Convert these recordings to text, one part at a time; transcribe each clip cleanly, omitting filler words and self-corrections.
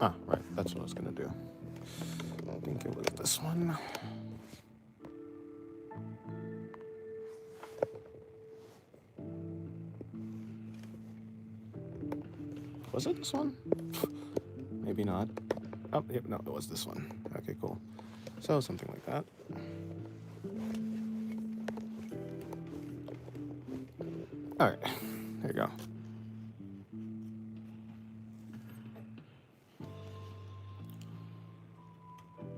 Ah, right. That's what I was gonna do. I think it was this one. Was it this one? Maybe not. Oh, yep, no, it was this one. Okay, cool. So something like that. All right, there you go.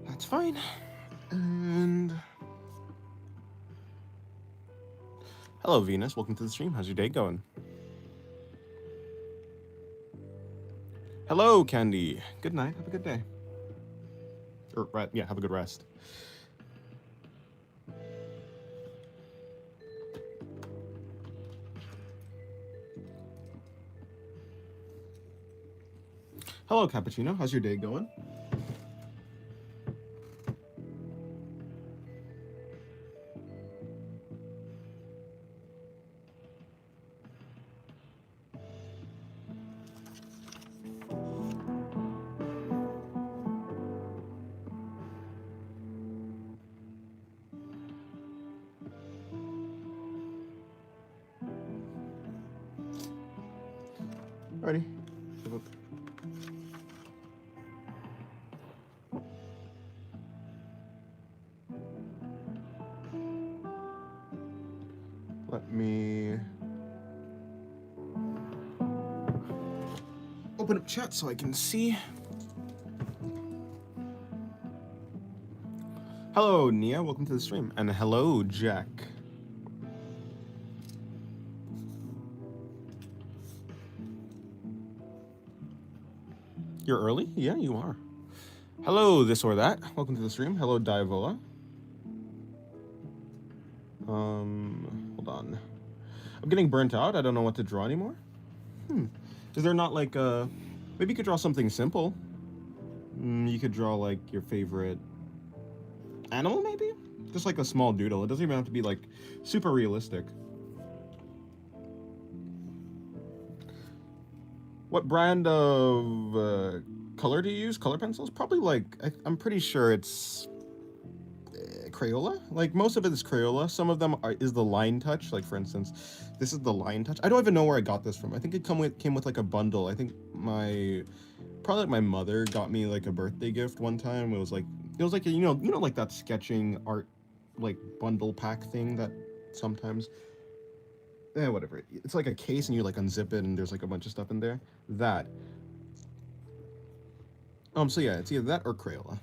That's fine. And hello, Venus. Welcome to the stream. How's your day going? Hello, Candy. Good night. Have a good day. Or yeah, have a good rest. Hello, Cappuccino. How's your day going? Alrighty. Let me open up chat so I can see. Hello, Nia. Welcome to the stream. And hello, Jack. You're early? Yeah, you are. Hello, this or that. Welcome to the stream. Hello, Diavola. Hold on. I'm getting burnt out. I don't know what to draw anymore. Is there not like a... Maybe you could draw something simple. You could draw like your favorite animal, maybe? Just like a small doodle. It doesn't even have to be like super realistic. What brand of color do you use? Color pencils? Probably like, I'm pretty sure it's Crayola. Like most of it is Crayola. Some of them is the Line Touch. Like for instance, this is the Line Touch. I don't even know where I got this from. I think it came with like a bundle. I think probably like my mother got me like a birthday gift one time. It was like you know like that sketching art like bundle pack thing that sometimes whatever. It's like a case and you like unzip it and there's like a bunch of stuff in there. That. So yeah, it's either that or Crayola.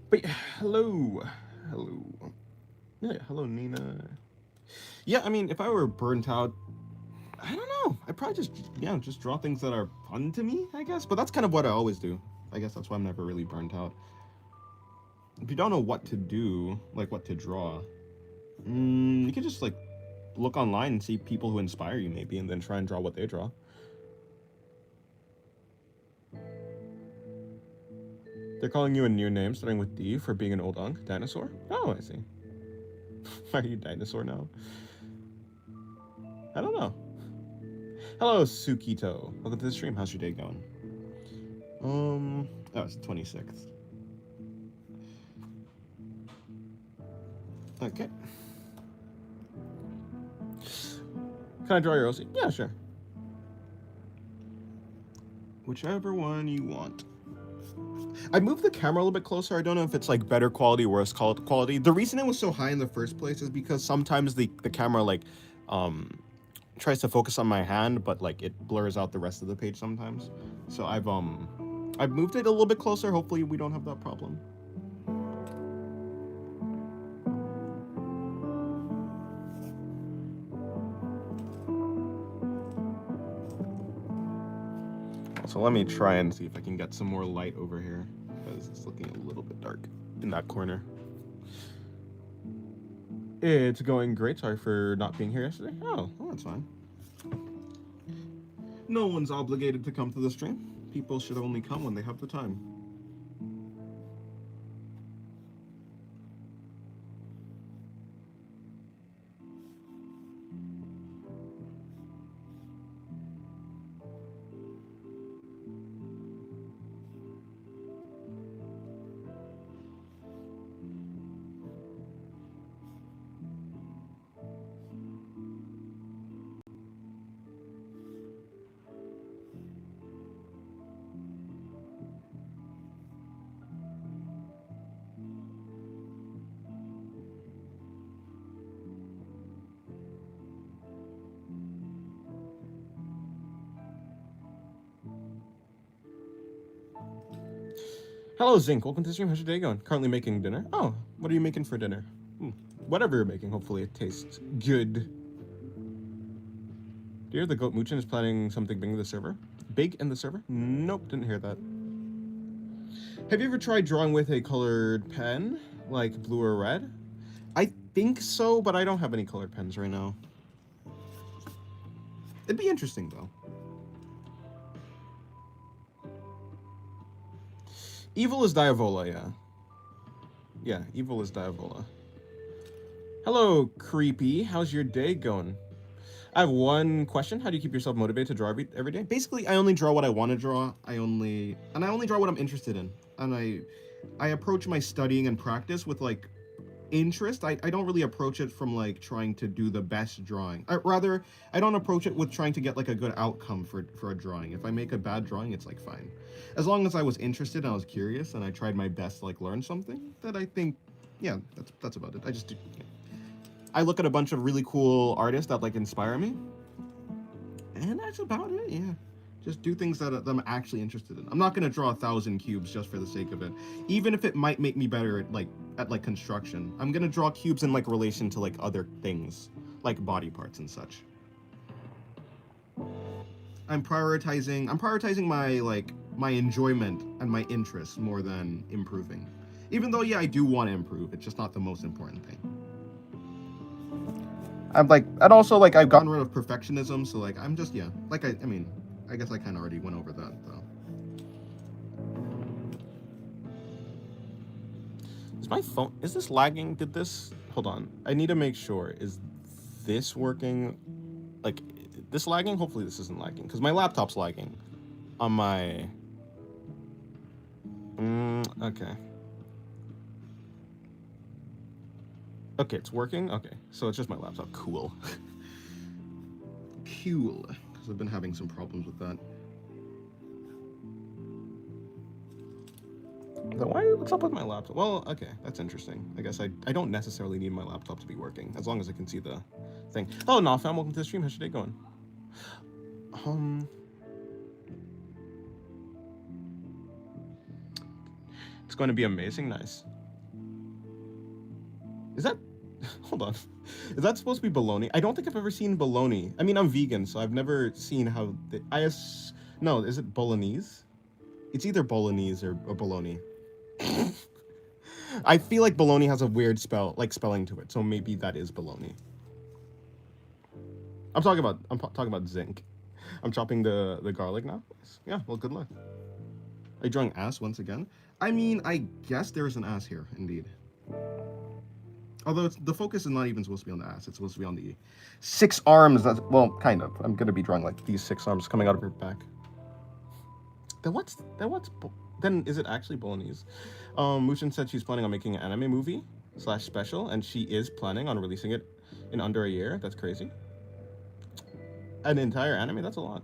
But hello. Yeah, hello Nina. Yeah, I mean, if I were burnt out, I don't know. I'd probably just draw things that are fun to me, I guess. But that's kind of what I always do. I guess that's why I'm never really burnt out. If you don't know what to do, like what to draw, you can just like look online and see people who inspire you maybe, and then try and draw what they draw. They're calling you a new name starting with D for being an old unk. Dinosaur? Oh, I see. Are you dinosaur now? I don't know. Hello, Sukito. Welcome to the stream. How's your day going? Oh, it's 26th. Okay. Can I draw your OC? Yeah, sure. Whichever one you want. I moved the camera a little bit closer. I don't know if it's like better quality or worse quality. The reason it was so high in the first place is because sometimes the camera like tries to focus on my hand, but like it blurs out the rest of the page sometimes. So I've moved it a little bit closer. Hopefully we don't have that problem. So let me try and see if I can get some more light over here, because it's looking a little bit dark in that corner. It's going great. Sorry for not being here yesterday. Oh, well, that's fine. No one's obligated to come to the stream. People should only come when they have the time. Hello, Zinc. Welcome to the stream. How's your day going? Currently making dinner. Oh, what are you making for dinner? Whatever you're making, hopefully it tastes good. Do you hear the Goat Muchin is planning something big in the server? Big in the server? Nope, didn't hear that. Have you ever tried drawing with a colored pen, like blue or red? I think so, but I don't have any colored pens right now. It'd be interesting, though. Evil is Diavola, yeah. Yeah, evil is Diavola. Hello, Creepy. How's your day going? I have one question. How do you keep yourself motivated to draw every day? Basically, I only draw what I want to draw. I only draw what I'm interested in. And I approach my studying and practice with, like, interest. I don't really approach it from, like, trying to do the best drawing. Rather, I don't approach it with trying to get, like, a good outcome for a drawing. If I make a bad drawing, it's, like, fine. As long as I was interested and I was curious and I tried my best to, like, learn something, that I think, yeah, that's about it. I look at a bunch of really cool artists that, like, inspire me, and that's about it, yeah. Just do things that I'm actually interested in. I'm not gonna draw 1,000 cubes just for the sake of it, even if it might make me better at construction. I'm gonna draw cubes in, like, relation to, like, other things, like body parts and such. I'm prioritizing my enjoyment and my interests more than improving. Even though, yeah, I do want to improve, it's just not the most important thing. And also, like, I've gotten rid of perfectionism, so, like, I'm just, yeah, like, I mean, I guess I kind of already went over that, though. Is my phone, is this lagging? Hold on, I need to make sure, is this working? Like, this lagging? Hopefully this isn't lagging, because my laptop's lagging on my, okay. Okay, it's working? Okay, so it's just my laptop. Cool. Cool. Because I've been having some problems with that. What's up with my laptop? Well, okay, that's interesting. I guess I don't necessarily need my laptop to be working, as long as I can see the thing. Oh, Nafam, welcome to the stream. How's your day going? It's going to be amazing. Nice. Is that... Hold on. Is that supposed to be bologna? I don't think I've ever seen bologna. I mean, I'm vegan, so I've never seen how... No, is it bolognese? It's either bolognese or bologna. I feel like bologna has a weird spelling to it, so maybe that is bologna. I'm talking about zinc. I'm chopping the garlic now. Yeah, well, good luck. Are you drawing ass once again? I mean, I guess there is an ass here, indeed. Although the focus is not even supposed to be on the ass, it's supposed to be on the 6 arms. Well, kind of. I'm gonna be drawing like these 6 arms coming out of her back. Then is it actually bolognese? Mushin said she's planning on making an anime movie / special, and she is planning on releasing it in under a year. That's crazy. An entire anime? That's a lot.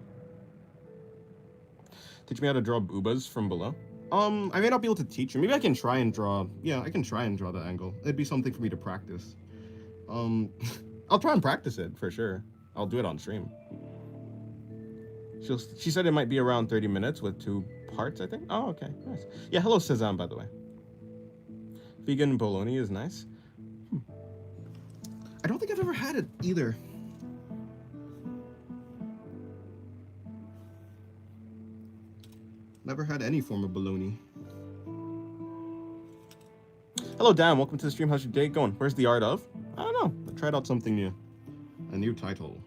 Teach me how to draw boobas from below. I may not be able to teach you. Maybe I can try and draw. Yeah, I can try and draw that angle. It'd be something for me to practice. I'll try and practice it for sure. I'll do it on stream. She said it might be around 30 minutes with 2 parts, I think. Oh, okay, nice. Yeah, hello Sezam, by the way. Vegan bologna is nice. I don't think I've ever had it either. Never had any form of bologna. Hello, Dan. Welcome to the stream. How's your day going? Where's the art of? I don't know. I tried out something new. A new title.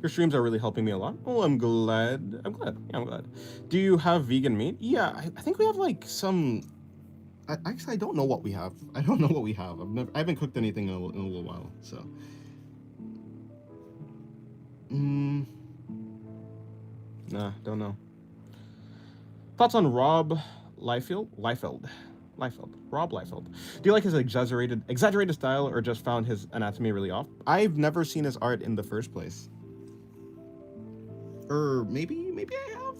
Your streams are really helping me a lot. Oh, I'm glad. Yeah, I'm glad. Do you have vegan meat? Yeah, I think we have like some... Actually, I don't know what we have. I don't know what we have. I haven't cooked anything in a little while, so... Nah, don't know. Thoughts on Rob Liefeld? Rob Liefeld. Do you like his exaggerated style or just found his anatomy really off? I've never seen his art in the first place. Or maybe I have.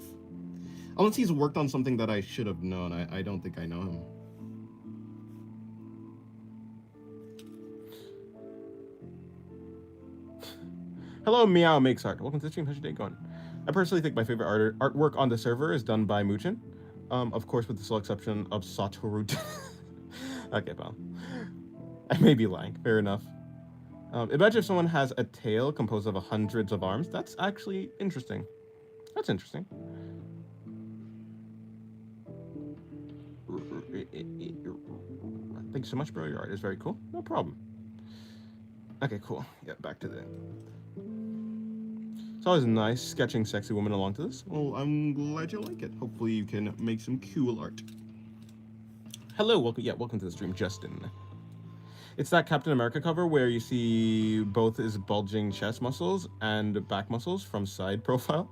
Unless he's worked on something that I should have known. I don't think I know him. Hello, Meow Makes Art. Welcome to the stream. How's your day going? I personally think my favorite artwork on the server is done by Muchin. Of course, with the sole exception of Satoru. Okay, pal. I may be lying. Fair enough. Imagine if someone has a tail composed of hundreds of arms. That's actually interesting. That's interesting. Thank you so much, bro. Your art is very cool. No problem. Okay, cool. Yeah, back to the... It's always nice sketching sexy women along to this. Well, I'm glad you like it. Hopefully you can make some cool art. Hello, welcome to the stream, Justin. It's that Captain America cover where you see both his bulging chest muscles and back muscles from side profile.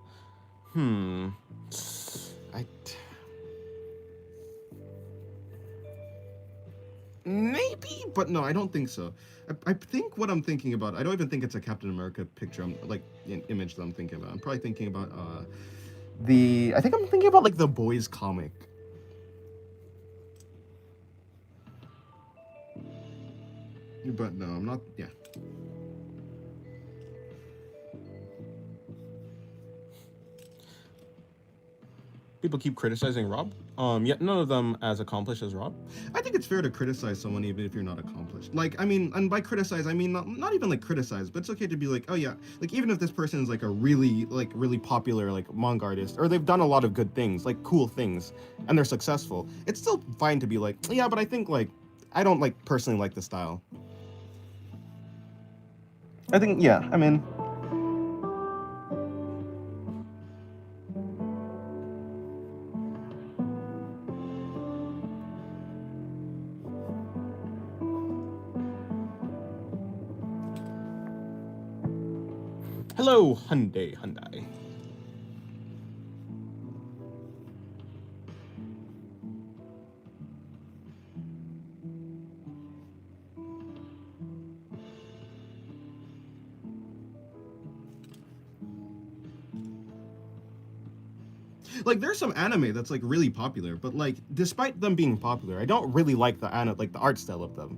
Maybe, but no, I don't think so. I think what I'm thinking about, I don't even think it's a Captain America picture, like an image that I'm thinking about. I'm probably thinking about I think I'm thinking about like the Boys comic. But no, I'm not, yeah. People keep criticizing Rob, yet none of them as accomplished as Rob. I think it's fair to criticize someone even if you're not accomplished. Like, I mean, and by criticize, I mean not even like criticize, but it's okay to be like, oh yeah, like even if this person is like a really popular like manga artist, or they've done a lot of good things, like cool things, and they're successful, it's still fine to be like, yeah, but I think like, I don't like personally like the style. I think, yeah, I mean... Hello, Hyundai. Like, there's some anime that's like really popular, but like, despite them being popular, I don't really like the art style of them.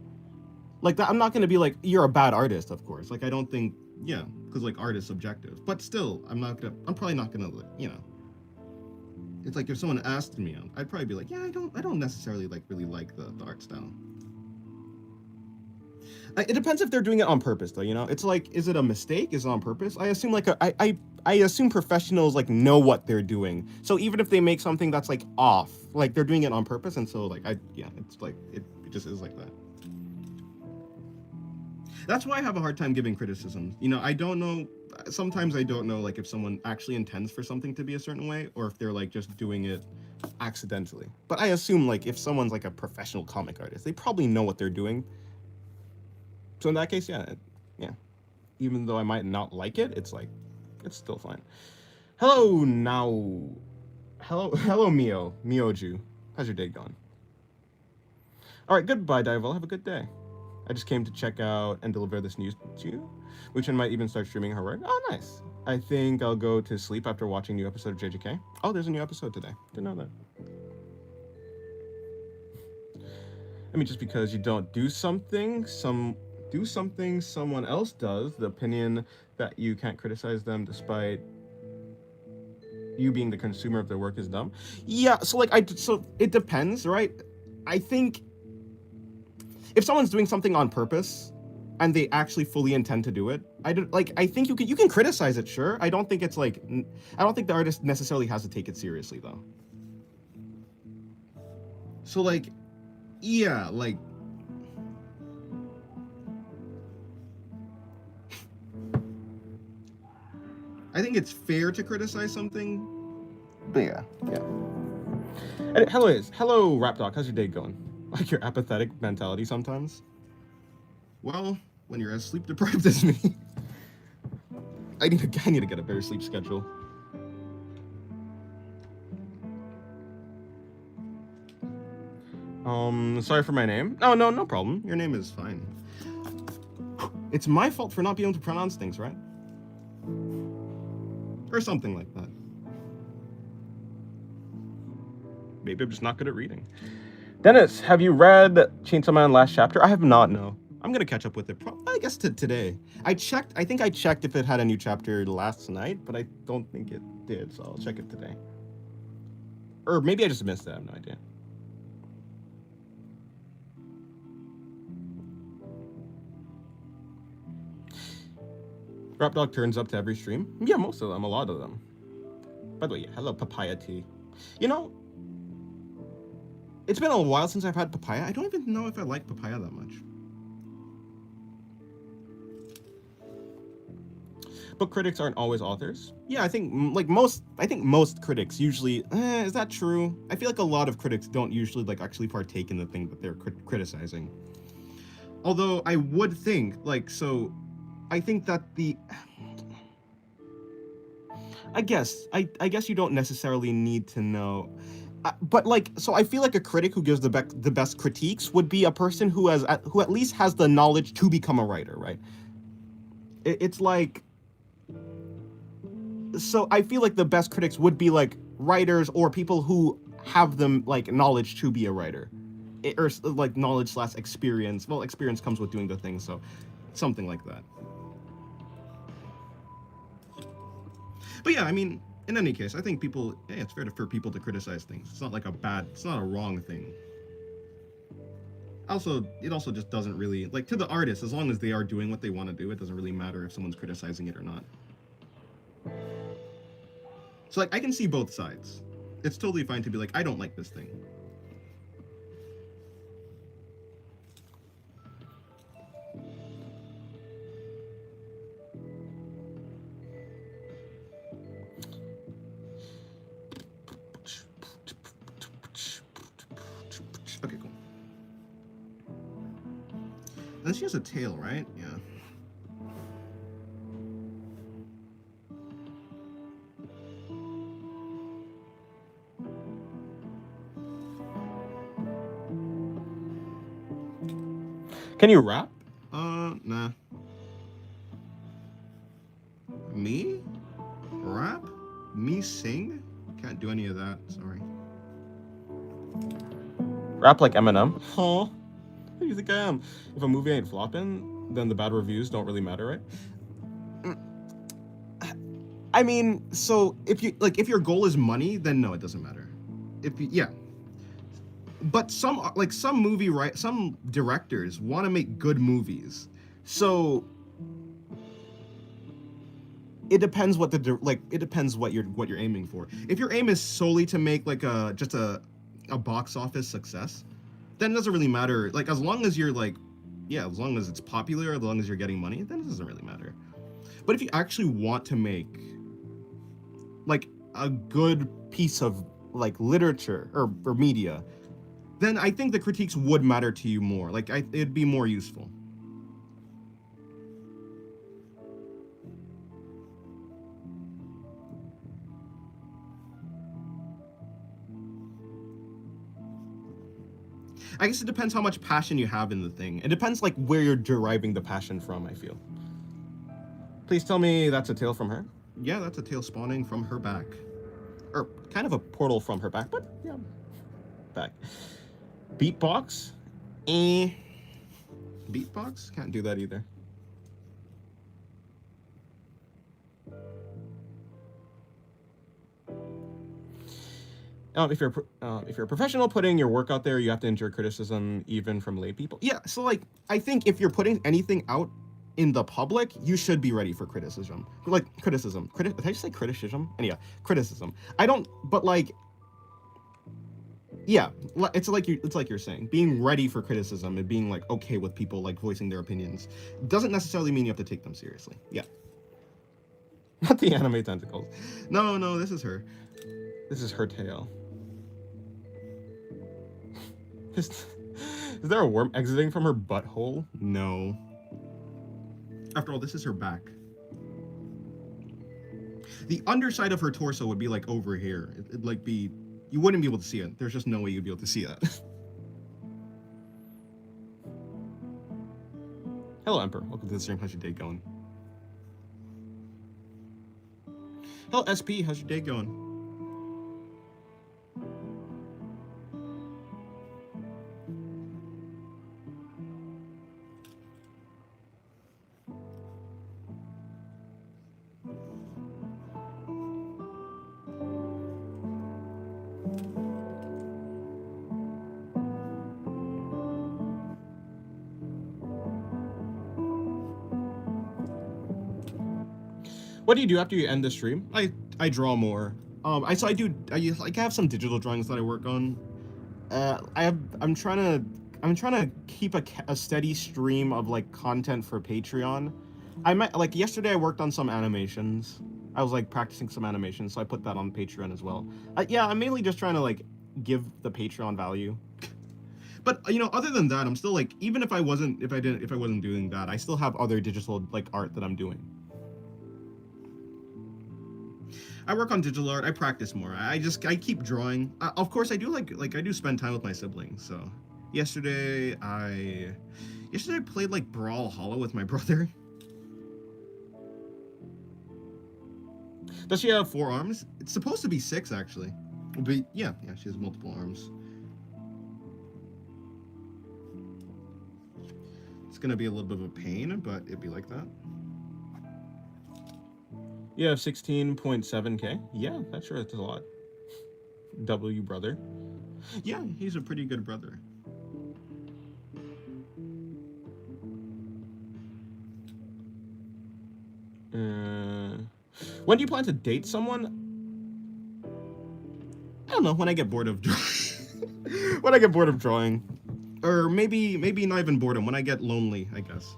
Like that, I'm not gonna be like, you're a bad artist, of course. Like, I don't think, yeah, because like art is subjective. But still, I'm probably not gonna, you know. It's like if someone asked me, I'd probably be like, yeah, I don't necessarily like really like the art style. It depends if they're doing it on purpose, though. You know, it's like, is it a mistake? Is it on purpose? I assume like I assume professionals like know what they're doing. So even if they make something that's like off, like they're doing it on purpose, and so like it's like it just is like that. That's why I have a hard time giving criticism. You know, I don't know. Sometimes I don't know like if someone actually intends for something to be a certain way, or if they're like just doing it accidentally. But I assume like if someone's like a professional comic artist, they probably know what they're doing. So in that case, yeah. Even though I might not like it, it's like, it's still fine. Hello, Mioju. How's your day going? All right, goodbye, Dival. Have a good day. I just came to check out and deliver this news to you. Wuchen might even start streaming her work. Oh, nice. I think I'll go to sleep after watching a new episode of JJK. Oh, there's a new episode today. Didn't know that. I mean, just because you don't do something someone else does, the opinion that you can't criticize them despite you being the consumer of their work is dumb. Yeah, so like so it depends, right? I think if someone's doing something on purpose and they actually fully intend to do it, I think you can criticize it, sure. I don't think it's like, I don't think the artist necessarily has to take it seriously though. So like, yeah, like, I think it's fair to criticize something, but yeah. And hello, Rapdog. How's your day going? Like your apathetic mentality sometimes? Well, when you're as sleep deprived as me, I need to get a better sleep schedule. Sorry for my name. No problem. Your name is fine. It's my fault for not being able to pronounce things, right? or something like that. Maybe I'm just not good at reading. Dennis, have you read Chainsaw Man last chapter? I have not, no. I'm gonna catch up with it, I guess today. I think I checked if it had a new chapter last night, but I don't think it did, so I'll check it today. Or maybe I just missed it, I have no idea. Rap Dog turns up to every stream? Yeah, most of them, a lot of them. By the way, hello, papaya tea. You know, it's been a while since I've had papaya. I don't even know if I like papaya that much. Book critics aren't always authors. Yeah, I think most critics usually. Is that true? I feel like a lot of critics don't usually actually partake in the thing that they're criticizing. Although I would think I think that I guess you don't necessarily need to know. But I feel like a critic who gives the best critiques would be a person who at least has the knowledge to become a writer, right? It's like, so I feel like the best critics would be writers or people who have them knowledge to be a writer, or knowledge / experience. Well, experience comes with doing the thing, so something like that. But yeah, I mean, in any case, I think it's fair for people to criticize things. It's not it's not a wrong thing. Also, it also just doesn't really, to the artist, as long as they are doing what they want to do, it doesn't really matter if someone's criticizing it or not. So, I can see both sides. It's totally fine to be I don't like this thing. Okay, cool. Then she has a tail, right? Yeah. Can you rap? Nah. Me? Rap? Me sing? Can't do any of that, sorry. Rap like Eminem? Huh? Who do you think I am? If a movie ain't flopping, then the bad reviews don't really matter, right? I mean, so if your goal is money, then no, it doesn't matter. Yeah. But some directors want to make good movies, so it depends what it depends what you're aiming for. If your aim is solely to make just a box office success, then it doesn't really matter. As long as you're as long as it's popular, as long as you're getting money, then it doesn't really matter. But if you actually want to make a good piece of literature or media, then I think the critiques would matter to you more. It'd be more useful. I guess it depends how much passion you have in the thing. It depends where you're deriving the passion from, I feel. Please tell me that's a tail from her. Yeah, that's a tail spawning from her back. Or kind of a portal from her back, but yeah, back. Beatbox? Beatbox? Can't do that either. If you're a professional putting your work out there, you have to endure criticism even from lay people. Yeah, so I think if you're putting anything out in the public, you should be ready for criticism. Criticism. Did I just say criticism? And yeah, criticism. I don't, but yeah, it's you're saying, being ready for criticism and being okay with people voicing their opinions doesn't necessarily mean you have to take them seriously. Yeah. Not the anime tentacles. No, this is her. This is her tail. Is there a worm exiting from her butthole? No. After all, this is her back. The underside of her torso would be over here. It'd be, you wouldn't be able to see it. There's just no way you'd be able to see that. Hello, Emperor. Welcome to the stream. How's your day going? Oh, SP, how's your day going? What do you do after you end the stream? I draw more. I have some digital drawings that I work on. I'm trying to keep a steady stream of like content for Patreon. I might like yesterday I worked on some animations. I was like practicing some animations, so I put that on Patreon as well. Yeah, I'm mainly just trying to like give the Patreon value. But you know, other than that, I'm still like, even if I wasn't doing that, I still have other digital like art that I'm doing. I work on digital art. I practice more. I keep drawing. Of course, I do I do spend time with my siblings. So yesterday I played like Brawlhalla with my brother. Does she have 4 arms? It's supposed to be 6 actually. But yeah, she has multiple arms. It's gonna be a little bit of a pain, but it'd be like that. You have 16.7K? Yeah, that's sure, that's a lot. W brother. Yeah, he's a pretty good brother. When do you plan to date someone? I don't know, when I get bored of drawing. When I get bored of drawing. Or maybe not even boredom, when I get lonely, I guess.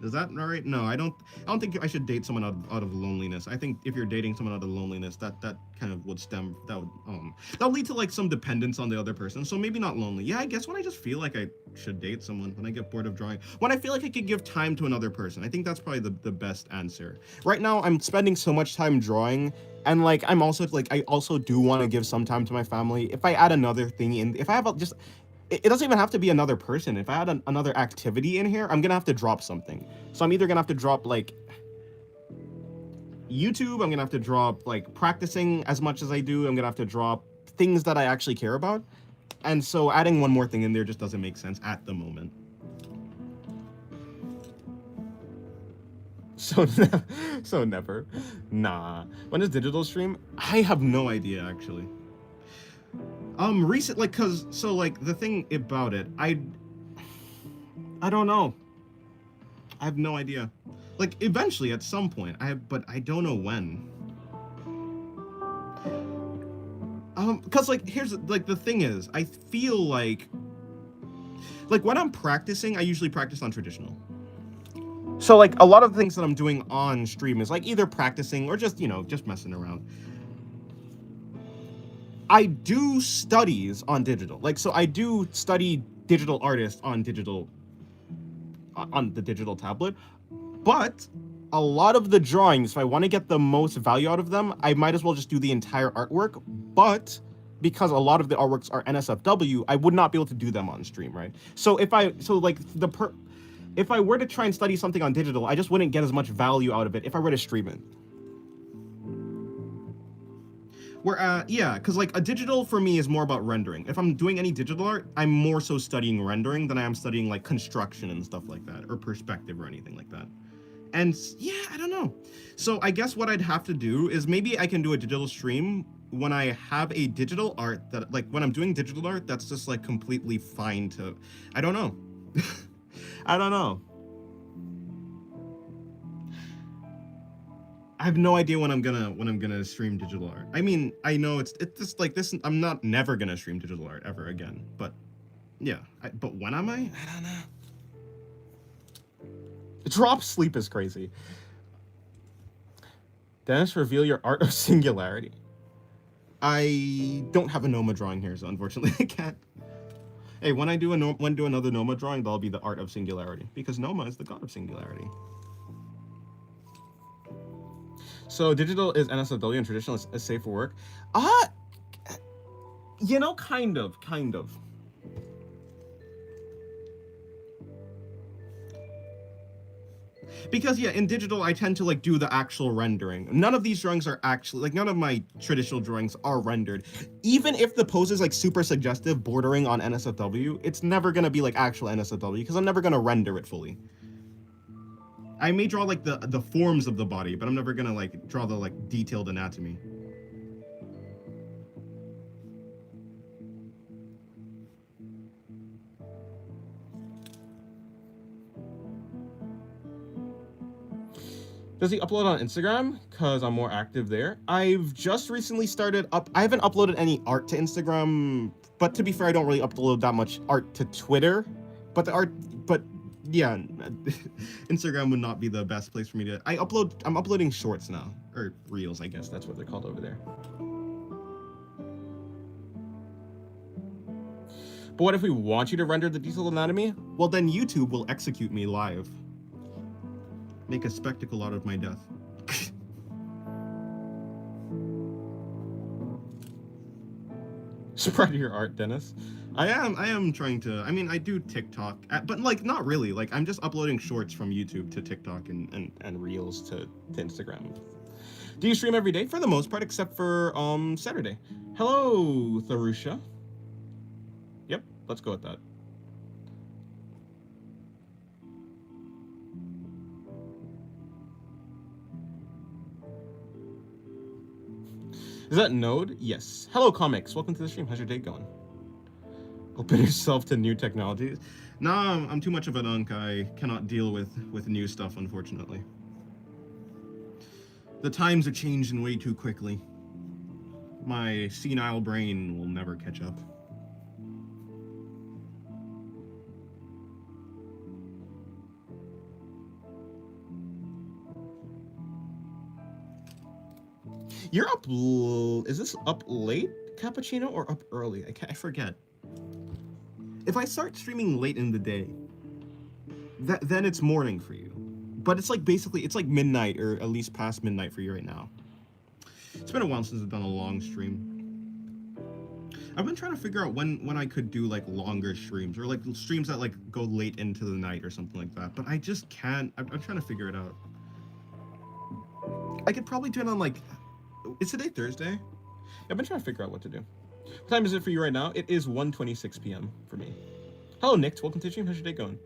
Is that right? No, I don't think I should date someone out of loneliness. I think if you're dating someone out of loneliness, that kind of would that'll lead to like some dependence on the other person. So maybe not lonely. Yeah, I guess when I just feel like I should date someone, when I get bored of drawing, when I feel like I could give time to another person. I think that's probably the best answer. Right now, I'm spending so much time drawing, and like I also do want to give some time to my family. If I add another thing in, if I have just it doesn't even have to be another person. If I had another activity in here, I'm gonna have to drop something. So I'm either gonna have to drop like YouTube, I'm gonna have to drop like practicing as much as I do, I'm gonna have to drop things that I actually care about. And so adding one more thing in there just doesn't make sense at the moment. So never. Nah. When is digital stream? I have no idea actually. Recent, like, the thing about it, I don't know. I have no idea. Like, eventually, at some point, but I don't know when. Cause, like, here's, like, the thing is, I feel like, when I'm practicing, I usually practice on traditional. So, like, a lot of the things that I'm doing on stream is, like, either practicing or just, just messing around. I do studies on digital. Like, so I do study digital artists on the digital tablet, but a lot of the drawings, if I want to get the most value out of them, I might as well just do the entire artwork. But because a lot of the artworks are NSFW, I would not be able to do them on stream, right? So if I were to try and study something on digital, I just wouldn't get as much value out of it if I were to stream it. Yeah, because like a digital for me is more about rendering. If I'm doing any digital art, I'm more so studying rendering than I am studying like construction and stuff like that, or perspective or anything like that. And yeah, I don't know. So I guess what I'd have to do is maybe I can do a digital stream when I have a digital art that, like, when I'm doing digital art, that's just like completely fine to, I don't know. I don't know. I have no idea when I'm gonna stream digital art. I mean, I know it's just like this. I'm not never gonna stream digital art ever again. But yeah, but when am I? I don't know. Drop sleep is crazy. Dennis, reveal your art of singularity. I don't have a Noma drawing here, so unfortunately I can't. Hey, when I do another Noma drawing, that'll be the art of singularity, because Noma is the god of singularity. So digital is NSFW and traditional is safe for work. Kind of. Because yeah, in digital I tend to like do the actual rendering. None of these drawings are actually like none of my traditional drawings are rendered. Even if the pose is like super suggestive, bordering on NSFW, it's never gonna be like actual NSFW because I'm never gonna render it fully. I may draw like the forms of the body, but I'm never gonna like draw the like detailed anatomy. Does he upload on Instagram? Because I'm more active there. I've just recently started up. I haven't uploaded any art to Instagram, but to be fair, I don't really upload that much art to Twitter. But yeah, Instagram would not be the best place for me to. I'm uploading shorts now, or reels, I guess that's what they're called over there. But what if we want you to render the detailed anatomy? Well, then YouTube will execute me live. Make a spectacle out of my death. Spread your art, Dennis. I am trying to. I mean, I do TikTok, but like not really. Like I'm just uploading shorts from YouTube to TikTok and reels to Instagram. Do you stream every day? For the most part, except for Saturday. Hello, Tharusha. Yep, let's go with that. Is that Node? Yes. Hello, comics. Welcome to the stream. How's your day going? Open yourself to new technologies. Nah, I'm too much of an unk. I cannot deal with new stuff, unfortunately. The times are changing way too quickly. My senile brain will never catch up. You're up. Is this up late, Cappuccino, or up early? I forget. If I start streaming late in the day, then it's morning for you. But it's like basically it's like midnight or at least past midnight for you right now. It's been a while since I've done a long stream. I've been trying to figure out when I could do like longer streams or like streams that like go late into the night or something like that. But I just can't. I'm trying to figure it out. I could probably do it on like. Is today Thursday? I've been trying to figure out what to do. What time is it for you right now? It is 1:26 p.m. for me. Hello, Nick. Welcome to the stream. How's your day going?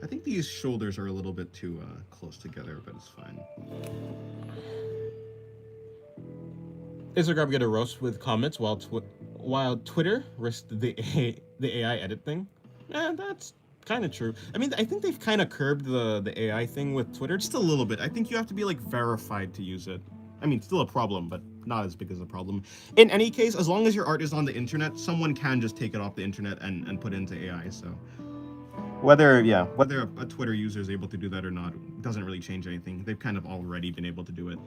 I think these shoulders are a little bit too close together, but it's fine. Instagram get a roast with comments while Twitter risked the AI edit thing. That's kind of true. I mean, I think they've kind of curbed the AI thing with Twitter just a little bit. I think you have to be like verified to use it. I mean, still a problem, but not as big as a problem. In any case, as long as your art is on the internet, someone can just take it off the internet and put it into AI. So whether a Twitter user is able to do that or not doesn't really change anything. They've kind of already been able to do it.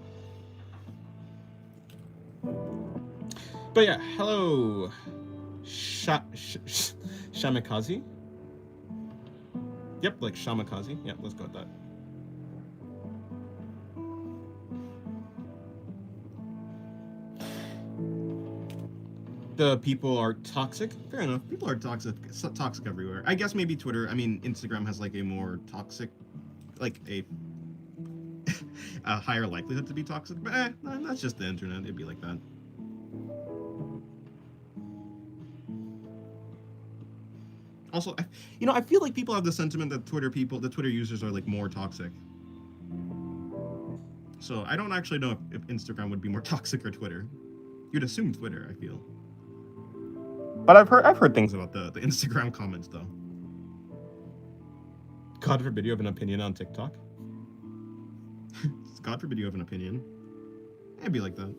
But yeah, hello, Shamikaze. Yep, like Shamikaze. Yep, let's go with that. The people are toxic. Fair enough. People are toxic everywhere. I guess maybe Twitter. I mean, Instagram has like a more toxic, like a higher likelihood to be toxic. But that's just the internet. It'd be like that. Also, I feel like people have the sentiment that the Twitter users are like more toxic. So I don't actually know if Instagram would be more toxic or Twitter. You'd assume Twitter, I feel. But I've heard things about the Instagram comments though. God forbid you have an opinion on TikTok. God forbid you have an opinion. It'd be like that.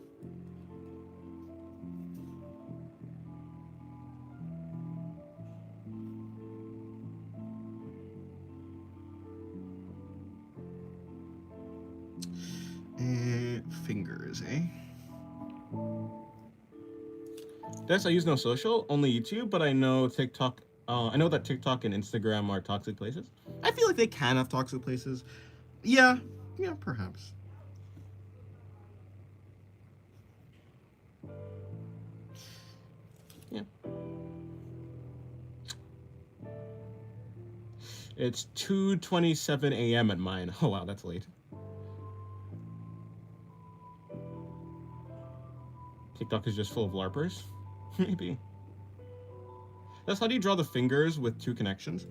Fingers, eh? Yes, I use no social, only YouTube, but I know TikTok. I know that TikTok and Instagram are toxic places. I feel like they can have toxic places. Yeah, Yeah, perhaps. Yeah. It's 2:27 a.m. at mine. Oh wow, that's late. TikTok is just full of LARPers? Maybe. That's how do you draw the fingers with 2 connections?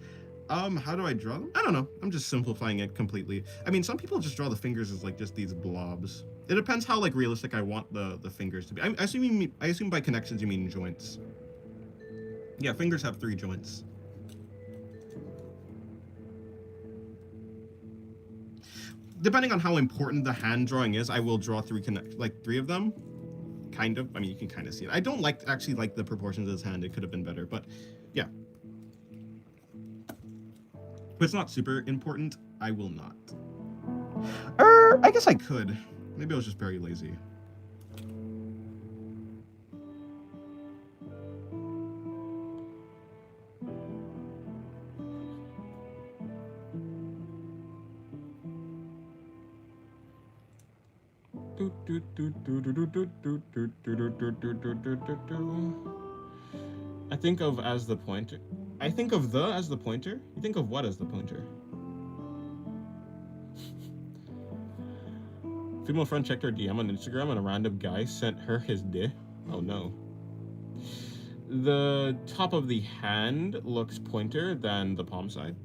How do I draw them? I don't know. I'm just simplifying it completely. I mean, some people just draw the fingers as like just these blobs. It depends how like realistic I want the fingers to be. I assume by connections you mean joints. Yeah, fingers have 3 joints. Depending on how important the hand drawing is, I will draw 3 of them. Kind of. I mean, you can kind of see it. I don't actually like the proportions of his hand. It could have been better, but yeah. But it's not super important. I will not. I guess I could. Maybe I was just very lazy. I think of as the pointer. I think of the as the pointer. You think of what as the pointer? Female friend checked her DM on Instagram and a random guy sent her his dick. Oh no. The top of the hand looks pointer than the palm side.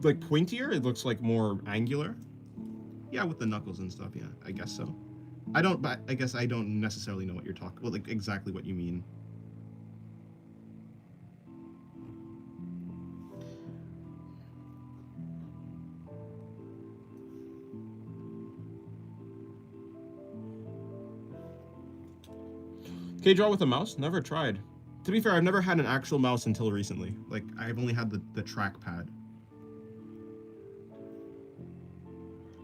Like pointier, it looks like more angular. Yeah, with the knuckles and stuff, yeah, I guess so. I guess I don't necessarily know what you're talking, well, like exactly what you mean. Can you draw with a mouse? Never tried. To be fair, I've never had an actual mouse until recently. Like, I've only had the trackpad.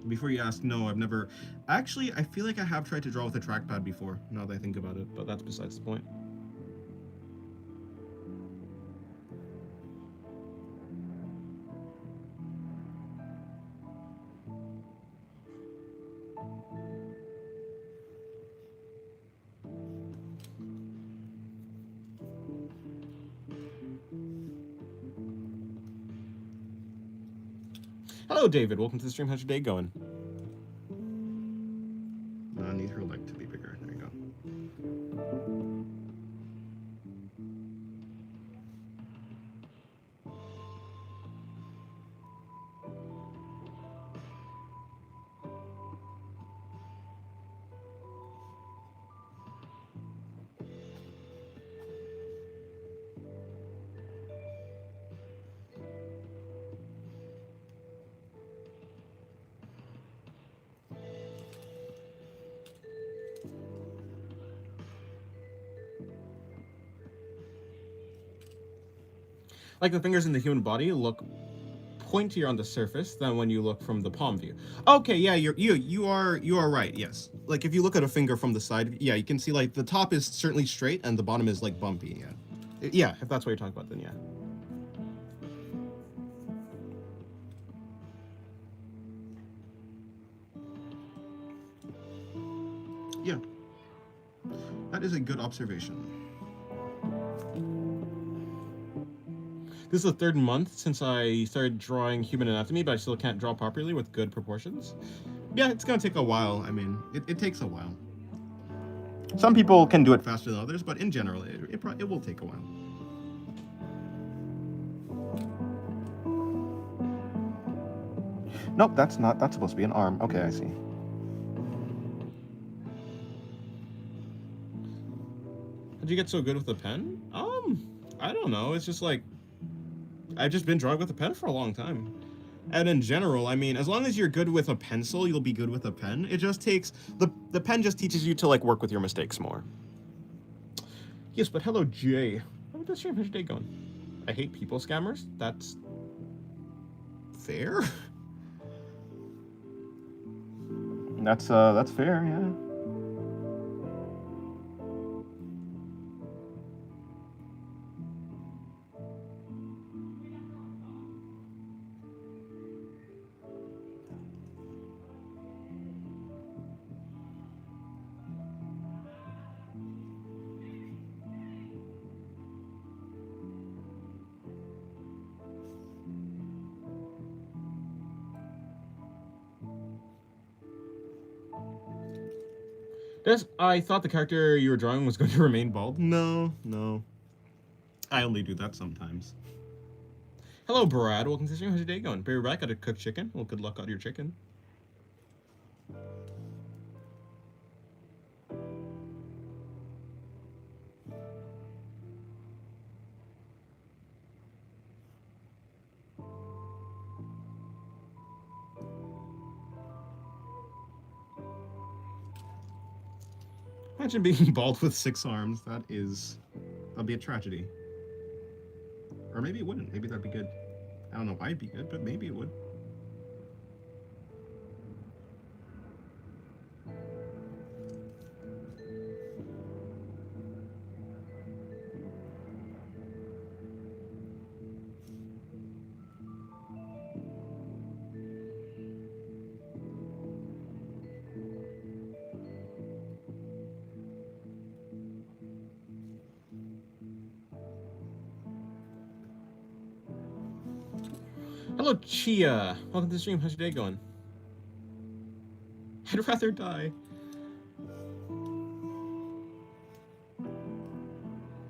Before you ask, no, I've never... Actually, I feel like I have tried to draw with a trackpad before, now that I think about it, but that's besides the point. Hello, David. Welcome to the stream. How's your day going? I need her leg to be bigger. There you go. Like the fingers in the human body look pointier on the surface than when you look from the palm view. Okay, yeah, you are right. Yes, like if you look at a finger from the side, yeah, you can see like the top is certainly straight and the bottom is like bumpy. Yeah, yeah. If that's what you're talking about, then yeah. Yeah, that is a good observation. This is the 3rd month since I started drawing human anatomy, but I still can't draw properly with good proportions. Yeah, it's gonna take a while. I mean, it takes a while. Some people can do it faster than others, but in general, it will take a while. Nope, that's supposed to be an arm. Okay, I see. How'd you get so good with a pen? I don't know. It's just like I've just been drawing with a pen for a long time. And in general, I mean, as long as you're good with a pencil, you'll be good with a pen. It just takes the pen just teaches you to like work with your mistakes more. Yes, but hello, Jay. How about this stream? How's your day going? I hate people scammers. That's fair. That's fair, yeah. Yes, I thought the character you were drawing was going to remain bald. No, no. I only do that sometimes. Hello, Brad. Welcome to the stream. How's your day going? Be right back. Got to cook chicken. Well, good luck on your chicken. Imagine being bald with 6 arms. That'd be a tragedy. Or maybe it wouldn't. Maybe that'd be good. I don't know why it'd be good, but maybe it would. Hello, Chia. Welcome to the stream. How's your day going? I'd rather die.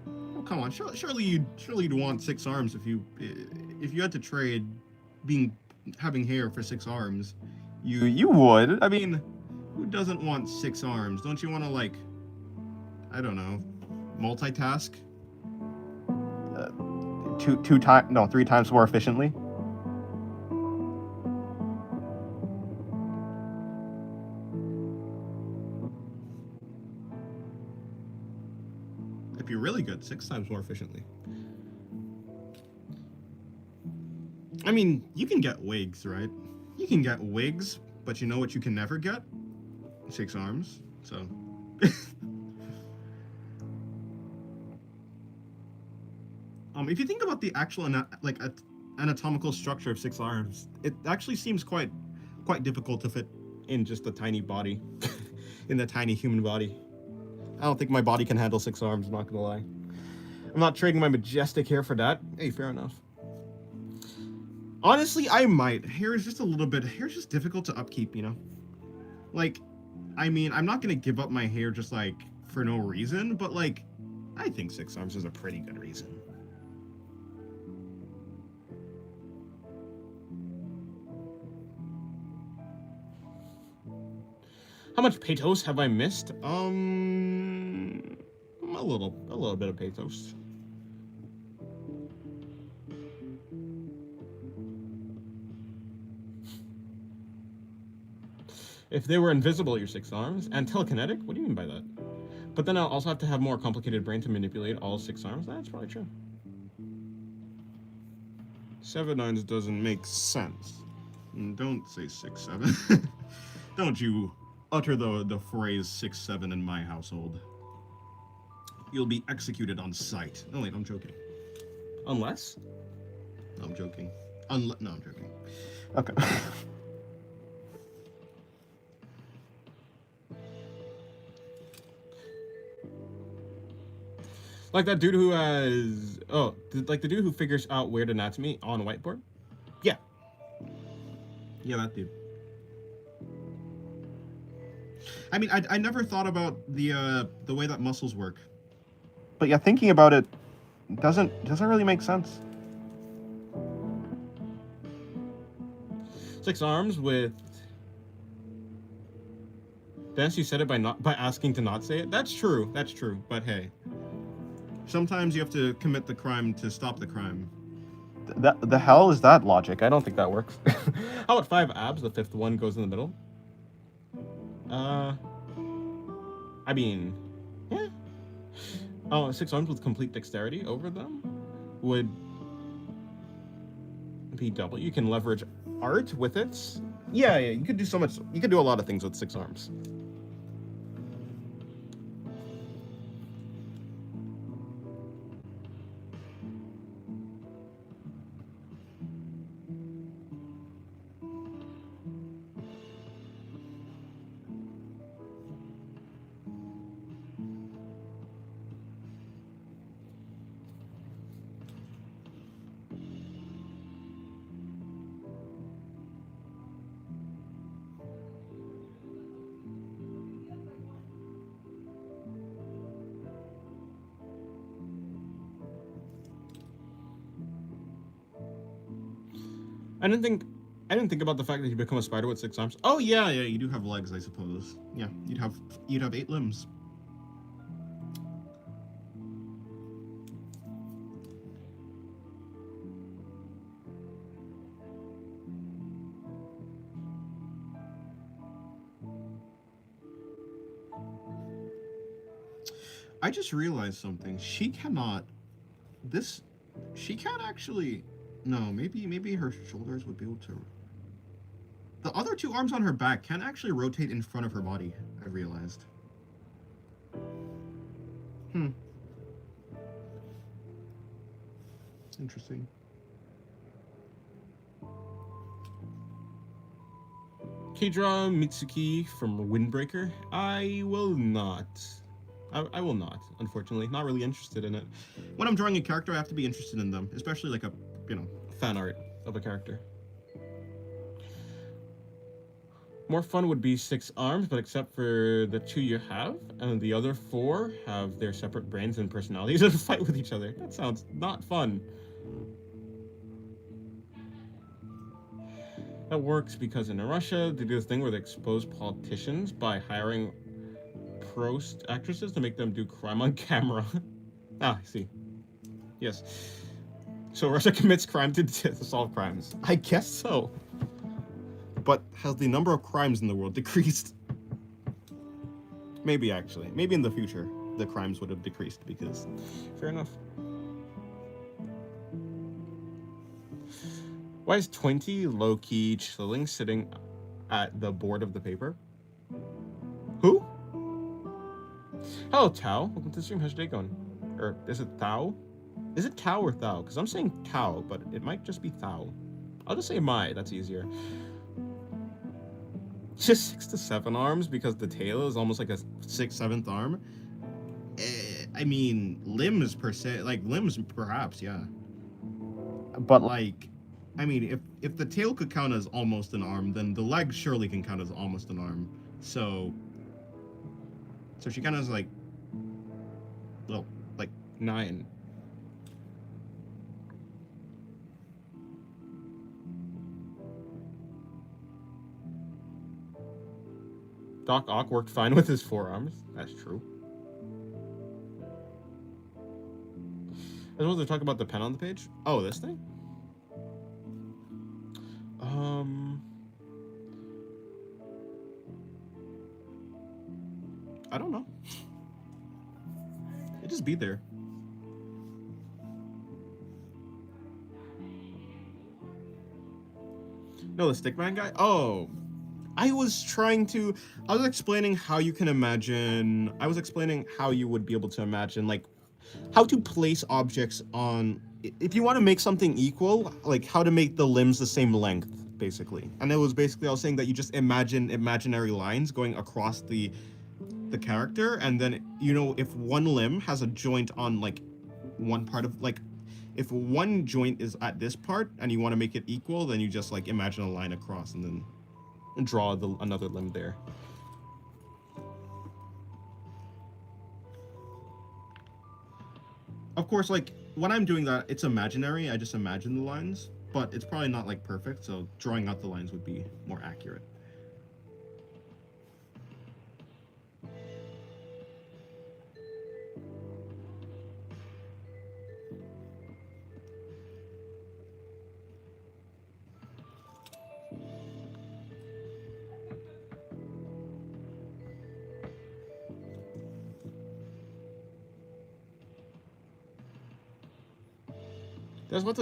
Oh, come on. Surely you'd want 6 arms if you had to trade having hair for 6 arms. You would. I mean, who doesn't want 6 arms? Don't you want to, like, I don't know, multitask? 3 times more efficiently. If you're really good, 6 times more efficiently. I mean, you can get wigs, right? You can get wigs, but you know what you can never get? 6 arms. So. If you think about the actual anatomical structure of 6 arms, it actually seems quite difficult to fit in just a tiny body, in the tiny human body. I don't think my body can handle 6 arms. I'm not gonna lie. I'm not trading my majestic hair for that. Hey, fair enough. Honestly, I might. Hair's just difficult to upkeep, you know? Like, I mean, I'm not gonna give up my hair just, like, for no reason, but, like, I think 6 arms is a pretty good reason. How much pathos have I missed? A little bit of pathos. If they were invisible, your 6 arms, and telekinetic? What do you mean by that? But then I'll also have to have more complicated brain to manipulate all 6 arms? That's probably true. 7 arms doesn't make sense. Don't say 6, 7. Don't you utter the phrase 6, 7 in my household. You'll be executed on sight. Oh wait, I'm joking. Unless? No, I'm joking. No, I'm joking. Okay. Like that dude who has... Oh, like the dude who figures out weird anatomy on a whiteboard? Yeah. Yeah, that dude. I mean, I never thought about the way that muscles work. But yeah, thinking about it doesn't really make sense. 6 arms with... Dennis, you said it by asking to not say it? That's true, but hey. Sometimes you have to commit the crime to stop the crime. The hell is that logic? I don't think that works. How about 5 abs? The 5th one goes in the middle. I mean, yeah. Oh, 6 arms with complete dexterity over them would be double. You can leverage art with it. Yeah, you could do so much. You could do a lot of things with 6 arms. I didn't think about the fact that you become a spider with 6 arms. Oh yeah, you do have legs, I suppose. Yeah, you'd have 8 limbs. I just realized something. She can't actually. No, maybe her shoulders would be able to. The other 2 arms on her back can't actually rotate in front of her body. I realized. Interesting. K-Draw Mitsuki from Windbreaker. I will not. I will not, unfortunately. Not really interested in it. When I'm drawing a character, I have to be interested in them, especially like a, fan art of a character. More fun would be 6 arms, but except for the 2 you have, and the other 4 have their separate brains and personalities and fight with each other. That sounds not fun. That works because in Russia, they do this thing where they expose politicians by hiring Prost actresses to make them do crime on camera. I see. Yes. So Russia commits crime to solve crimes. I guess so. But has the number of crimes in the world decreased? Maybe, actually. Maybe in the future, the crimes would have decreased because... Fair enough. Why is 20 low-key chilling sitting at the board of the paper? Who? Hello, Tao. Welcome to the stream. How's your day going? Or is it Thao? Is it Tao or Thao? Because I'm saying Tao, but it might just be Thao. I'll just say Mai. That's easier. Just 6 to 7 arms because the tail is almost like a 6th, 7th arm. I mean, limbs per se, like limbs perhaps, yeah. But like, I mean, if the tail could count as almost an arm, then the leg surely can count as almost an arm. So she kind of has like, well, like 9. Doc Ock worked fine with his 4 arms. That's true. I was supposed to talk about the pen on the page. Oh, this thing? I don't know. It just be there. No, the Stickman guy? Oh. I was explaining how you can imagine, I was explaining how you would be able to imagine, like, how to place objects on, if you want to make something equal, like, how to make the limbs the same length, basically. And it was basically, I was saying that you just imagine imaginary lines going across the character, and then, if one limb has a joint on, like, one part of, like, if one joint is at this part, and you want to make it equal, then you just, like, imagine a line across, and then draw another limb there. Of course, like, when I'm doing that, it's imaginary, I just imagine the lines, but it's probably not, like, perfect, so drawing out the lines would be more accurate.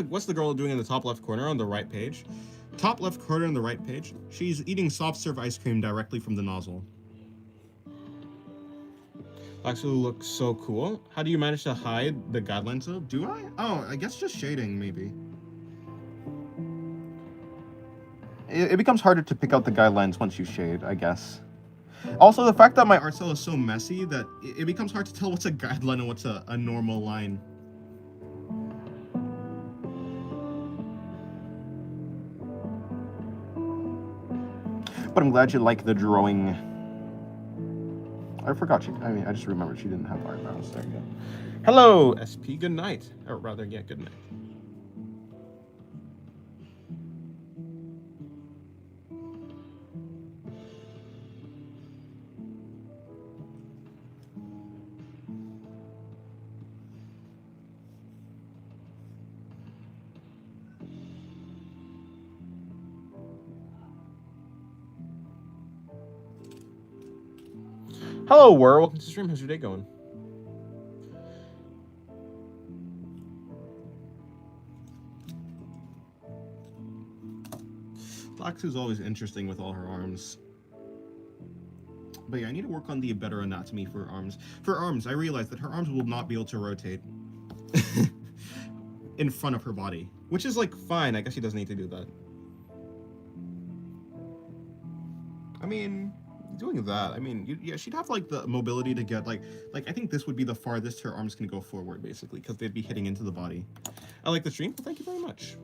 What's the girl doing in the top left corner on the right page? Top left corner on the right page. She's eating soft serve ice cream directly from the nozzle. Actually looks so cool. How do you manage to hide the guidelines though? Do I? Oh, I guess just shading maybe. It becomes harder to pick out the guidelines once you shade, I guess. Also, the fact that my art style is so messy that it becomes hard to tell what's a guideline and what's a normal line. But I'm glad you like the drawing. I forgot I just remembered she didn't have eyebrows. There you go. Hello, SP. Good night. Or rather, yeah, good night. Hello, War. Welcome to the stream. How's your day going? Laxu's always interesting with all her arms. But yeah, I need to work on the better anatomy for arms. For arms, I realized that her arms will not be able to rotate in front of her body, which is like fine. I guess she doesn't need to do that. I mean, doing that, I mean, yeah, she'd have like the mobility to get like I think this would be the farthest her arms can go forward, basically, because they'd be hitting into the body. I like the stream. Well, thank you very much.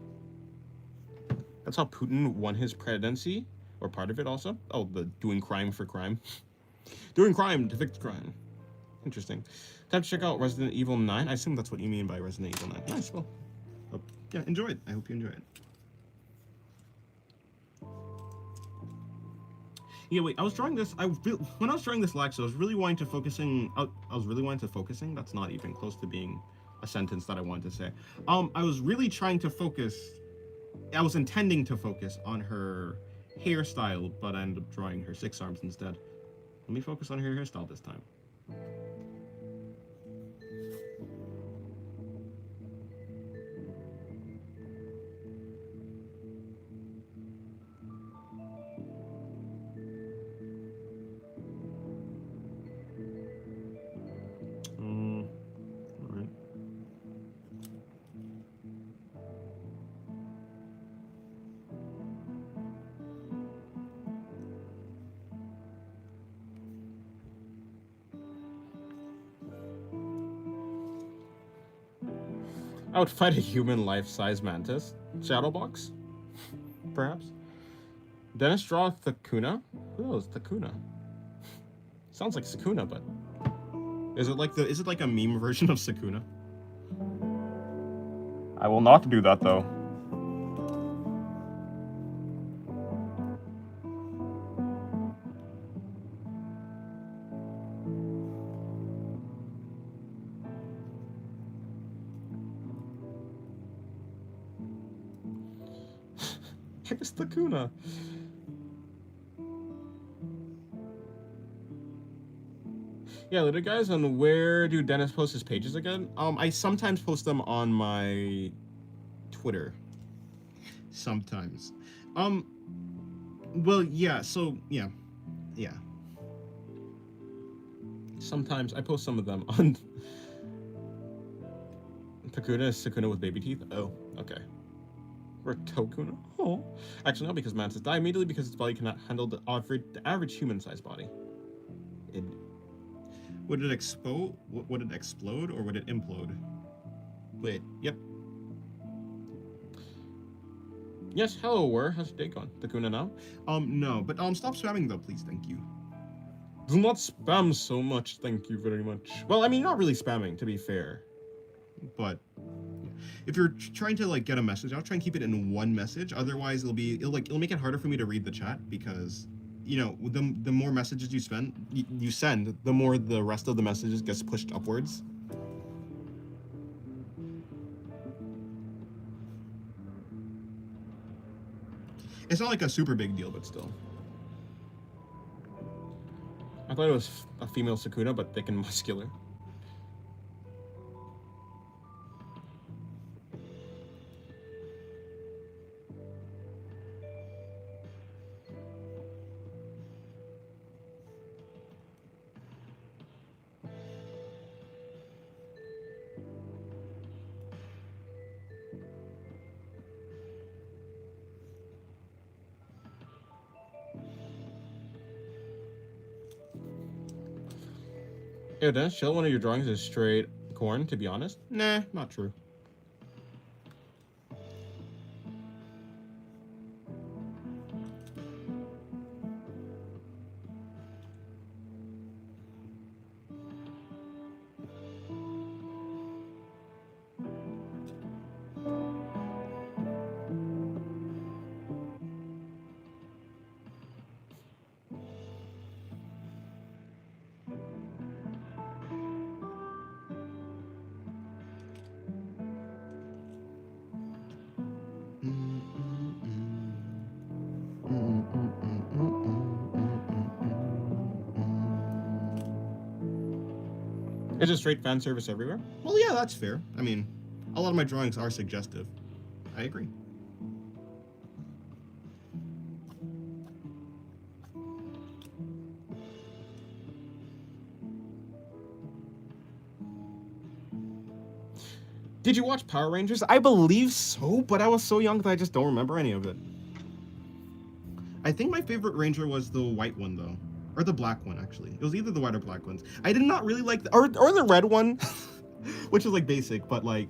That's how Putin won his presidency, or part of it also. Oh, the doing crime for crime. Doing crime to fix crime. Interesting. Time to check out Resident Evil 9. I assume that's what you mean by Resident Evil 9. Nice, well. Yeah, enjoy it. I hope you enjoy it. Yeah, wait. I was drawing this. When I was drawing this Lax, I was really wanting to focusing. I was really wanting to focusing. That's not even close to being a sentence that I wanted to say. I was really trying to focus. I was intending to focus on her hairstyle, but I ended up drawing her 6 arms instead. Let me focus on her hairstyle this time. All right. I would fight a human life-size mantis. Shadowbox? Perhaps? Dennis draw Thakuna? Who is Thakuna? Sounds like Sakuna, but is it like a meme version of Sakuna? I will not do that though. I miss Thakuna. Yeah, later guys, on where do Dennis post his pages again? I sometimes post them on my Twitter. Sometimes. Well, yeah, so, yeah. Sometimes I post some of them on Takuna is Sakuna with baby teeth. Oh, okay. Or Tokuna. Oh. Actually, no, because Mantis die immediately because its body cannot handle the average human-sized body. Would it explode? Would it explode or would it implode? Wait, yep. Yes, hello, where? How's your day going? Takuna now? No, but stop spamming though, please, thank you. Do not spam so much, thank you very much. Well, I mean, not really spamming, to be fair. But if you're trying to like get a message, I'll try and keep it in one message. Otherwise, it'll make it harder for me to read the chat because, you know, the more messages you send, the more the rest of the messages gets pushed upwards. It's not like a super big deal, but still. I thought it was a female Sakuna, but thick and muscular. Ew, Dennis, chill, one of your drawings is straight corn, to be honest. Nah, not true. It's just straight fan service everywhere? Well, yeah, that's fair. I mean, a lot of my drawings are suggestive. I agree. Did you watch Power Rangers? I believe so, but I was so young that I just don't remember any of it. I think my favorite Ranger was the white one, though. Or the black one, actually. It was either the white or black ones. I did not really like or the red one, which is like basic, but like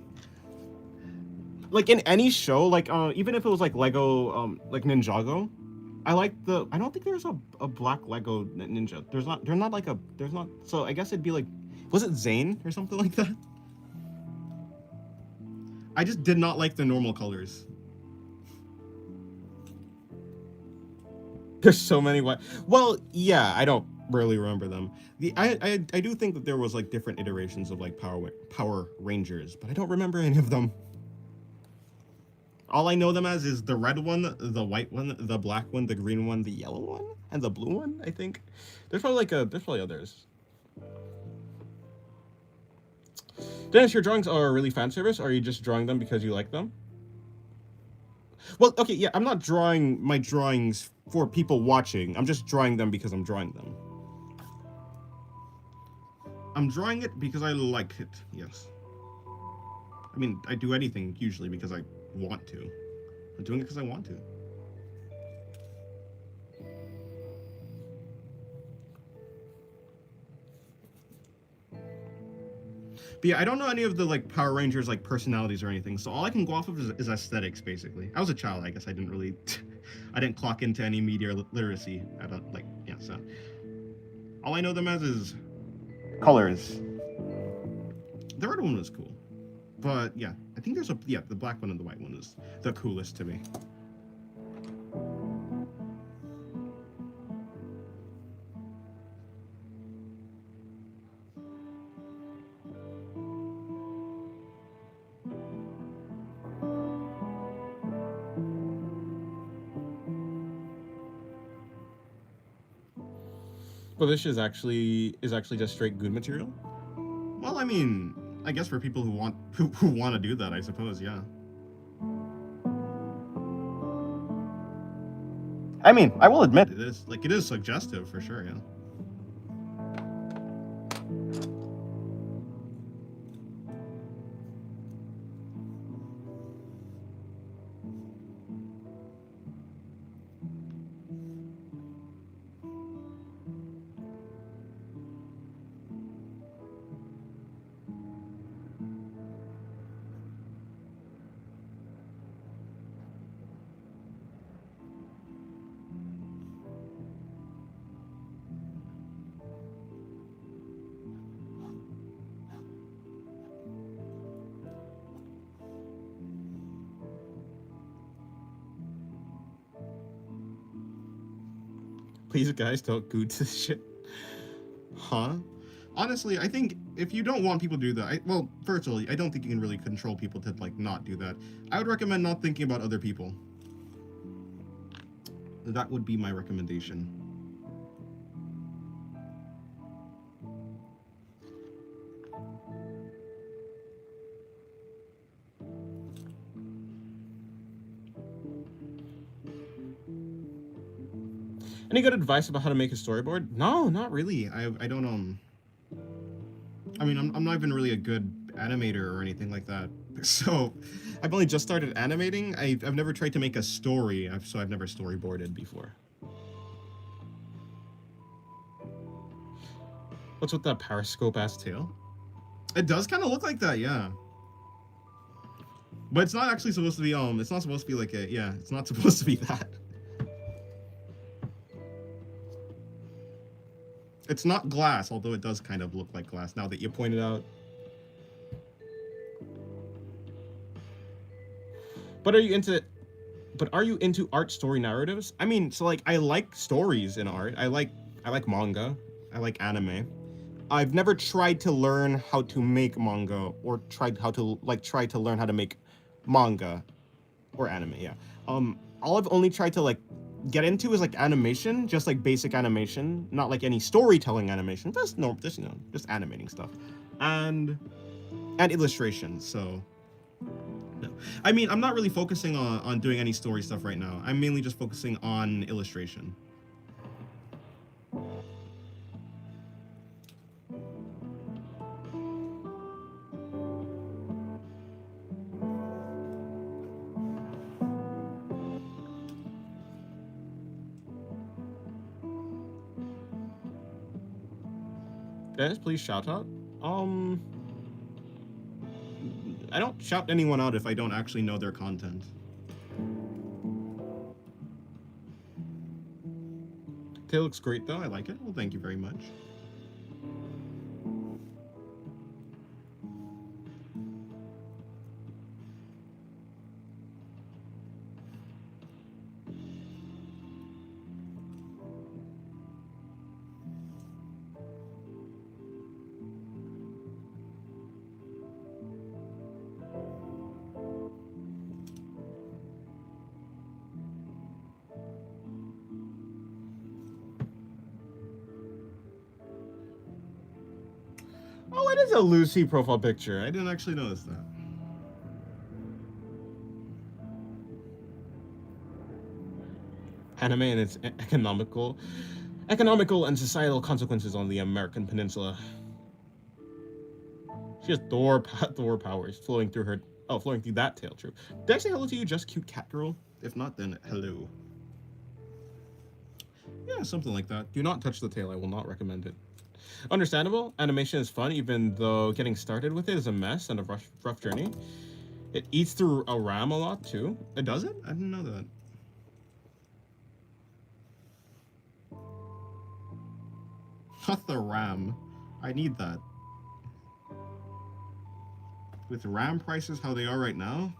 in any show, like even if it was like Lego, like Ninjago, I like the. I don't think there's a black Lego ninja. There's not. They're not like a. There's not. So I guess it'd be like, was it Zane or something like that? I just did not like the normal colors. There's so many white. Well, yeah, I don't really remember them. I do think that there was like different iterations of like Power Rangers, but I don't remember any of them. All I know them as is the red one, the white one, the black one, the green one, the yellow one, and the blue one, I think. There's probably others. Dennis, your drawings are really fan service, or are you just drawing them because you like them? Well, okay, yeah, I'm not drawing my drawings for people watching. I'm just drawing them because I'm drawing them. I'm drawing it because I like it, yes. I mean, I do anything usually because I want to. I'm doing it because I want to. But yeah, I don't know any of the like Power Rangers like personalities or anything, so all I can go off of is aesthetics, basically. I was a child, I guess. I didn't really, I didn't clock into any media literacy. I don't like, yeah. So all I know them as is colors. The red one was cool, but yeah, I think there's the black one and the white one is the coolest to me. Well, this is actually just straight good material. Well, I mean, I guess for people who want to do that, I suppose, yeah. I mean, I will admit it is suggestive for sure, yeah. Please, guys, don't go to this shit. Huh? Honestly, I think if you don't want people to do that, well, virtually, I don't think you can really control people to, like, not do that. I would recommend not thinking about other people. That would be my recommendation. Any good advice about how to make a storyboard? No, not really. I don't, I mean, I'm not even really a good animator or anything like that. So, I've only just started animating. I've never tried to make a story, so I've never storyboarded before. What's with that periscope-ass tail? It does kind of look like that, yeah. But it's not actually supposed to be, it's not supposed to be like a, yeah, it's not supposed to be that. It's not glass, although it does kind of look like glass now that you pointed out. But are you into art story narratives? I mean, so like I like stories in art. I like manga. I like anime. I've never tried to learn how to make manga or try to learn how to make manga or anime, yeah. I've only tried to like get into is like animation, just like basic animation, not like any storytelling animation, just just animating stuff, and illustration. So no, I mean, I'm not really focusing on doing any story stuff right now. I'm mainly just focusing on illustration. Dennis, please shout out. I don't shout anyone out if I don't actually know their content. Tail looks great though. I like it. Well, thank you very much. Oh, it is a Lucy profile picture. I didn't actually notice that. Anime and its economical and societal consequences on the American peninsula. She has Thor powers flowing through her. Oh, flowing through that tail. True. Did I say hello to you, just cute cat girl? If not, then hello. Yeah, something like that. Do not touch the tail. I will not recommend it. Understandable. Animation is fun, even though getting started with it is a mess and a rough journey. It eats through a RAM a lot too. It does it? I didn't know that. Not the RAM. I need that. With RAM prices how they are right now.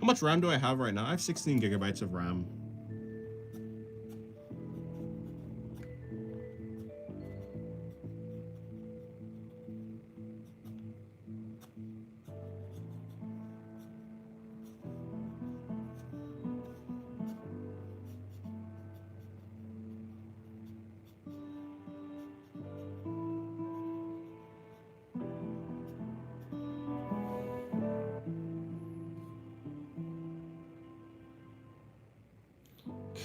How much RAM do I have right now? I have 16 gigabytes of RAM.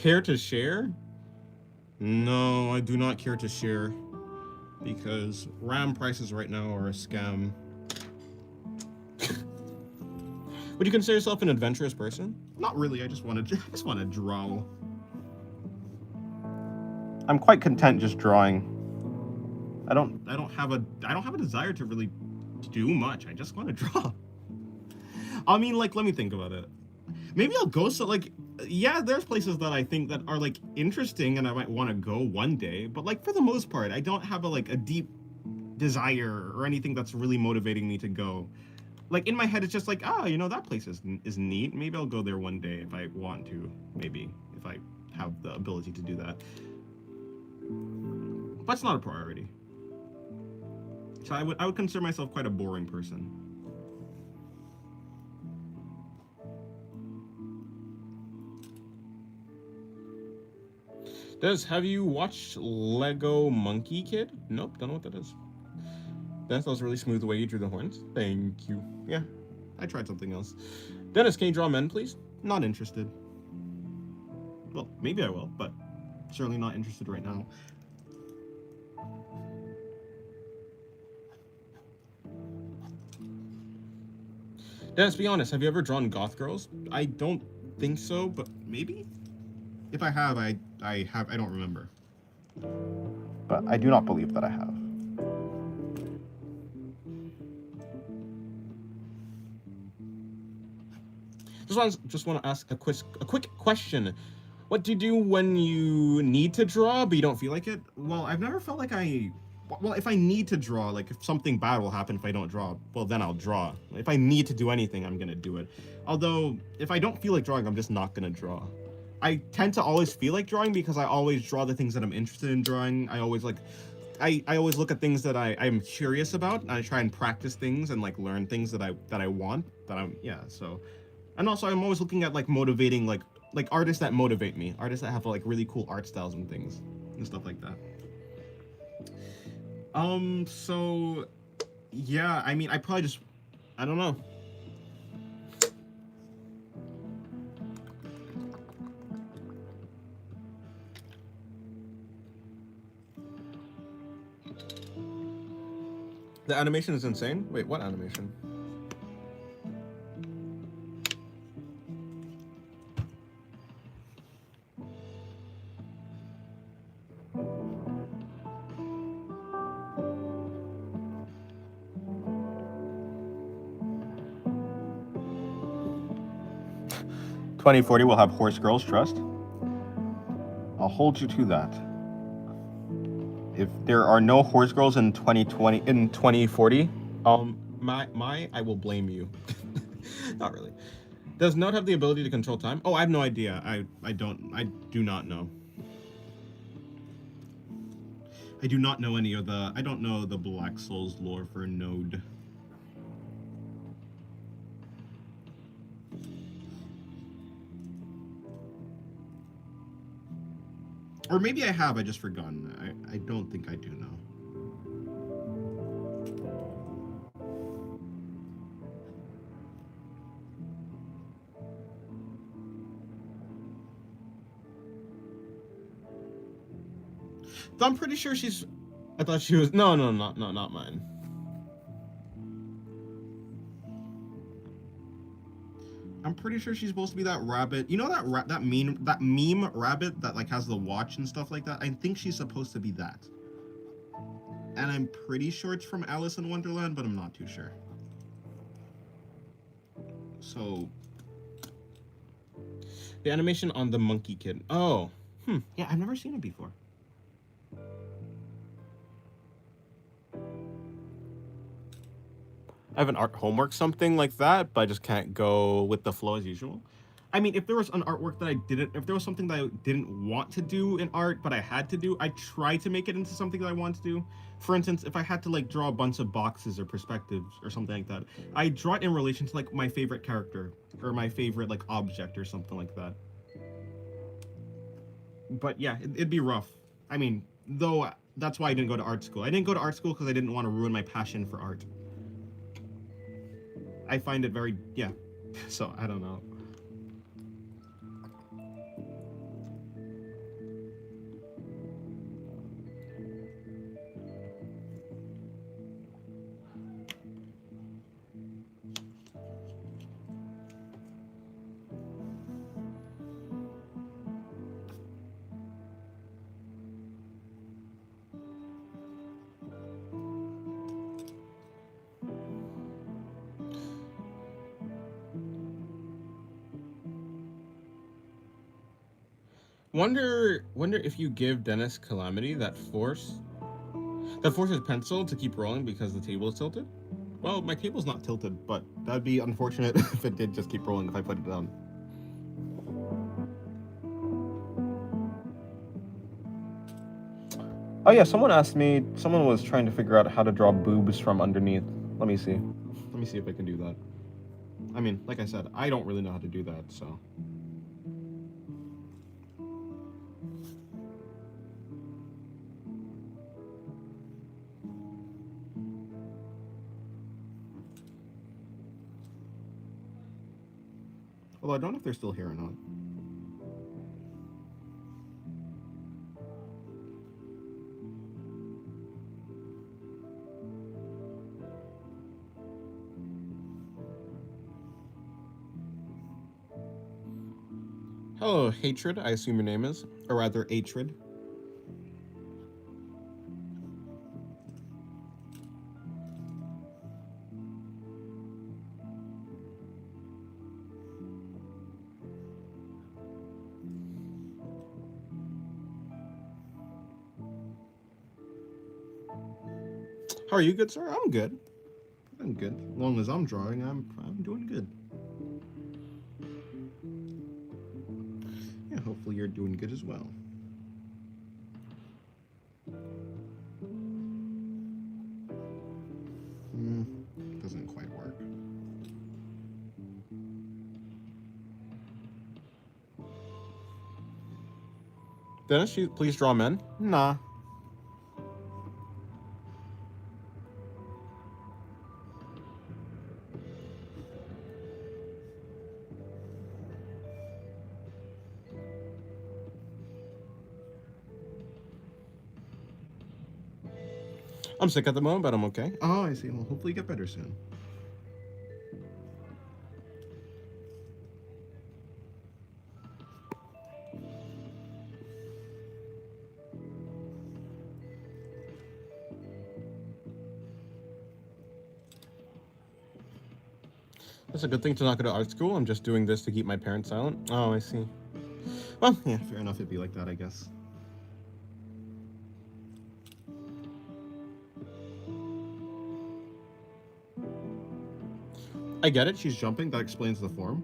Care to share? No, I do not care to share because RAM prices right now are a scam. Would you consider yourself an adventurous person? Not really. I just want to draw. I'm quite content just drawing. I don't have a desire to really do much. I just want to draw. I mean, like, let me think about it. Maybe I'll go yeah, there's places that I think that are like interesting and I might want to go one day, but like for the most part, I don't have a deep desire or anything that's really motivating me to go. Like in my head, it's just like, you know, that place is neat. Maybe I'll go there one day if I want to. Maybe if I have the ability to do that. But it's not a priority. So I would consider myself quite a boring person. Have you watched Lego Monkey Kid? Nope, don't know what that is. Dennis, that was really smooth the way you drew the horns. Thank you. Yeah, I tried something else. Dennis, can you draw men, please? Not interested. Well, maybe I will, but certainly not interested right now. Dennis, be honest, have you ever drawn goth girls? I don't think so, but maybe? If I have, I don't remember. But I do not believe that I have. Just want to ask a quick question. What do you do when you need to draw but you don't feel like it? Well, I've never felt like I well, if I need to draw, like if something bad will happen if I don't draw, well then I'll draw. If I need to do anything, I'm gonna do it. Although if I don't feel like drawing, I'm just not gonna draw. I tend to always feel like drawing because I always draw the things that I'm interested in drawing. I always like I always look at things that I'm curious about, and I try and practice things and like learn things that I want, that I'm, yeah, so. And also I'm always looking at like motivating like artists that motivate me, artists that have like really cool art styles and things and stuff like that. So yeah, I mean, I probably just, I don't know. The animation is insane. Wait, what animation? "2040 will have horse girls, trust. I'll hold you to that. If there are no horse girls in 2040, I will blame you." Not really. Does Note have the ability to control time? Oh, I have no idea. I do not know. I do not know any of the, I don't know the Black Souls lore for Node. Or maybe I have, I just forgotten. I don't think I do know. So I'm pretty sure she's, I thought she was, no, not mine. I'm pretty sure she's supposed to be that rabbit. You know that meme rabbit that like has the watch and stuff like that? I think she's supposed to be that. And I'm pretty sure it's from Alice in Wonderland, but I'm not too sure. So the animation on the monkey kid. Oh. Yeah, I've never seen it before. I have an art homework, something like that, but I just can't go with the flow as usual. I mean, if there was an artwork that if there was something that I didn't want to do in art, but I had to do, I try to make it into something that I want to do. For instance, if I had to like draw a bunch of boxes or perspectives or something like that, I draw it in relation to like my favorite character or my favorite like object or something like that. But yeah, it'd be rough. I mean, though that's why I didn't go to art school. I didn't go to art school because I didn't want to ruin my passion for art. I find it very, yeah. So I don't know. Wonder if you give Dennis Calamity that forces pencil to keep rolling because the table is tilted. Well, my table's not tilted, but that'd be unfortunate if it did just keep rolling if I put it down. Oh yeah, someone asked me, someone was trying to figure out how to draw boobs from underneath. Let me see. Let me see if I can do that. I mean, like I said, I don't really know how to do that, so. Although I don't know if they're still here or not. Hello, Hatred, I assume your name is. Or rather, Atrid. How are you, good sir? I'm good. I'm good. As long as I'm drawing, I'm doing good. Yeah, hopefully you're doing good as well. Doesn't quite work. Dennis, please draw men. Nah. I'm sick at the moment, but I'm okay. Oh, I see. Well, hopefully you get better soon. That's a good thing to not go to art school. I'm just doing this to keep my parents silent. Oh, I see. Well, yeah, fair enough. It'd be like that, I guess. I get it. She's jumping. That explains the form.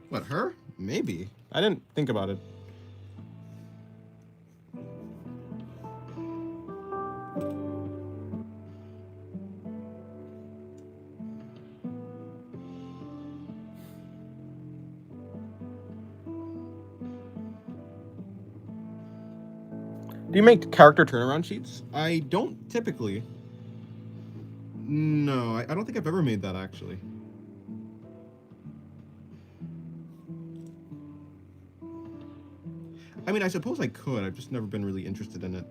What, her? Maybe. I didn't think about it. Do you make character turnaround sheets? I don't typically. No, I don't think I've ever made that, actually. I mean, I suppose I could. I've just never been really interested in it.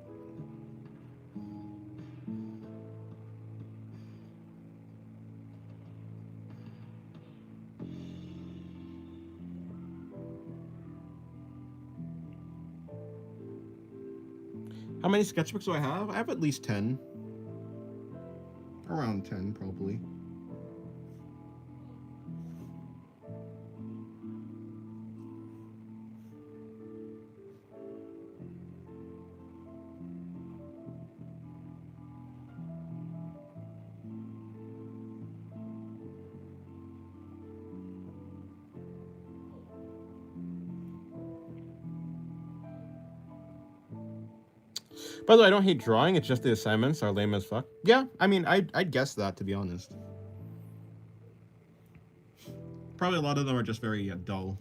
How many sketchbooks do I have? I have at least 10. Around 10, probably. By the way, I don't hate drawing. It's just the assignments are lame as fuck. Yeah, I mean, I'd guess that, to be honest. Probably a lot of them are just very dull.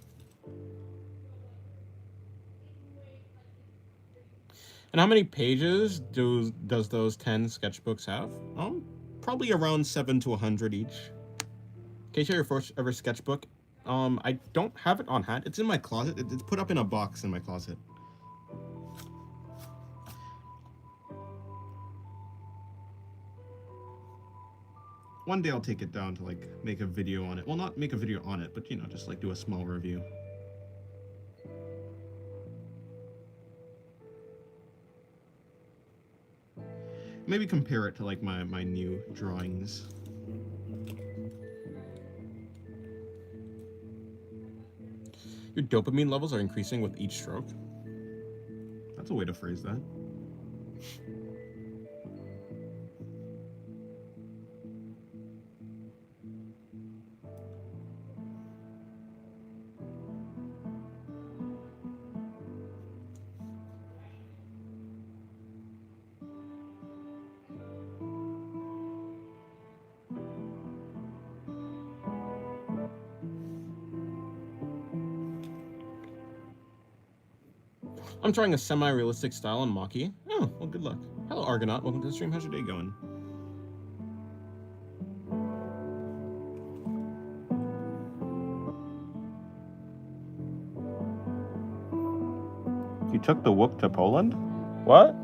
And how many pages does those 10 sketchbooks have? Probably around 7 to 100 each. Can you share your first ever sketchbook? I don't have it on hand. It's in my closet. It's put up in a box in my closet. One day I'll take it down to like make a video on it. Well, not make a video on it, but you know, just like do a small review. Maybe compare it to like my new drawings. Your dopamine levels are increasing with each stroke. That's a way to phrase that. I'm trying a semi-realistic style on Maki. Oh, well, good luck. Hello, Argonaut. Welcome to the stream. How's your day going? You took the Wook to Poland? What?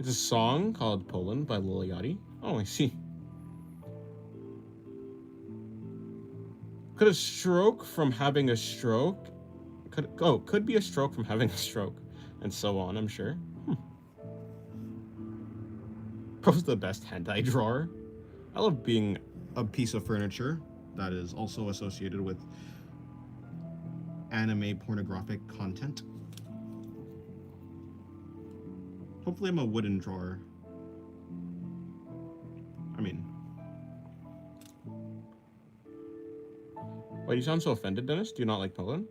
It's a song called Poland by Lil Yachty. Oh, I see. Could a stroke from having a stroke? Could be a stroke from having a stroke, and so on. I'm sure. Bro's the best hentai drawer. I love being a piece of furniture that is also associated with anime pornographic content. Hopefully I'm a wooden drawer. I mean... Why do you sound so offended, Dennis? Do you not like Poland?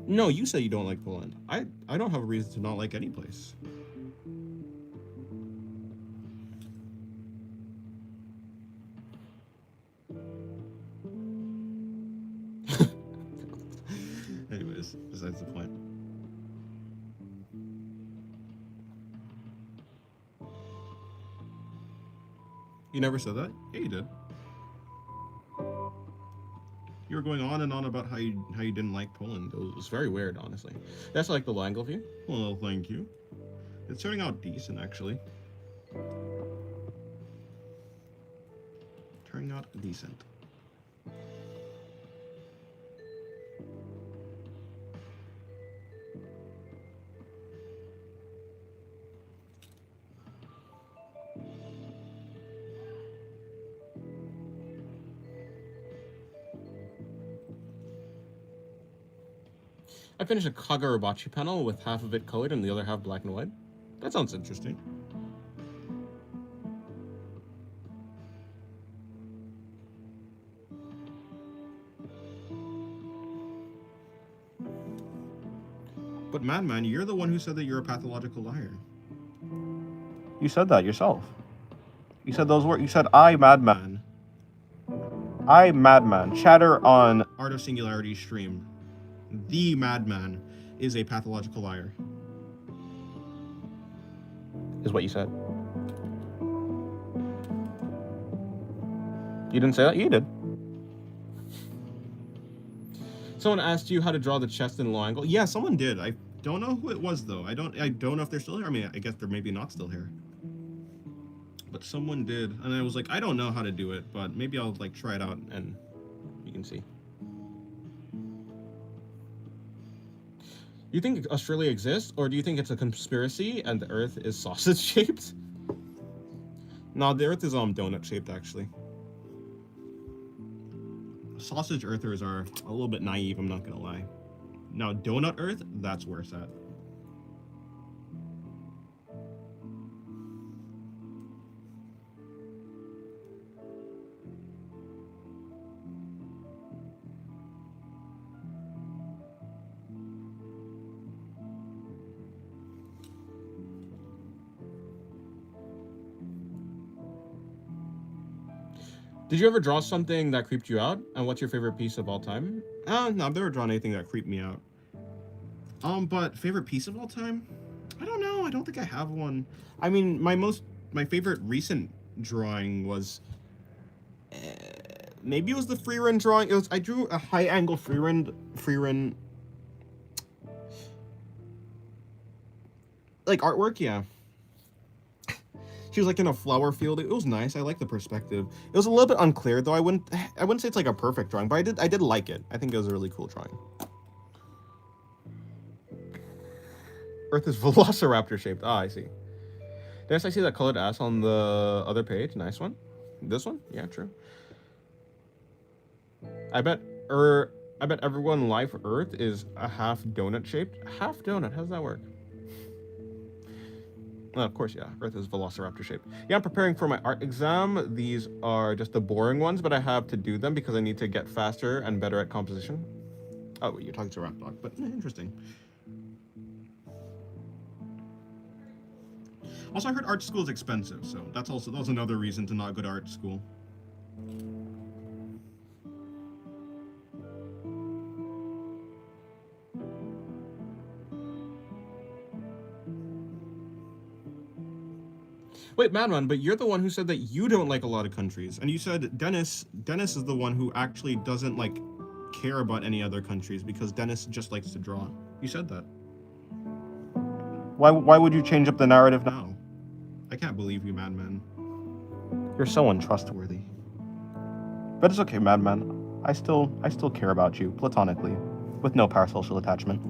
No, you say you don't like Poland. I don't have a reason to not like any place. Anyways, besides the point. You never said that? Yeah, you did. You were going on and on about how you didn't like Poland. It was very weird, honestly. That's like the angle view. Well, thank you. It's turning out decent, actually. Turning out decent. I finished a Kagurabachi panel with half of it colored and the other half black and white. That sounds interesting. But Madman, you're the one who said that you're a pathological liar. You said that yourself. You said those words. You said, I, Madman. I, Madman. Chatter on Art of Singularity stream. The Madman is a pathological liar. Is what you said. You didn't say that? You did. Someone asked you how to draw the chest in low angle. Yeah, someone did. I don't know who it was though. I don't know if they're still here. I mean, I guess they're maybe not still here. But someone did, and I was like, I don't know how to do it, but maybe I'll like try it out and you can see. You think Australia exists, or do you think it's a conspiracy and the Earth is sausage shaped? No, the Earth is donut shaped actually. Sausage Earthers are a little bit naive, I'm not gonna lie. Now, Donut Earth, that's where it's at. Did you ever draw something that creeped you out? And what's your favorite piece of all time? No, I've never drawn anything that creeped me out. But favorite piece of all time? I don't know. I don't think I have one. I mean, my favorite recent drawing was maybe it was the freerun drawing. I drew a high angle freerun like artwork, yeah. She was like in a flower field. It was nice. I like the perspective. It was a little bit unclear though. I wouldn't say it's like a perfect drawing, but I did like it. I think it was a really cool drawing. Earth is velociraptor shaped. Ah, I see. Yes, I see that colored ass on the other page. Nice one. This one? Yeah, true. I bet everyone life Earth is a half donut shaped. Half donut. How does that work? Of course, yeah. Earth is velociraptor shaped. Yeah, I'm preparing for my art exam. These are just the boring ones, but I have to do them because I need to get faster and better at composition. Oh, wait, you're talking to Rap Dog, but interesting. Also, I heard art school is expensive, so that was another reason to not go to art school. Wait, Madman, but you're the one who said that you don't like a lot of countries, and you said Dennis is the one who actually doesn't like care about any other countries because Dennis just likes to draw. You said that. Why would you change up the narrative now? I can't believe you, Madman. You're so untrustworthy. But it's okay, Madman. I still care about you, platonically, with no parasocial attachment.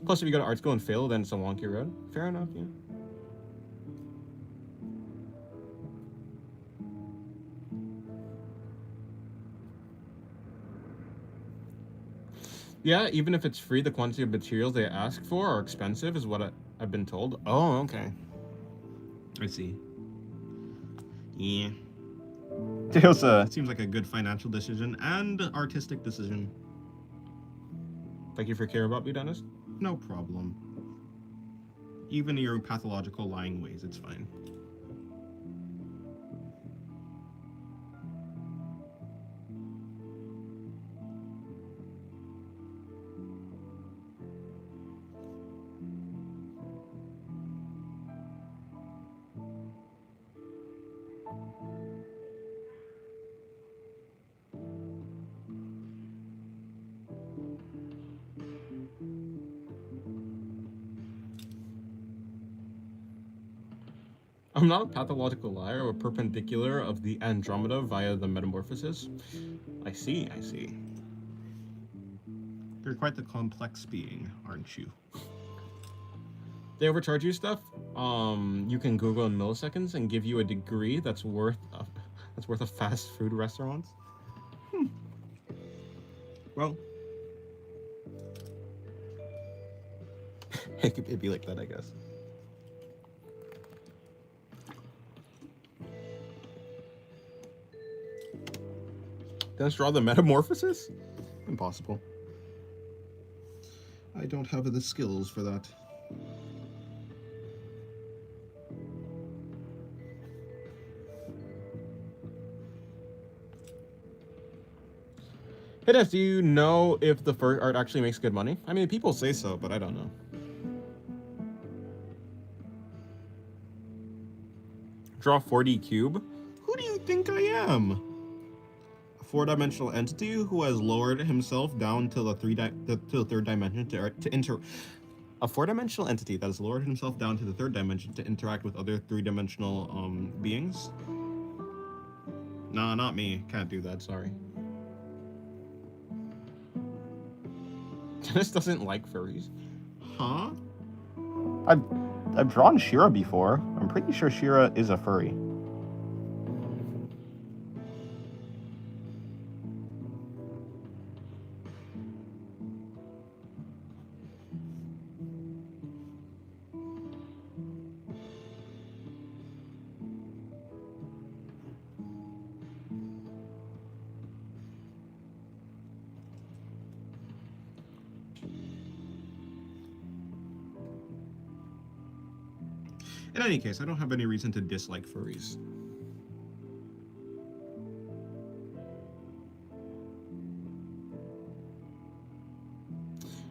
Plus, if you go to art school and fail, then it's a wonky road. Fair enough, yeah. Yeah, even if it's free, the quantity of materials they ask for are expensive, is what I've been told. Oh, okay. I see. Yeah. It seems like a good financial decision and artistic decision. Thank you for caring about me, Dennis. No problem. Even your pathological lying ways, it's fine. I'm not a pathological liar or perpendicular of the Andromeda via the metamorphosis. I see. You're quite the complex being, aren't you? They overcharge you stuff. You can Google in milliseconds and give you a degree that's worth a fast food restaurant. Well, it'd be like that, I guess. Dennis draw the metamorphosis? Impossible. I don't have the skills for that. Hey, Dennis, do you know if the fur art actually makes good money? I mean, people say so, but I don't know. Draw 4D cube? Who do you think I am? A four-dimensional entity who has lowered himself down to the third dimension a four-dimensional entity that has lowered himself down to the third dimension to interact with other three-dimensional beings? Nah, not me. Can't do that, sorry. Dennis doesn't like furries. Huh? I've drawn Shira before. I'm pretty sure Shira is a furry. In any case, I don't have any reason to dislike furries.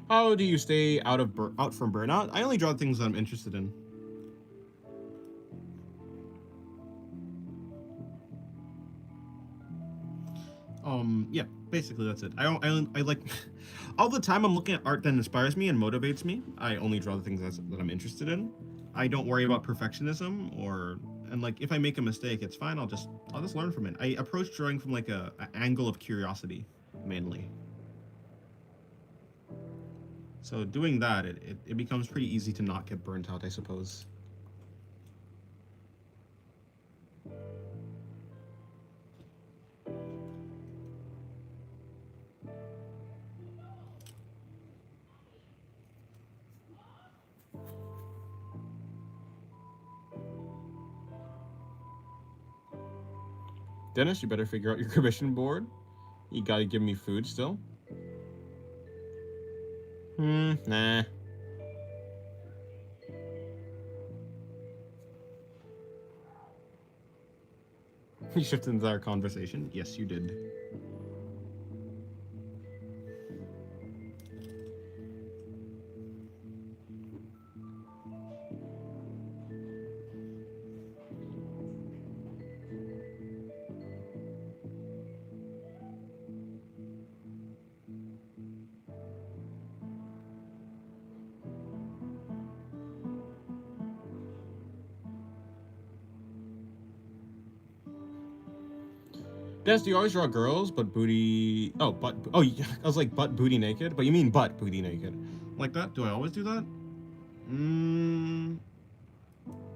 How do you stay out from burnout? I only draw things that I'm interested in. Yeah, basically that's it. I like all the time I'm looking at art that inspires me and motivates me. I only draw the things that I'm interested in. I don't worry about perfectionism and like if I make a mistake, it's fine. I'll just learn from it. I approach drawing from like a angle of curiosity mainly. So doing that, it becomes pretty easy to not get burnt out, I suppose. Dennis, you better figure out your commission board. You gotta give me food still. Nah. You shifted into our conversation. Yes, you did. Des, do you always draw girls, but booty... Oh, butt... Oh, yeah, I was like, butt booty naked? But you mean butt booty naked. Like that? Do I always do that?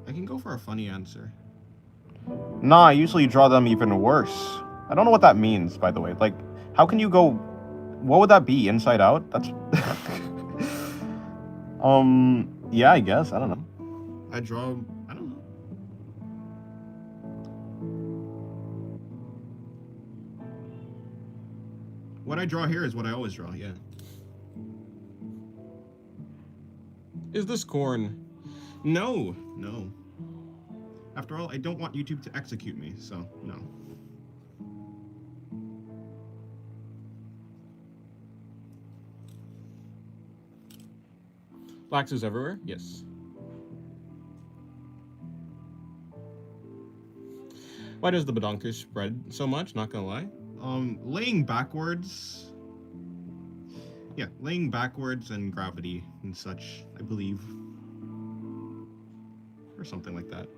I can go for a funny answer. Nah, I usually draw them even worse. I don't know what that means, by the way. Like, how can you go... What would that be? Inside out? That's... Yeah, I guess. I don't know. I draw... I don't know. What I draw here is what I always draw, yeah. Is this corn? No, no. After all, I don't want YouTube to execute me, so no. Laxus everywhere? Yes. Why does the badonkers spread so much? Not gonna lie. Laying backwards. Yeah, laying backwards and gravity and such, I believe. Or something like that.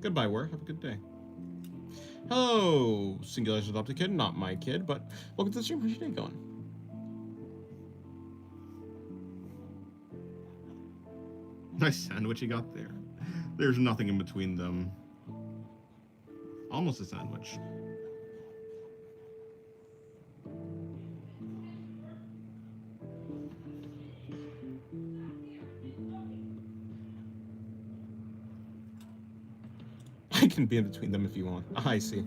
Goodbye, War. Have a good day. Hello, Singular's adopted kid. Not my kid, but welcome to the stream. How's your day going? Nice sandwich you got there. There's nothing in between them. Almost a sandwich. I can be in between them if you want. I see.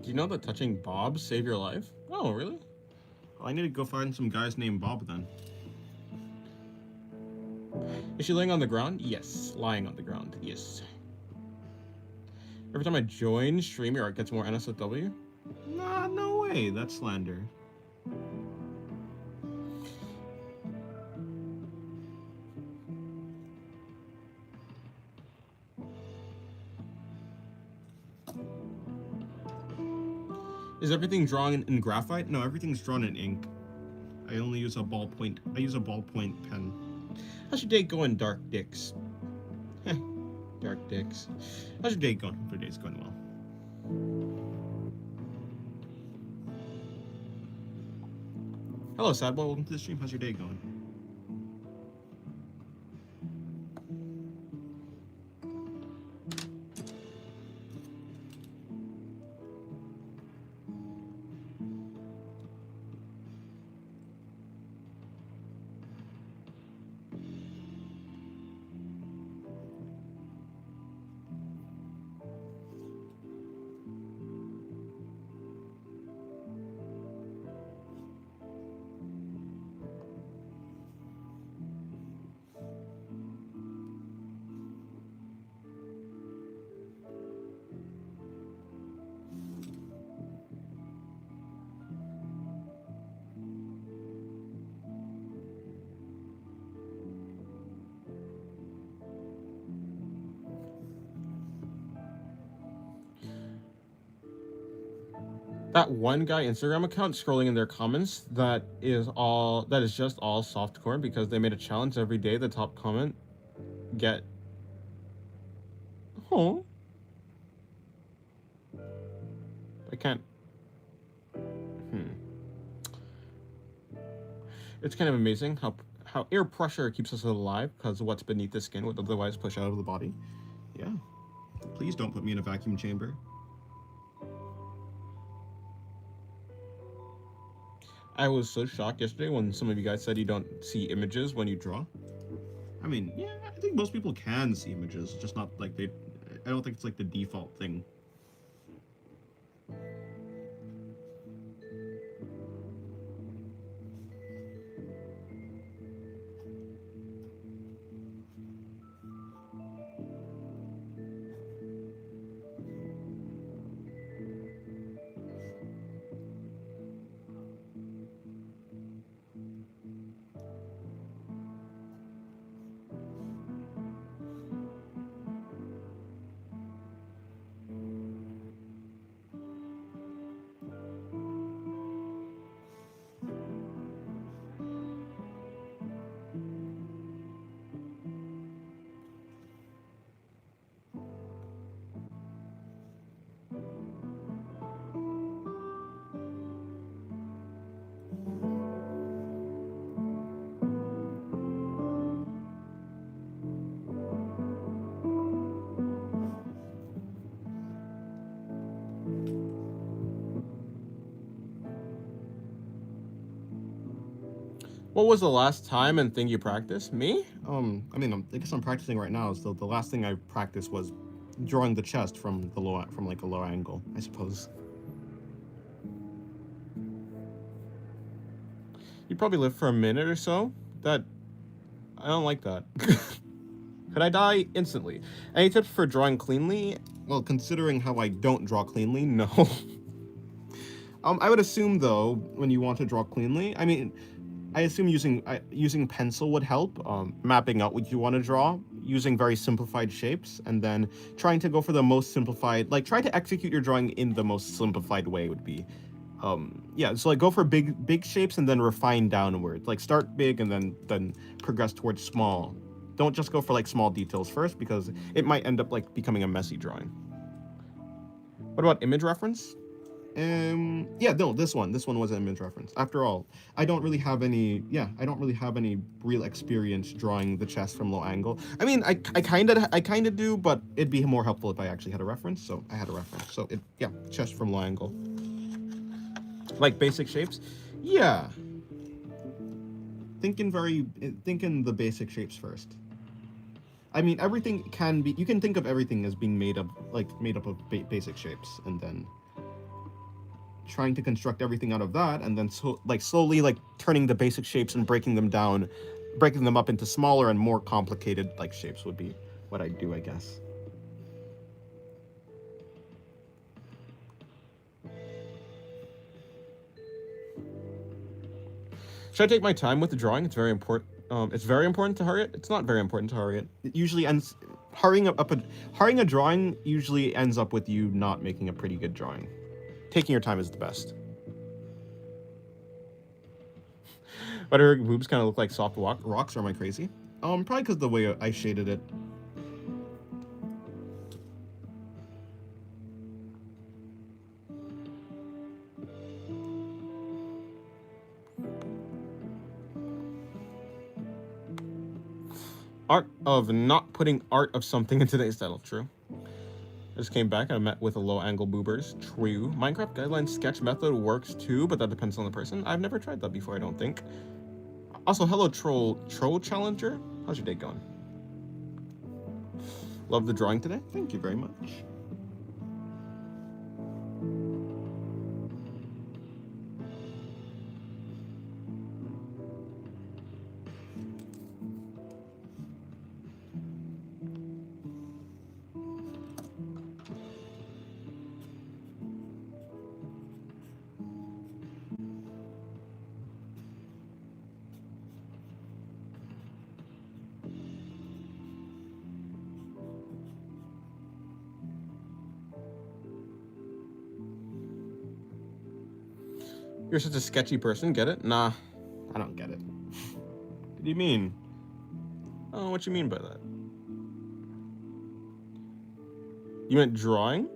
Do you know that touching Bob saved your life? Oh, really? Well, I need to go find some guys named Bob then. Is she laying on the ground? Yes. Lying on the ground. Yes. Every time I join StreamYard, it gets more NSFW? Nah, no way. That's slander. Is everything drawn in graphite? No, everything's drawn in ink. I only use a ballpoint. I use a ballpoint pen. How's your day going, Dark Dicks? Heh, Dark Dicks. How's your day going? Hope your day's going well. Hello, Sad Boy. Welcome to the stream. How's your day going? That one guy Instagram account scrolling in their comments that is just all softcore because they made a challenge every day. The top comment get I can't It's kind of amazing how air pressure keeps us alive because what's beneath the skin would otherwise push out of the body. Yeah. Please don't put me in a vacuum chamber. I was so shocked yesterday when some of you guys said you don't see images when you draw. I mean, yeah, I think most people can see images, just not like I don't think it's like the default thing. What was the last time and thing you practiced? Me? I mean, I guess I'm practicing right now. So the last thing I practiced was drawing the chest from like a low angle, I suppose. You probably live for a minute or so. That I don't like that. Could I die instantly? Any tips for drawing cleanly? Well, considering how I don't draw cleanly, no. I would assume though, when you want to draw cleanly, I mean, I assume using pencil would help, mapping out what you want to draw, using very simplified shapes, and then trying to go for the most simplified, like try to execute your drawing in the most simplified way would be. Yeah, so like go for big shapes and then refine downwards. Like start big and then progress towards small. Don't just go for like small details first because it might end up like becoming a messy drawing. What about image reference? Yeah, no, this one was an image reference. After all, I don't really have any real experience drawing the chest from low angle. I mean, I kind of do, but it'd be more helpful if I actually had a reference. So I had a reference. So yeah, chest from low angle. Like basic shapes? Yeah. Thinking the basic shapes first. I mean, everything can be, you can think of everything as being made up of basic shapes, and then trying to construct everything out of that, and then slowly like turning the basic shapes and breaking them up into smaller and more complicated like shapes would be what I'd do, I guess. Should I take my time with the drawing? It's very important. It's very important to hurry it. It's not very important to hurry it. It usually ends hurrying a drawing usually ends up with you not making a pretty good drawing. Taking your time is the best. But her boobs kind of look like soft rocks, or am I crazy? Probably because the way I shaded it. Art of not putting art of something in today's title. True. I just came back and I met with a low angle boobers. True. Minecraft guideline sketch method works too, but that depends on the person. I've never tried that before, I don't think. Also, hello troll challenger. How's your day going? Love the drawing today. Thank you very much. You're such a sketchy person, get it? Nah, I don't get it. What do you mean? I don't know what you mean by that. You meant drawing?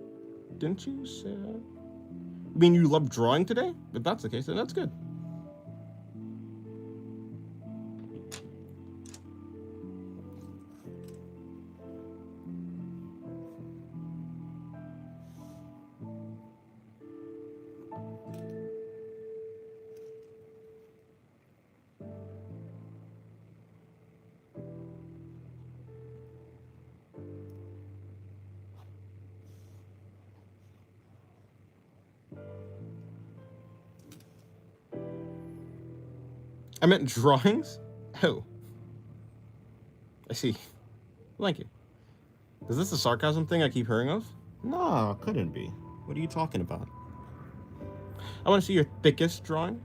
Didn't you say that? You mean you love drawing today? If that's the case, then that's good. I meant drawings? Oh. I see. Thank you. Is this a sarcasm thing I keep hearing of? Nah, couldn't be. What are you talking about? I want to see your thickest drawing.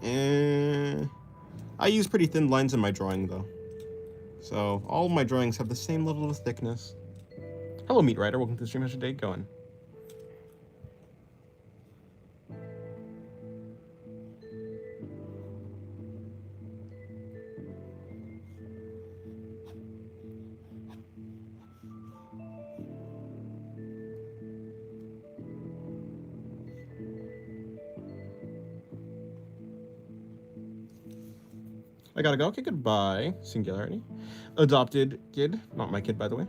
I use pretty thin lines in my drawing, though. So, all of my drawings have the same level of thickness. Hello, Meat Rider. Welcome to the stream. How's your day going? I gotta go. Okay, goodbye. Singularity. Adopted kid. Not my kid, by the way.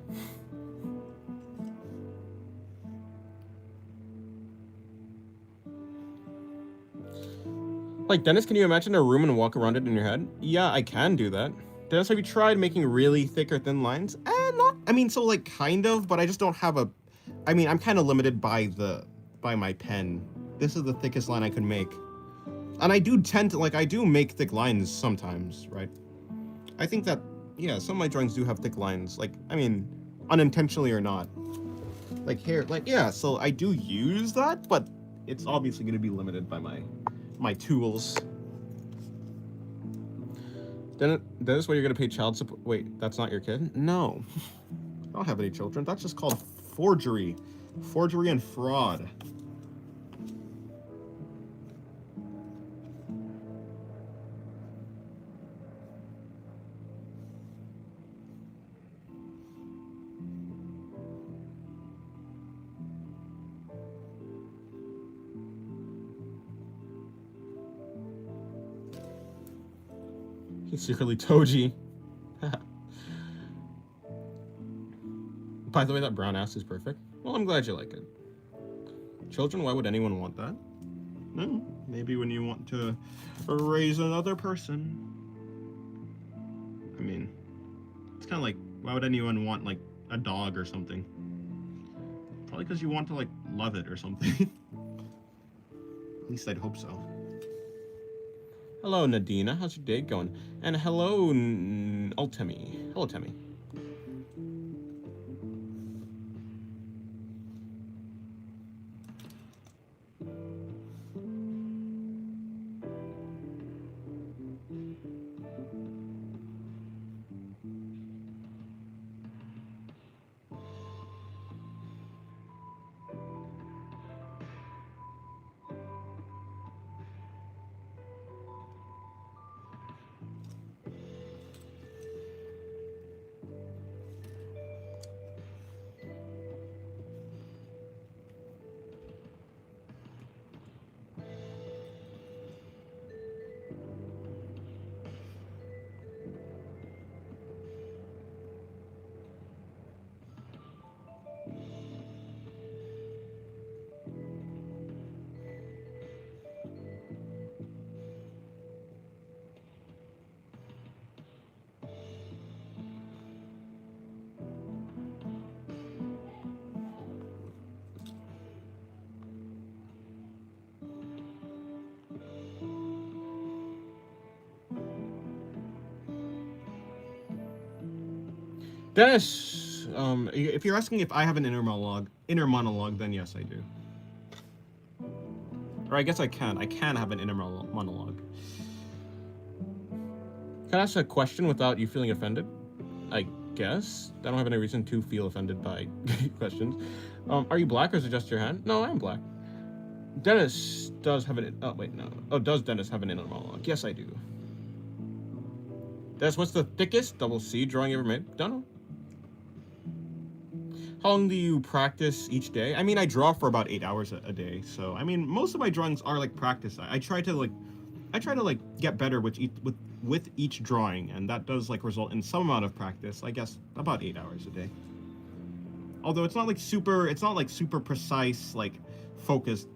Like, Dennis, can you imagine a room and walk around it in your head? Yeah, I can do that. Dennis, have you tried making really thick or thin lines? Not. I mean, so like kind of, but I just don't have a. I mean, I'm kind of limited by my pen. This is the thickest line I could make, and I do tend to I do make thick lines sometimes, right? I think that yeah, some of my drawings do have thick lines. Like, I mean, unintentionally or not. Like here, like yeah. So I do use that, but it's obviously going to be limited by my tools. Then that is why you're gonna pay child support. Wait, that's not your kid? No, I don't have any children. That's just called forgery, forgery and fraud. He's secretly Toji. By the way, that brown ass is perfect. Well, I'm glad you like it. Children, why would anyone want that? No, maybe when you want to raise another person. I mean, it's kind of like, why would anyone want like a dog or something? Probably because you want to like love it or something. At least I'd hope so. Hello, Nadina. How's your day going? And hello, Ultemi. Hello, Temi. Dennis, if you're asking if I have an inner monologue, then yes, I do. Or I guess I can. I can have an inner monologue. Can I ask a question without you feeling offended? I guess. I don't have any reason to feel offended by questions. Are you black or is it just your hand? No, I'm black. Dennis does have an. Oh wait, no. Oh, does Dennis have an inner monologue? Yes, I do. Dennis, what's the thickest double C drawing you ever made? Don't know. How long do you practice each day? I mean, I draw for about 8 hours a day, so I mean, most of my drawings are like practice. I try to get better with each drawing, and that does like result in some amount of practice. I guess about 8 hours a day. Although it's not like super precise, like focused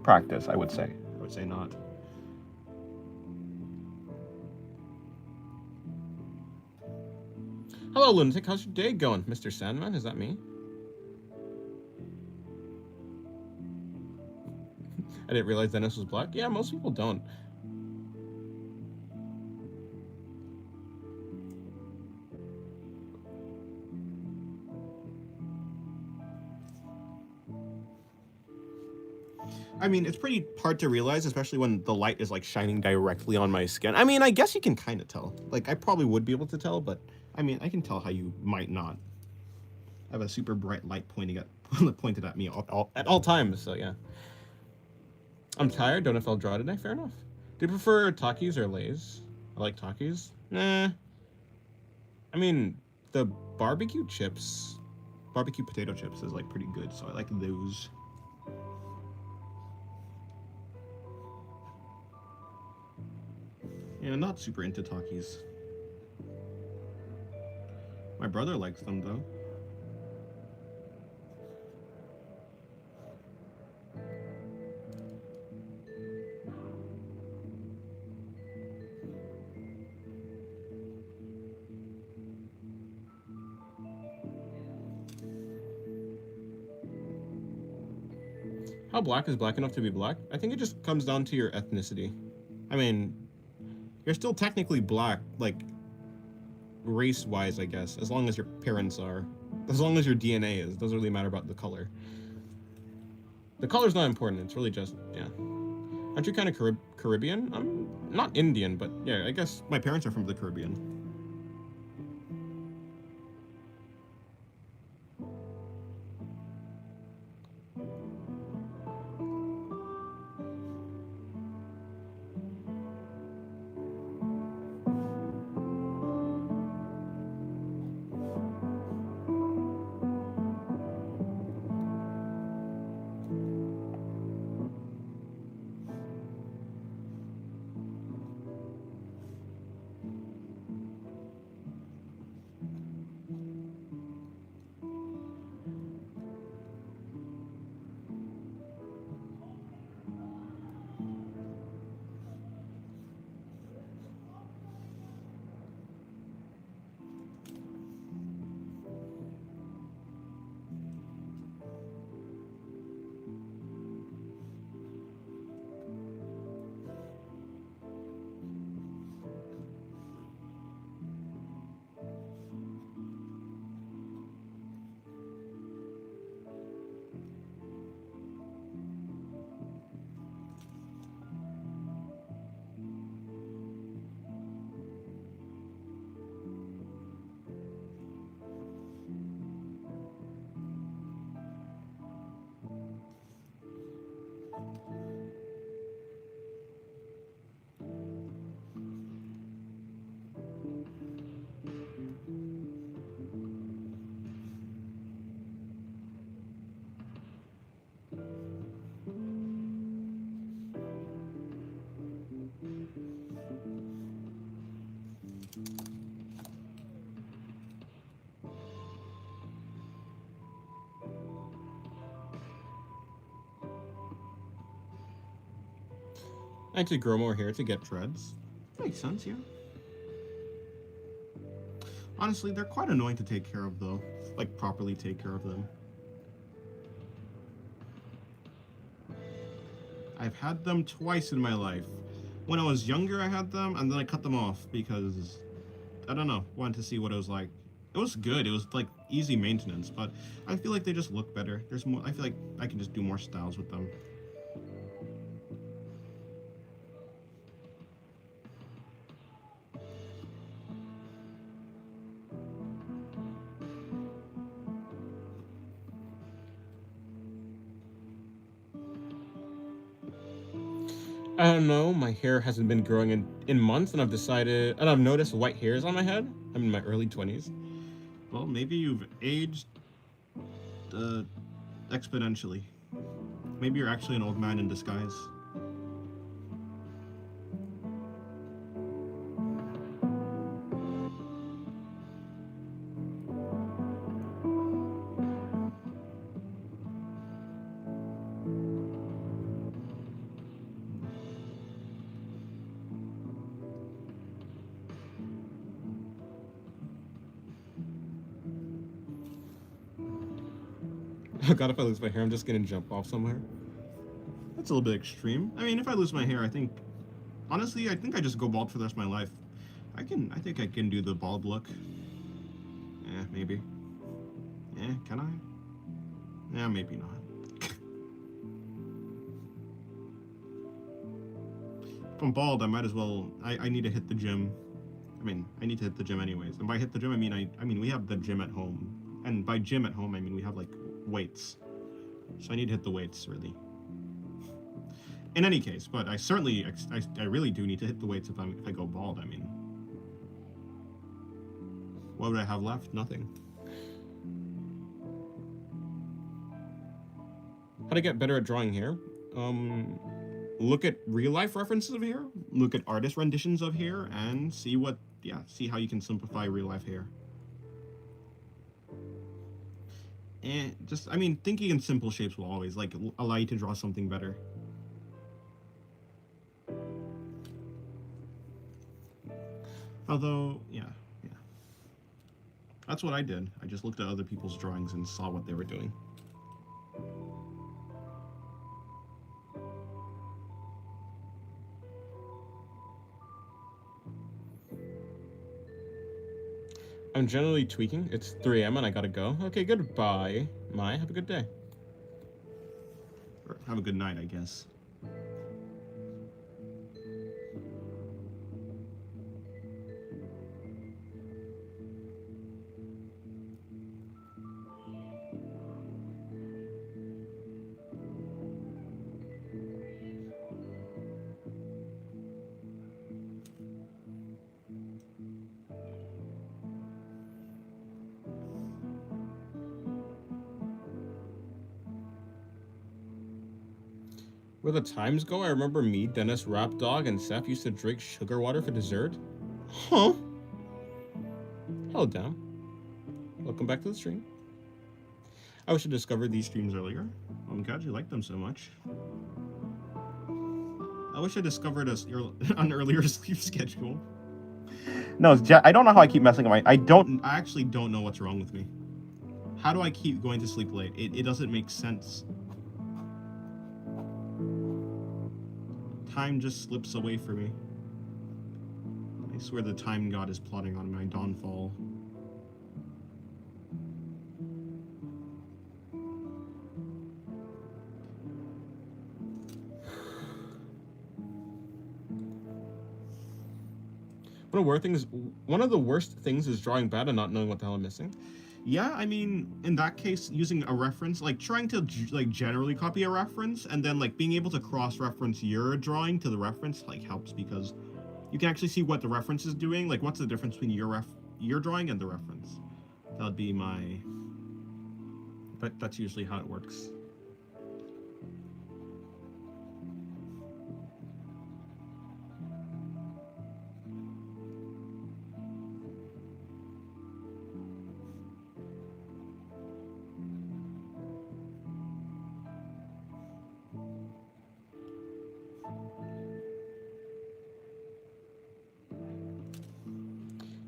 practice. I would say not. Hello, Lunatic. How's your day going? Mr. Sandman, is that me? I didn't realize Dennis was black. Yeah, most people don't. I mean, it's pretty hard to realize, especially when the light is like shining directly on my skin. I mean, I guess you can kind of tell. Like, I probably would be able to tell, but I mean, I can tell how you might not. I have a super bright light pointed at me at all times, so yeah. I'm tired, don't know if I'll draw today. Fair enough. Do you prefer Takis or Lay's? I like Takis. Nah. I mean, the barbecue potato chips is like pretty good, so I like those. Yeah, not super into Takis. My brother likes them though. How black is black enough to be black? I think it just comes down to your ethnicity. I mean, you're still technically black, like, race-wise, I guess, as long as your parents are. As long as your DNA is. It doesn't really matter about the color. The color's not important, it's really just, yeah. Aren't you kind of Caribbean? I'm not Indian, but yeah, I guess my parents are from the Caribbean. I need to grow more hair to get dreads. Makes sense, yeah. Honestly, they're quite annoying to take care of, though. Like, properly take care of them. I've had them twice in my life. When I was younger, I had them, and then I cut them off because, I don't know, wanted to see what it was like. It was good, it was, like, easy maintenance, but I feel like they just look better. There's more, I feel like I can just do more styles with them. I don't know, my hair hasn't been growing in months, and I've noticed white hairs on my head. I'm in my early 20s. Well, maybe you've aged uh, exponentially. Maybe you're actually an old man in disguise. Oh god, if I lose my hair, I'm just gonna jump off somewhere. That's a little bit extreme. I mean, if I lose my hair, honestly, I think I just go bald for the rest of my life. I think I can do the bald look. Yeah, maybe. Yeah, can I? Yeah, maybe not. If I'm bald, I might as well, I need to hit the gym. I mean, I need to hit the gym anyways. And by hit the gym, I mean, we have the gym at home. And by gym at home, I mean, we have, like, weights. So I need to hit the weights, really. In any case, but I certainly, I really do need to hit the weights if I go bald, I mean. What would I have left? Nothing. How to get better at drawing hair? Look at real-life references of hair, look at artist renditions of hair, and see how you can simplify real-life hair. And just, I mean, thinking in simple shapes will always, like, allow you to draw something better. Although, yeah. That's what I did. I just looked at other people's drawings and saw what they were doing. I'm generally tweaking. It's 3 a.m. and I gotta go. Okay, goodbye. Mai, have a good day. Or have a good night, I guess. Where the times go, I remember me, Dennis, Rap Dog, and Seth used to drink sugar water for dessert. Huh? Hello, Dam. Welcome back to the stream. I wish I discovered these streams earlier. I'm glad you like them so much. I wish I discovered an earlier sleep schedule. No, I don't know how I keep messing up. I actually don't know what's wrong with me. How do I keep going to sleep late? It doesn't make sense. Time just slips away from me. I swear the time god is plotting on my downfall. One of the worst things is drawing bad and not knowing what the hell I'm missing. Yeah, I mean, in that case, using a reference, like trying to like generally copy a reference and then like being able to cross-reference your drawing to the reference like helps because you can actually see what the reference is doing. Like, what's the difference between your drawing and the reference? That would be my. But that's usually how it works.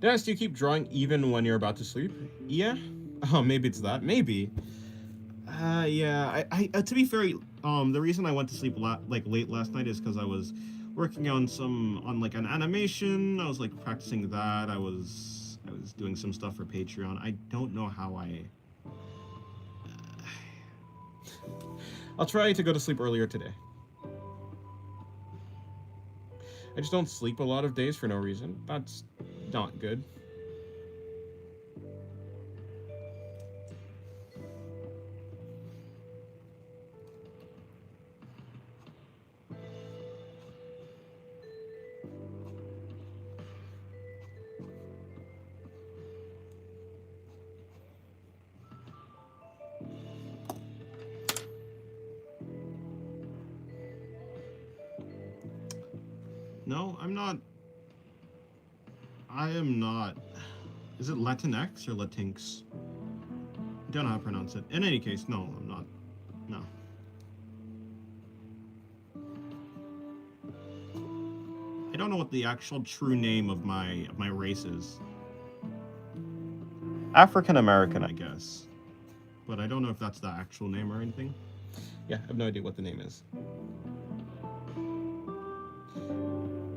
Dennis, do you keep drawing even when you're about to sleep? Yeah? Oh, maybe it's that. Maybe. Yeah. I to be fair, the reason I went to sleep late last night is because I was working on like an animation. I was like practicing that. I was doing some stuff for Patreon. I don't know how I. I'll try to go to sleep earlier today. I just don't sleep a lot of days for no reason. That's not good. No, I'm not. I am not. Is it Latinx or Latinx? I don't know how to pronounce it. In any case, no, I'm not. No. I don't know what the actual true name of my race is. African American, I guess. But I don't know if that's the actual name or anything. Yeah, I have no idea what the name is.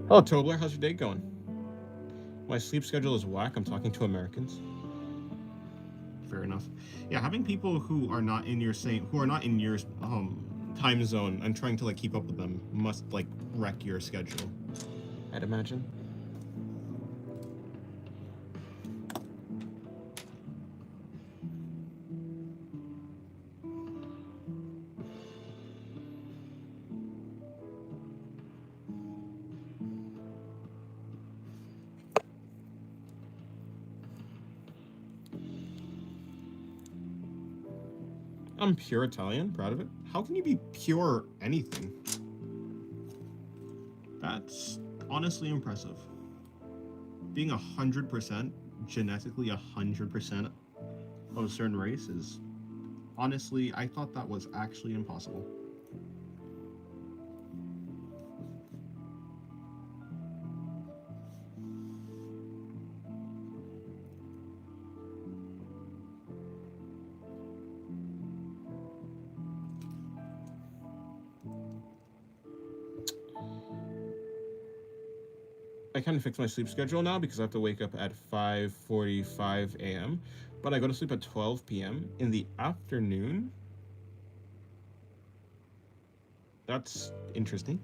Hello, Tobler. How's your day going? My sleep schedule is whack. I'm talking to Americans. Fair enough. Yeah, having people who are not in your time zone and trying to like keep up with them must like wreck your schedule, I'd imagine. I'm pure Italian, proud of it. How can you be pure anything? That's honestly impressive. Being 100%, genetically 100% of a certain race is honestly, I thought that was actually impossible. I kind of fix my sleep schedule now because I have to wake up at 5:45 a.m. But I go to sleep at 12 p.m. in the afternoon. That's interesting.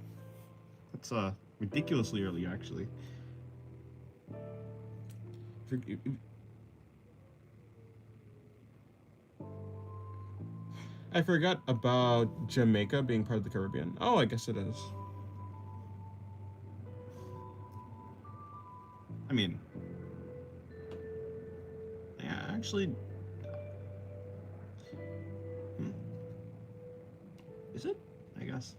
That's ridiculously early, actually. I forgot about Jamaica being part of the Caribbean. Oh, I guess it is. I mean, yeah, actually, is it? I guess.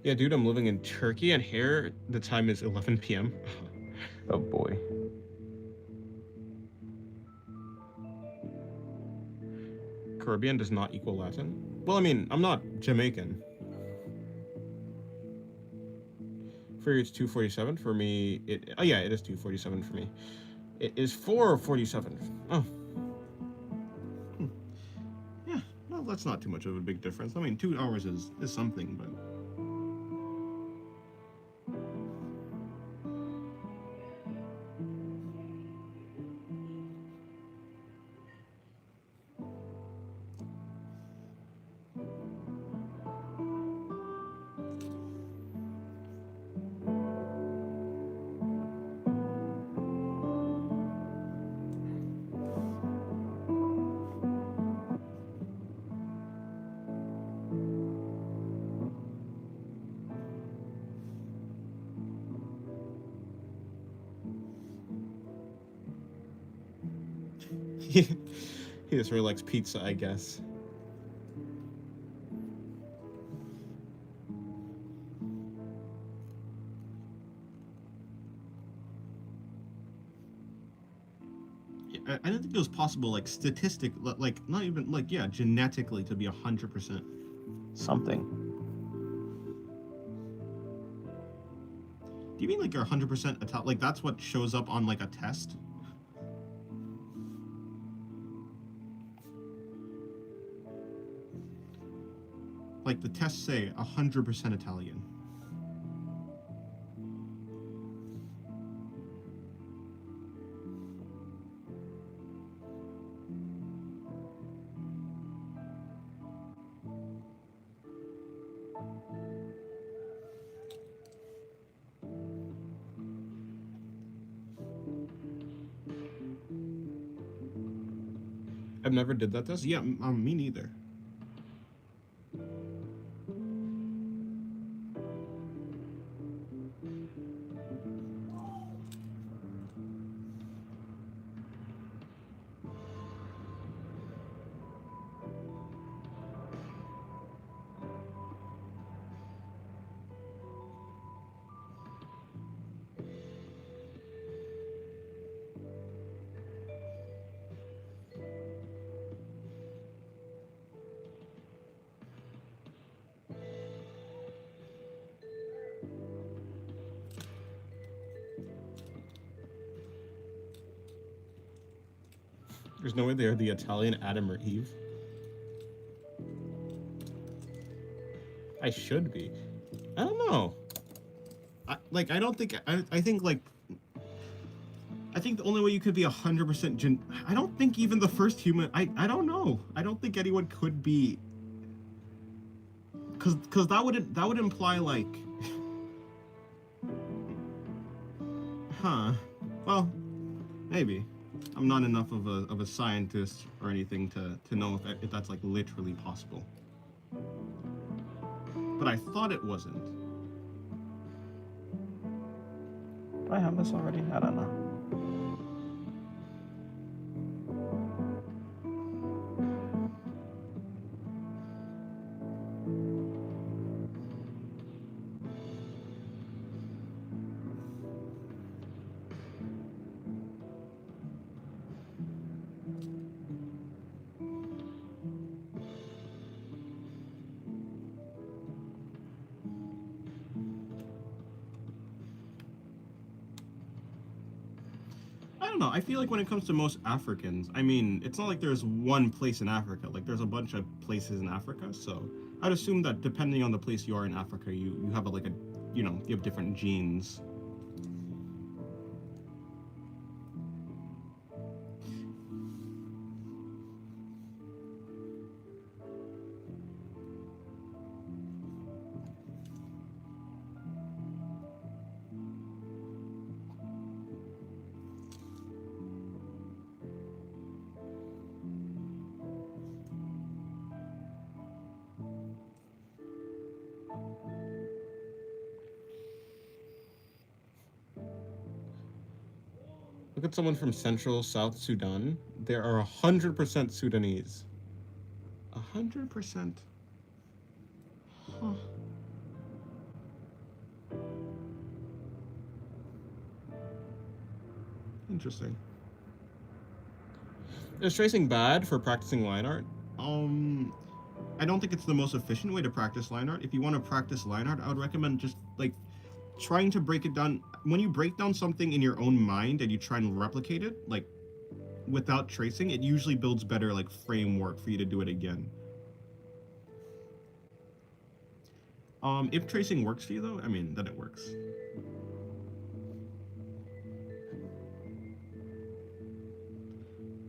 Yeah, dude, I'm living in Turkey, and here the time is 11 p.m. Oh boy. Caribbean does not equal Latin. Well, I mean, I'm not Jamaican. For you, it's 2:47. For me, oh yeah, it is 2:47 for me. It is 4:47. Oh. Yeah, well, that's not too much of a big difference. I mean, 2 hours is something, but. He just really likes pizza, I guess. I don't think it was possible, like, like, not even, like, yeah, genetically to be 100%. Something. Do you mean, like, you're 100% Italian? Like, that's what shows up on, like, a test? Like, the tests say 100% Italian. I've never did that test. Yeah, me neither. There's no way they're the Italian Adam or Eve. I should be. I don't know. I don't think, I think, like, I think the only way you could be 100% I don't think even the first human, I don't know. I don't think anyone could be, because that would imply, like, well, maybe. I'm not enough of a scientist or anything to know if that's, like, literally possible. But I thought it wasn't. Do I have this already? I don't know. I don't know. I feel like when it comes to most Africans, I mean, it's not like there's one place in Africa. Like, there's a bunch of places in Africa. So I'd assume that depending on the place you are in Africa, you have like a you have different genes. Look at someone from Central South Sudan. They are 100% Sudanese. 100%. Huh. Interesting. Is tracing bad for practicing line art? I don't think it's the most efficient way to practice line art. If you want to practice line art, I would recommend just like trying to break it down. When you break down something in your own mind and you try and replicate it, like without tracing, it usually builds better like framework for you to do it again. If tracing works for you though, I mean, then it works.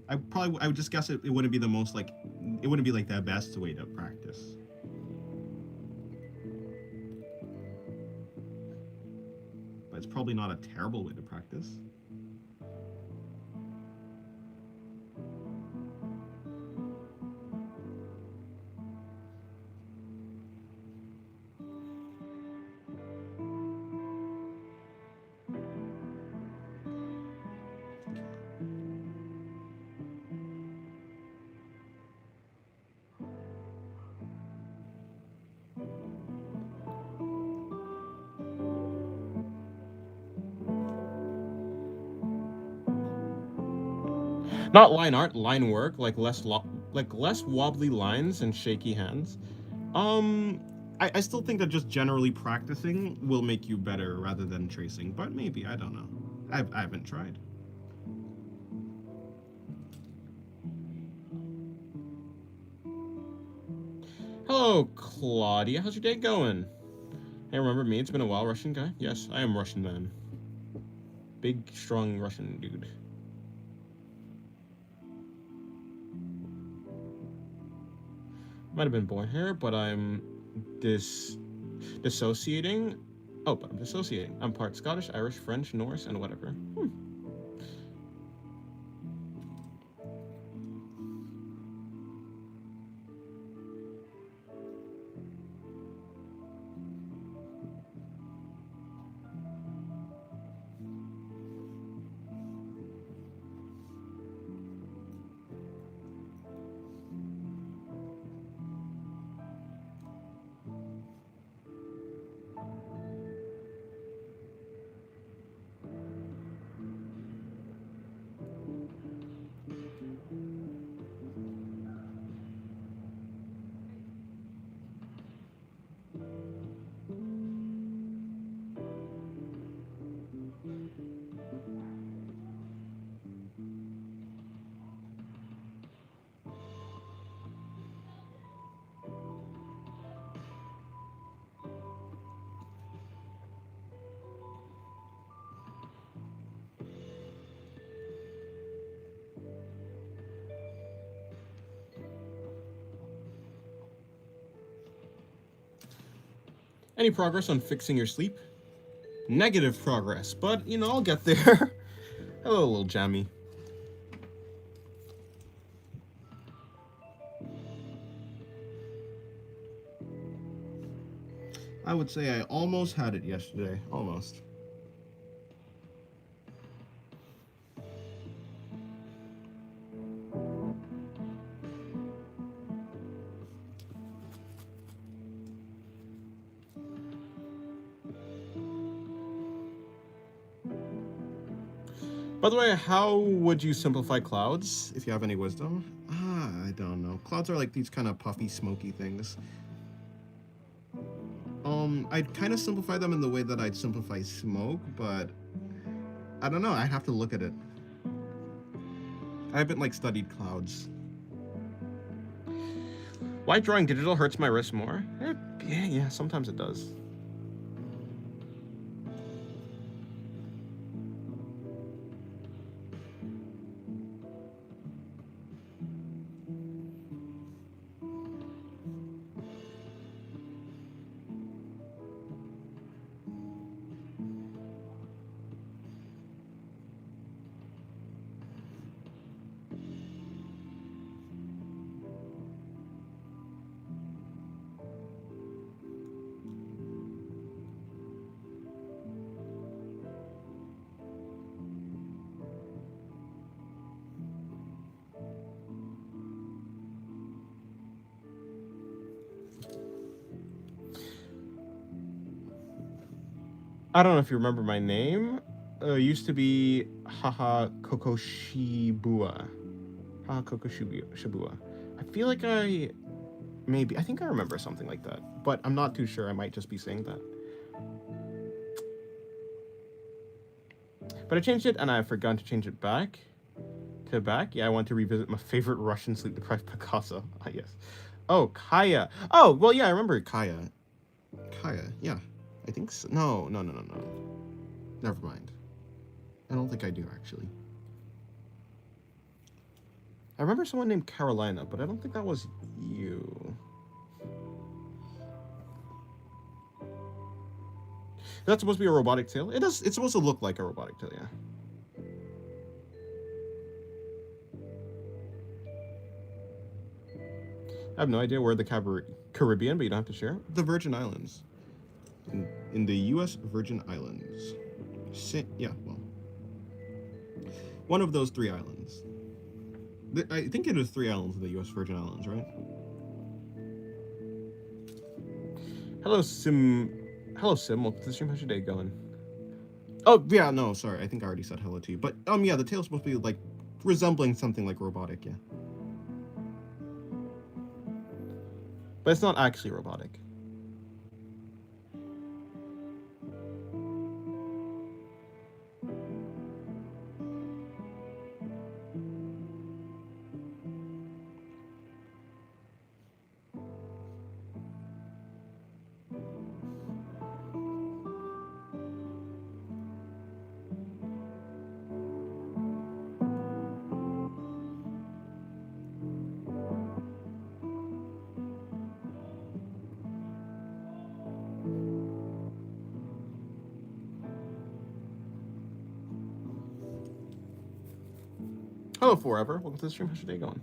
I would just guess it wouldn't be the most like, it wouldn't be like the best way to practice. But it's probably not a terrible way to practice. Not line art, line work, like less wobbly lines and shaky hands. I still think that just generally practicing will make you better rather than tracing, but maybe, I don't know. I haven't tried. Hello, Claudia. How's your day going? Hey, remember me? It's been a while, Russian guy. Yes, I am Russian man. Big, strong Russian dude. Might have been born here, but I'm dissociating. Oh, but I'm dissociating. I'm part Scottish, Irish, French, Norse, and whatever. Any progress on fixing your sleep? Negative progress, but I'll get there. Hello, little jammy. I would say I almost had it yesterday. Almost. By the way, how would you simplify clouds, if you have any wisdom? I don't know. Clouds are like these kind of puffy, smoky things. I'd kind of simplify them in the way that I'd simplify smoke, but I don't know. I have to look at it. I haven't studied clouds. Why drawing digital hurts my wrist more? Yeah, sometimes it does. I don't know if you remember my name. Used to be Haha Kokoshibua. Haha Kokoshibua. I feel like I think I remember something like that, but I'm not too sure. I might just be saying that. But I changed it, and I forgot to change it back. Yeah, I want to revisit my favorite Russian sleep-deprived Picasso. Ah, yes. Oh, Kaya. Oh, well, yeah, I remember Kaya. Kaya, yeah. I think so. No. Never mind. I don't think I do, actually. I remember someone named Carolina, but I don't think that was you. That's supposed to be a robotic tail? It does. It's supposed to look like a robotic tail, yeah. I have no idea where the Caribbean, but you don't have to share. The Virgin Islands. In the U.S. Virgin Islands. Yeah, well. One of those 3 islands. I think it is 3 islands in the U.S. Virgin Islands, right? Hello, Sim. Welcome to the stream. How's your day going? Oh, yeah, no, sorry. I think I already said hello to you. But, yeah, the tail's supposed to be, like, resembling something like robotic, yeah. But it's not actually robotic. Hello, Forever. Welcome to the stream. How's your day going?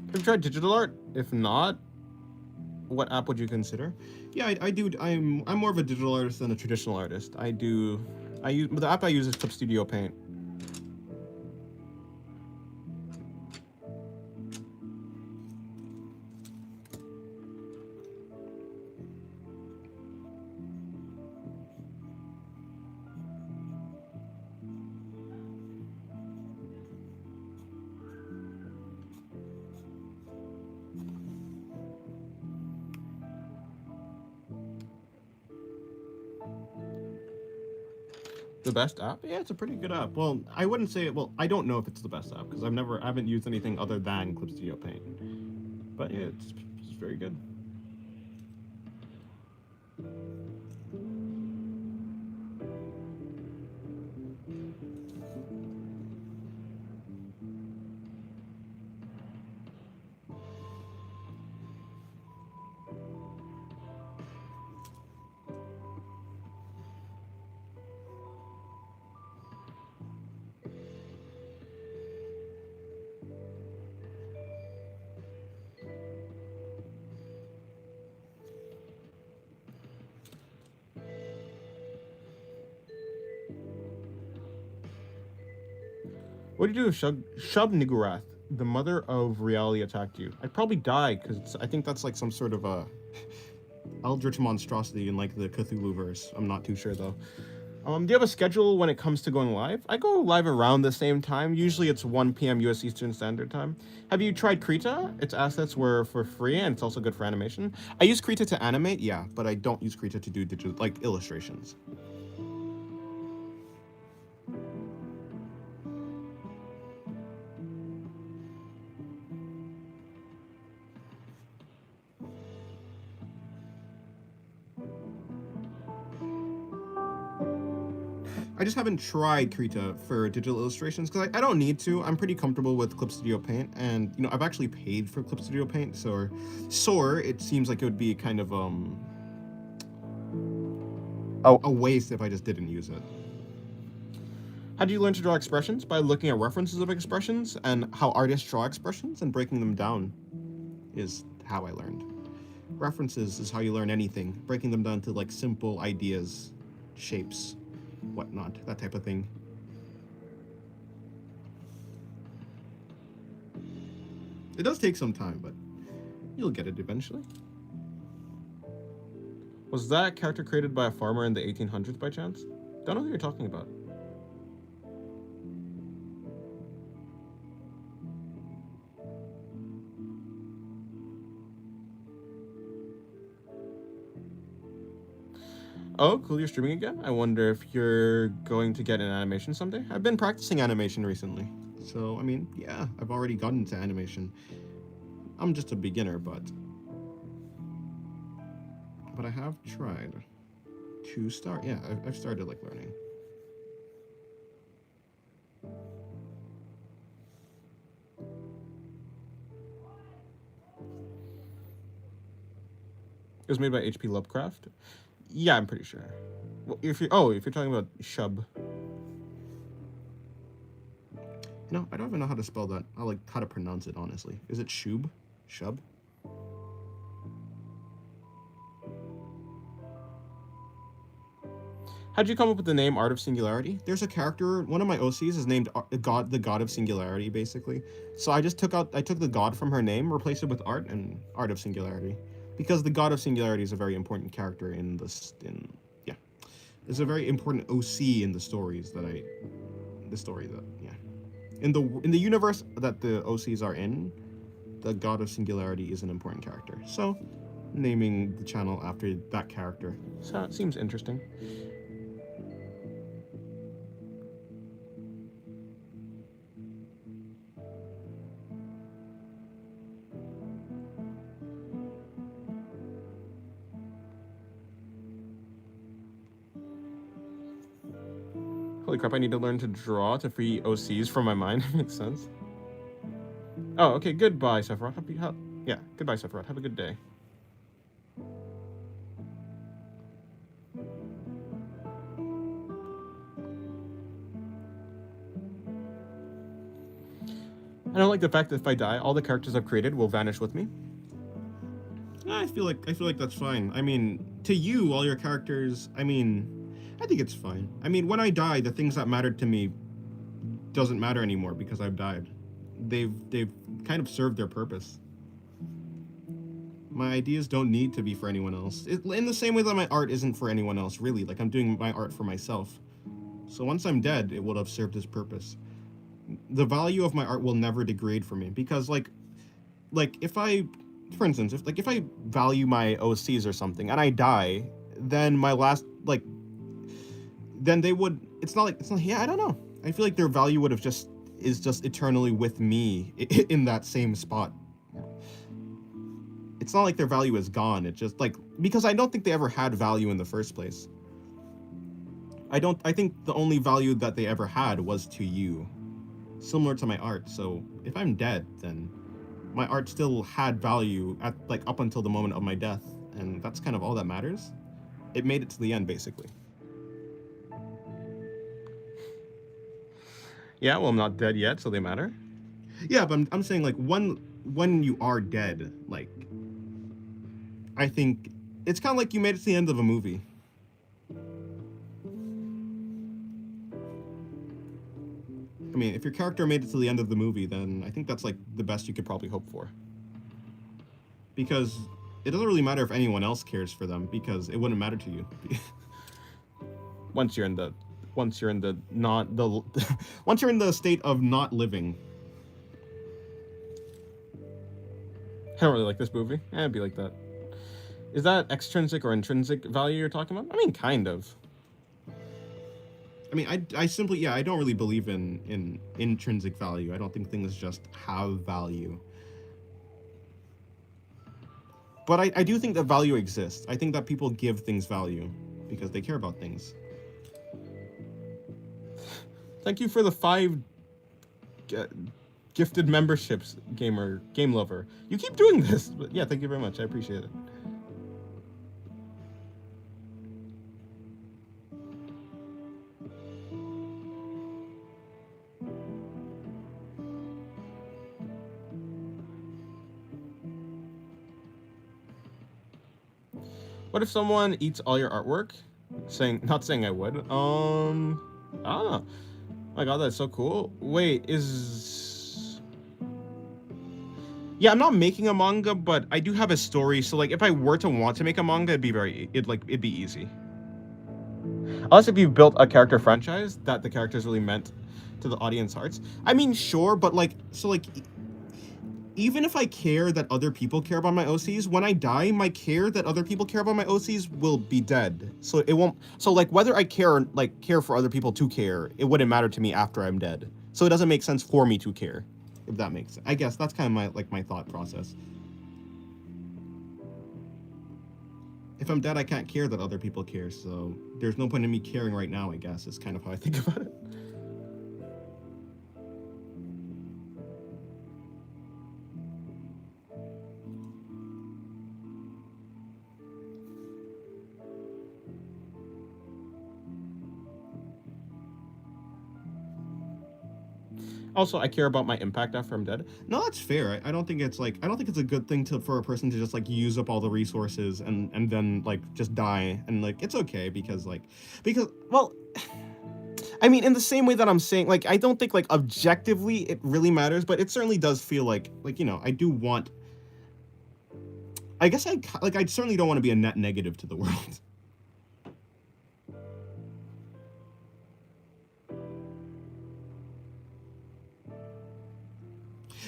Have you tried digital art? If not, what app would you consider? Yeah, I do. I'm more of a digital artist than a traditional artist. The app I use is Clip Studio Paint. The best app? Yeah, it's a pretty good app. Well, I wouldn't say it. Well, I don't know if it's the best app because I haven't used anything other than Clip Studio Paint. But yeah, it's very good. What do you do if Shub Nigurath, the mother of reality, attacked you? I'd probably die, because I think that's like some sort of a eldritch monstrosity in like the Cthulhu verse. I'm not too sure though. Do you have a schedule when it comes to going live? I go live around the same time. Usually it's 1 p.m. US Eastern Standard Time. Have you tried Krita? Its assets were for free and it's also good for animation. I use Krita to animate, yeah, but I don't use Krita to do digital, like illustrations. I just haven't tried Krita for digital illustrations because I don't need to. I'm pretty comfortable with Clip Studio Paint, and you know I've actually paid for Clip Studio Paint, so it seems like it would be kind of a waste if I just didn't use it. How do you learn to draw expressions? By looking at references of expressions and how artists draw expressions and breaking them down is how I learned. References is how you learn anything, breaking them down to like simple ideas shapes, whatnot, that type of thing. It does take some time, but you'll get it eventually. Was that character created by a farmer in the 1800s by chance? Don't know who you're talking about. Oh, cool, you're streaming again? I wonder if you're going to get an animation someday? I've been practicing animation recently. So, I mean, yeah, I've already gotten into animation. I'm just a beginner, but I have tried to start. Yeah, I've started like learning. It was made by H.P. Lovecraft? Yeah, I'm pretty sure. Well, if you're talking about Shub. No, I don't even know how to spell that. I like how to pronounce it, honestly. Is it Shub? Shub? How'd you come up with the name Art of Singularity? There's a character, one of my OCs is named the God of Singularity, basically. So I just took the God from her name, replaced it with Art, and Art of Singularity. Because the God of Singularity is a very important character in this, it's a very important OC in the stories that in the universe that the OCs are in, the God of Singularity is an important character. So, naming the channel after that character. So it seems interesting. Holy crap, I need to learn to draw to free OCs from my mind. Makes sense. Oh, okay, goodbye, Sephiroth. Goodbye, Sephiroth. Have a good day. I don't like the fact that if I die, all the characters I've created will vanish with me. I feel like that's fine. I mean, to you, all your characters, I think it's fine. I mean, when I die, the things that mattered to me doesn't matter anymore because I've died. They've kind of served their purpose. My ideas don't need to be for anyone else. In the same way that my art isn't for anyone else, really. Like, I'm doing my art for myself. So once I'm dead, it will have served its purpose. The value of my art will never degrade for me because, like if I, for instance, if I value my OCs or something and I die, then my last, then they would, yeah, I don't know. I feel like their value would have is just eternally with me in that same spot. It's not like their value is gone. It's just because I don't think they ever had value in the first place. I think the only value that they ever had was to you. Similar to my art. So if I'm dead, then my art still had value at up until the moment of my death, and that's kind of all that matters. It made it to the end, basically. Yeah, well, I'm not dead yet, so they matter. Yeah, but I'm saying when you are dead, I think it's kind of like you made it to the end of a movie. I mean, if your character made it to the end of the movie, then I think that's the best you could probably hope for. Because it doesn't really matter if anyone else cares for them, because it wouldn't matter to you. Once you're in the state of not living. I don't really like this movie. It'd be like that. Is that extrinsic or intrinsic value you're talking about? I mean, kind of. I mean, I simply, I don't really believe in intrinsic value. I don't think things just have value. But I do think that value exists. I think that people give things value because they care about things. Thank you for the 5 gifted memberships, game lover. You keep doing this, but yeah, thank you very much. I appreciate it. What if someone eats all your artwork? Not saying I would. I don't know. My God, that's so cool. Wait, yeah, I'm not making a manga, but I do have a story. So like, if I were to want to make a manga, it'd be easy. Unless if you've built a character franchise that the characters really meant to the audience hearts. I mean, sure, but like, so like, even if I care that other people care about my OCs, when I die, my care that other people care about my OCs will be dead. So it won't. So like, whether I care for other people to care, it wouldn't matter to me after I'm dead. So it doesn't make sense for me to care, if that makes sense. I guess that's kind of my thought process. If I'm dead, I can't care that other people care. So there's no point in me caring right now. I guess is kind of how I think about it. Also, I care about my impact after I'm dead. No, that's fair. I don't think it's like, I don't think it's a good thing for a person to just like use up all the resources and then like just die. And like, it's okay because well, I mean, in the same way that I'm saying, like, I don't think like objectively it really matters, but it certainly does feel like, you know, I do want, I guess I certainly don't want to be a net negative to the world.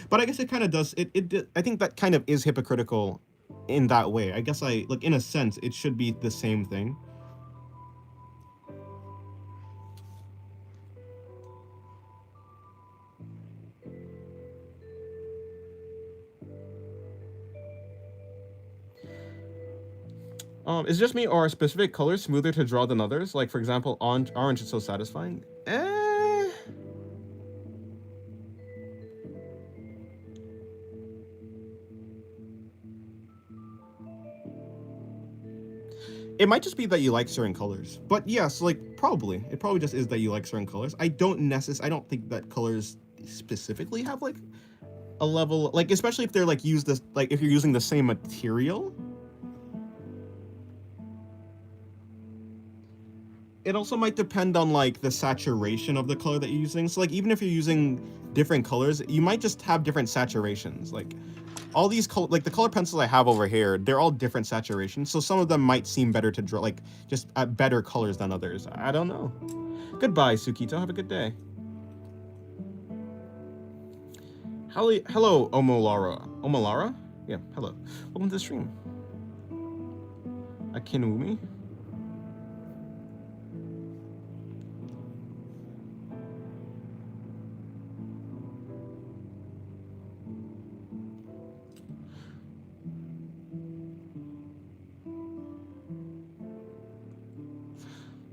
But I guess it kind of does. I think that kind of is hypocritical in that way. I guess in a sense, it should be the same thing. Is it just me, or are specific colors smoother to draw than others? Like, for example, orange is so satisfying. It might just be that you like certain colors. But yes, like, it probably just is that you like certain colors. I don't think that colors specifically have like a level, like, especially if they're like if you're using the same material. It also might depend on like the saturation of the color that you're using. So like, even if you're using different colors, you might just have different saturations. Like, all these like the color pencils I have over here, they're all different saturations. So some of them might seem better to draw, like just at better colors than others. I don't know. Goodbye, Sukito. Have a good day. Hello, Omolara? Yeah, hello. Welcome to the stream. Akinumi?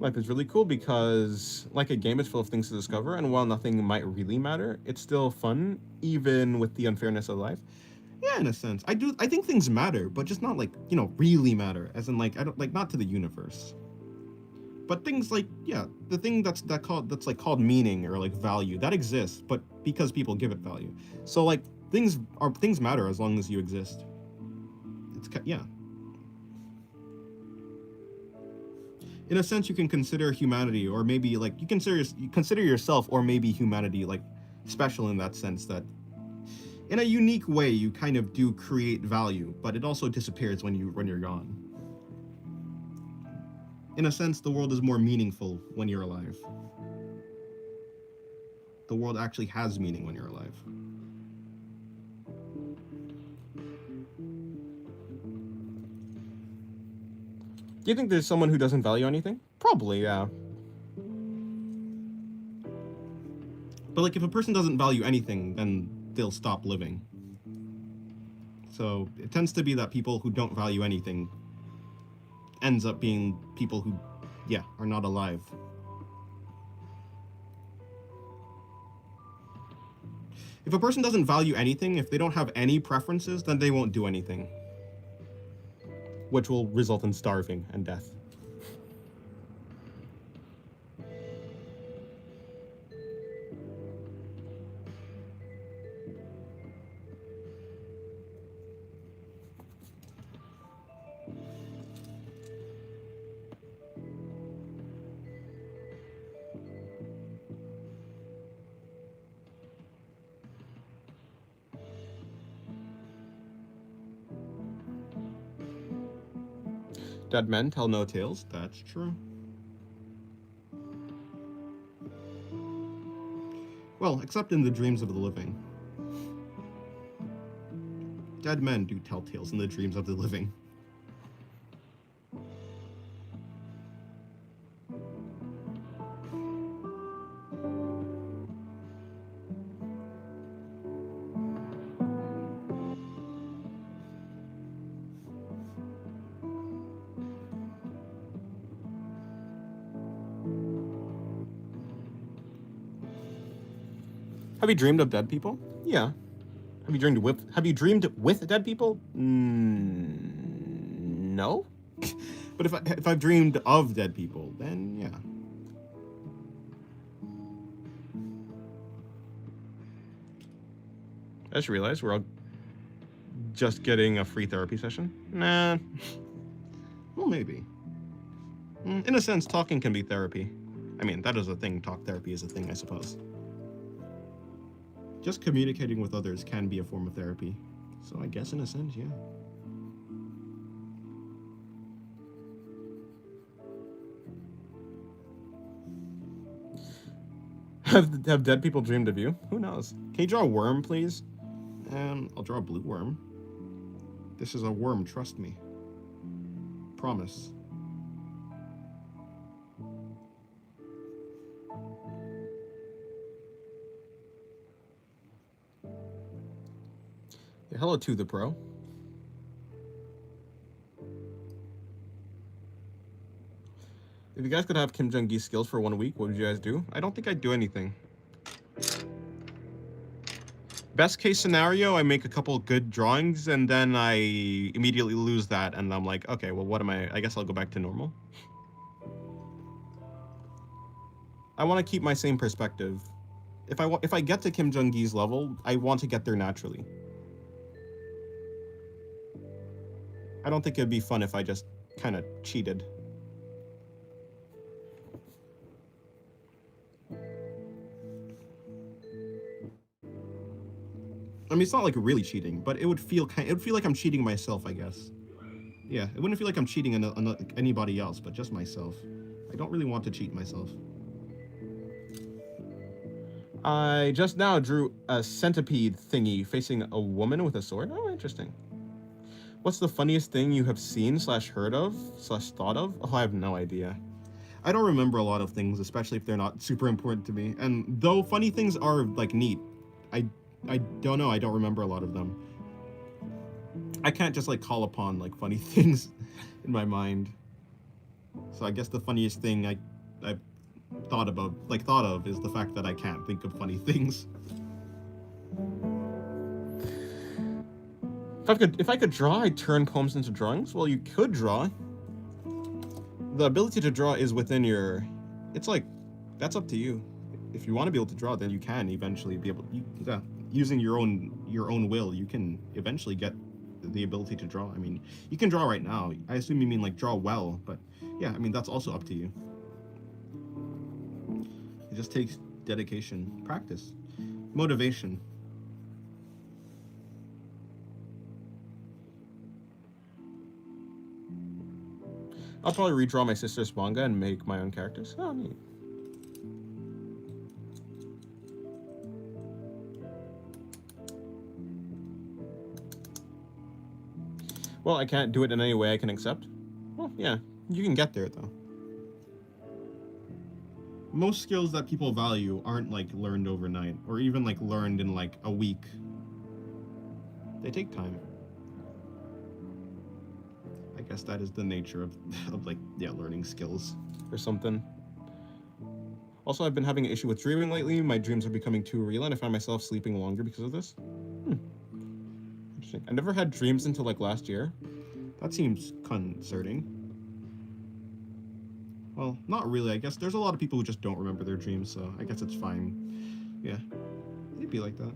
Life is really cool because, like a game, is full of things to discover, and while nothing might really matter, it's still fun, even with the unfairness of life. Yeah, in a sense. I think things matter, but just not like, you know, really matter. As in like, I don't like, not to the universe. But things like, yeah, the thing that's called meaning or like value, that exists, but because people give it value. So like, things matter as long as you exist. Yeah. In a sense, you can consider humanity, or maybe like you consider yourself, or maybe humanity, like special in that sense, that in a unique way you kind of do create value, but it also disappears when you're gone. In a sense, the world is more meaningful when you're alive. The world actually has meaning when you're alive. Do you think there's someone who doesn't value anything? Probably, yeah. But like, if a person doesn't value anything, then they'll stop living. So it tends to be that people who don't value anything ends up being people who, yeah, are not alive. If a person doesn't value anything, if they don't have any preferences, then they won't do anything, which will result in starving and death. Dead men tell no Tales, that's true. Well, except in the dreams of the living. Dead men do tell tales in the dreams of the living. Have you dreamed of dead people? Yeah. Have you dreamed with dead people? No. But if I've dreamed of dead people, then yeah. I just realized we're all just getting a free therapy session. Nah. Well, maybe. In a sense, talking can be therapy. I mean, that is a thing. Talk therapy is a thing, I suppose. Just communicating with others can be a form of therapy. So I guess in a sense, yeah. Have dead people dreamed of you? Who knows? Can you draw a worm, please? I'll draw a blue worm. This is a worm, trust me. Promise. Yeah, hello to the pro. If you guys could have Kim Jong-gi's skills for 1 week, what would you guys do? I don't think I'd do anything. Best case scenario, I make a couple good drawings and then I immediately lose that and I'm like, okay, well, what am I guess I'll go back to normal. I want to keep my same perspective. If I get to Kim Jong-gi's level, I want to get there naturally. I don't think it'd be fun if I just kind of cheated. I mean, it's not like really cheating, but it would feel like I'm cheating myself, I guess. Yeah, it wouldn't feel like I'm cheating anybody else, but just myself. I don't really want to cheat myself. I just now drew a centipede thingy facing a woman with a sword. Oh, interesting. What's the funniest thing you have seen / heard of / thought of? Oh, I have no idea. I don't remember a lot of things, especially if they're not super important to me. And though funny things are, like, neat, I don't know, I don't remember a lot of them. I can't just, like, call upon, like, funny things in my mind. So I guess the funniest thing I've thought of is the fact that I can't think of funny things. If I could draw, I'd turn poems into drawings. Well, you could draw. The ability to draw is within your... It's like, that's up to you. If you want to be able to draw, then you can eventually be able... using your own will, you can eventually get the ability to draw. I mean, you can draw right now. I assume you mean, like, draw well, but yeah, I mean, that's also up to you. It just takes dedication, practice, motivation. I'll probably redraw my sister's manga and make my own characters. Oh, neat. Well, I can't do it in any way I can accept. Well, yeah, you can get there, though. Most skills that people value aren't, like, learned overnight, or even, like, learned in, like, a week. They take time. I guess that is the nature of like, yeah, learning skills. Or something. Also, I've been having an issue with dreaming lately. My dreams are becoming too real, and I find myself sleeping longer because of this. Interesting. I never had dreams until, like, last year. That seems concerning. Well, not really. I guess there's a lot of people who just don't remember their dreams, so I guess it's fine. Yeah, it'd be like that.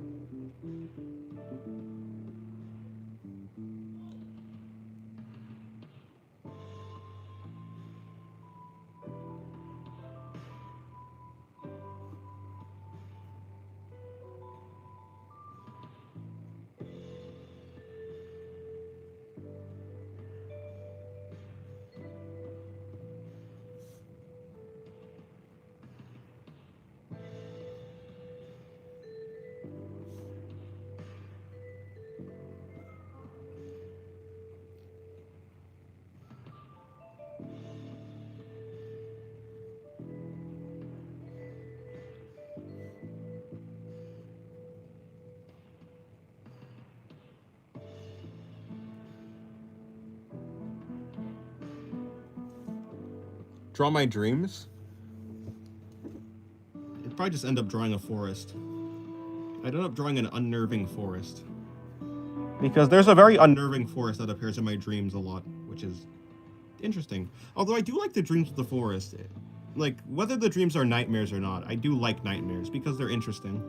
Draw my dreams. I'd probably just end up drawing a forest. I'd end up drawing an unnerving forest. Because there's a very unnerving forest that appears in my dreams a lot, which is interesting. Although I do like the dreams of the forest. Like, whether the dreams are nightmares or not, I do like nightmares because they're interesting.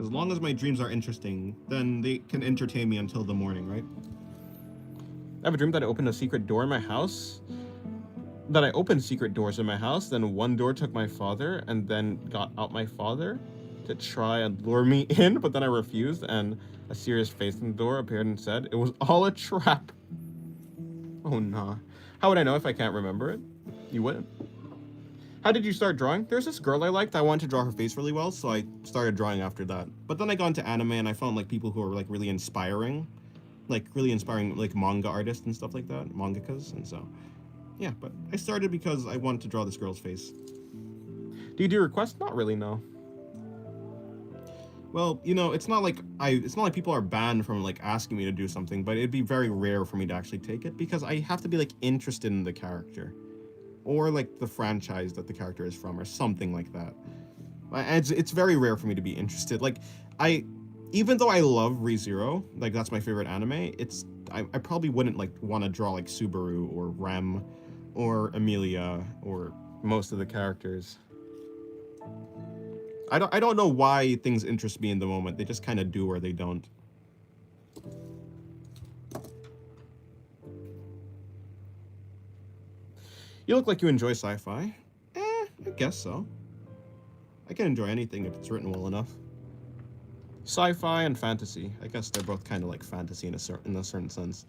As long as my dreams are interesting, then they can entertain me until the morning, right? I have a dream that I opened a secret door in my house. That I opened secret doors in my house, then one door took my father, and then got out my father to try and lure me in, but then I refused, and a serious face in the door appeared and said, "It was all a trap." Oh nah. How would I know if I can't remember it? You wouldn't. How did you start drawing? There's this girl I liked. I wanted to draw her face really well, so I started drawing after that. But then I got into anime, and I found like people who are like really inspiring like manga artists and stuff like that, mangakas, and so yeah. But I started because I wanted to draw this girl's face. Do you do requests? Not really, no. Well, you know, it's not like people are banned from like asking me to do something, but it'd be very rare for me to actually take it because I have to be like interested in the character or like the franchise that the character is from or something like that. It's very rare for me to be interested. Like even though I love ReZero, like that's my favorite anime, I probably wouldn't like want to draw like Subaru or Rem or Amelia or Most of the characters. I don't know why things interest me in the moment. They just kind of do or they don't. You look like you enjoy sci-fi. I guess so. I can enjoy anything if it's written well enough. Sci-fi and fantasy. I guess they're both kind of like fantasy in a certain sense.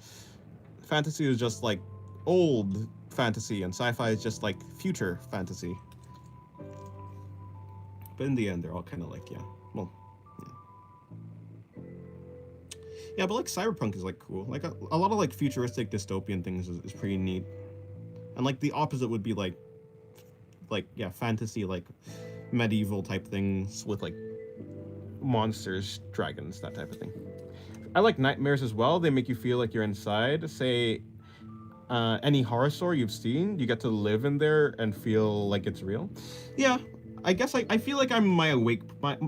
Fantasy is just like old fantasy, and sci-fi is just like future fantasy. But in the end, they're all kind of like, yeah. Well, yeah. Yeah, but like cyberpunk is like cool. Like a lot of like futuristic dystopian things is pretty neat. And like the opposite would be like yeah, fantasy, like medieval type things with like monsters, dragons, that type of thing. I like nightmares as well. They make you feel like you're inside. Say any horror story you've seen, you get to live in there and feel like it's real. Yeah, I guess I feel like I'm my awake.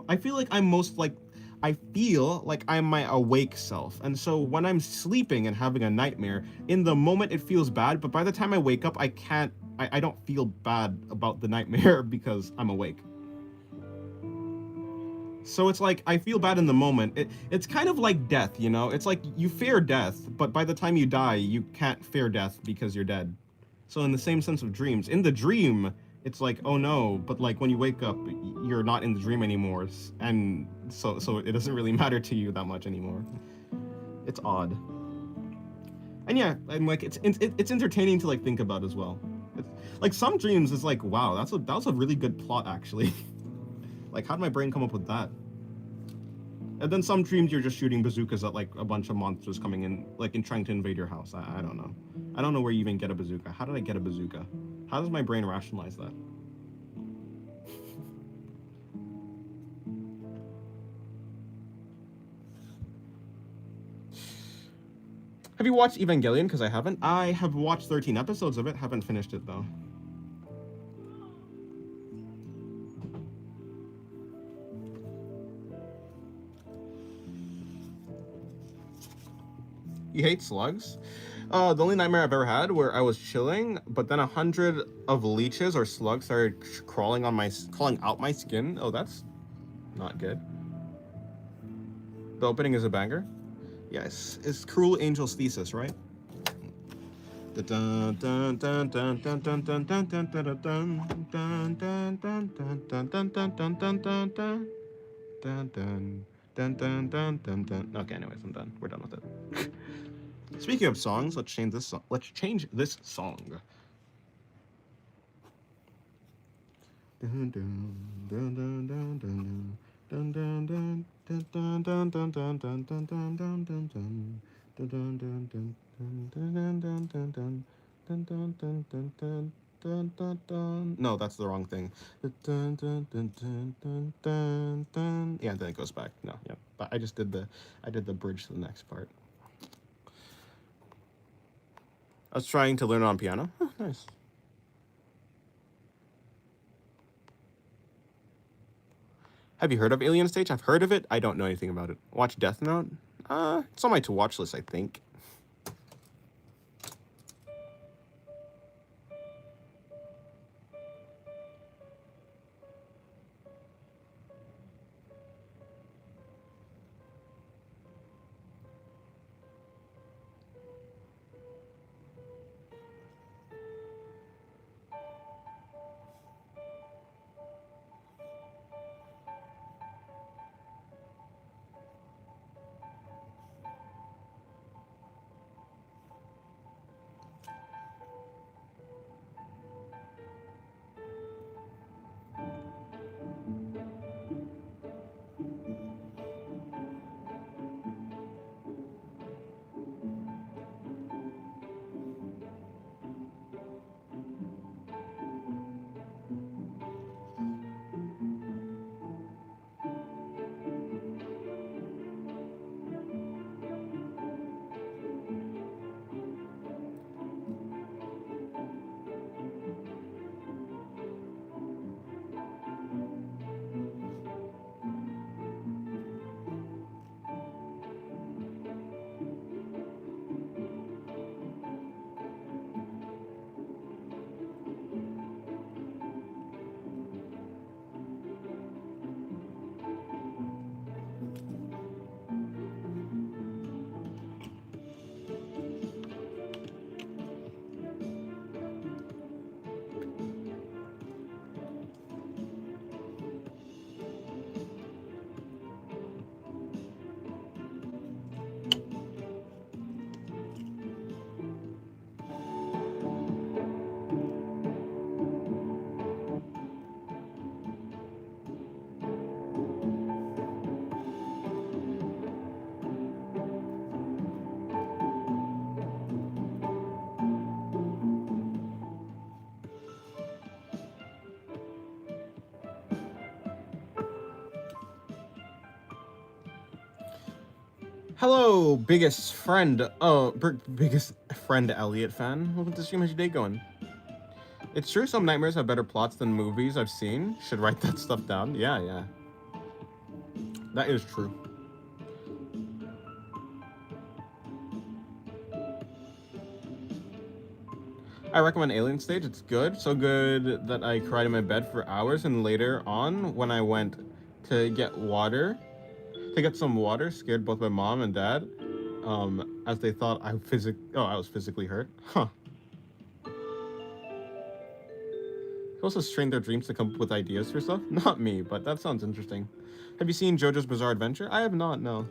I feel like I'm I feel like I'm my awake self. And so when I'm sleeping and having a nightmare, in the moment it feels bad, but by the time I wake up, I don't feel bad about the nightmare because I'm awake. So it's like, I feel bad in the moment. It's kind of like death, you know? It's like you fear death, but by the time you die, you can't fear death because you're dead. So in the same sense of dreams, in the dream, it's like, oh no, but like when you wake up, you're not in the dream anymore. And so it doesn't really matter to you that much anymore. It's odd. And yeah, and like, it's entertaining to like think about as well. It's, like some dreams is like, wow, that was a really good plot actually. Like, how did my brain come up with that? And then some dreams you're just shooting bazookas at like a bunch of monsters coming in, like and trying to invade your house. I don't know. I don't know where you even get a bazooka. How did I get a bazooka? How does my brain rationalize that? Have you watched Evangelion? Because I haven't. I have watched 13 episodes of it. Haven't finished it though. You hate slugs? The only nightmare I've ever had where I was chilling, but then 100 of leeches or slugs started crawling out my skin. Oh, that's not good. The opening is a banger. Yes, it's Cruel Angel's Thesis, right? Okay, anyways, I'm done. We're done with it. Speaking of songs, let's change this song. Let's change this song. No, that's the wrong thing. Yeah, and then it goes back. No, yeah. But I did the bridge to the next part. I was trying to learn on piano. Oh, nice. Have you heard of Alien Stage? I've heard of it. I don't know anything about it. Watch Death Note? It's on my to-watch list, I think. Hello, biggest friend, biggest friend Elliot fan. Welcome to the stream. How's your day going? It's true some nightmares have better plots than movies I've seen. Should write that stuff down. Yeah. That is true. I recommend Alien Stage. It's good. So good that I cried in my bed for hours, and later on, when I went to get some water, scared both my mom and dad, as they thought I was physically hurt. Huh. Who also strained their dreams to come up with ideas for stuff? Not me, but that sounds interesting. Have you seen JoJo's Bizarre Adventure? I have not, no.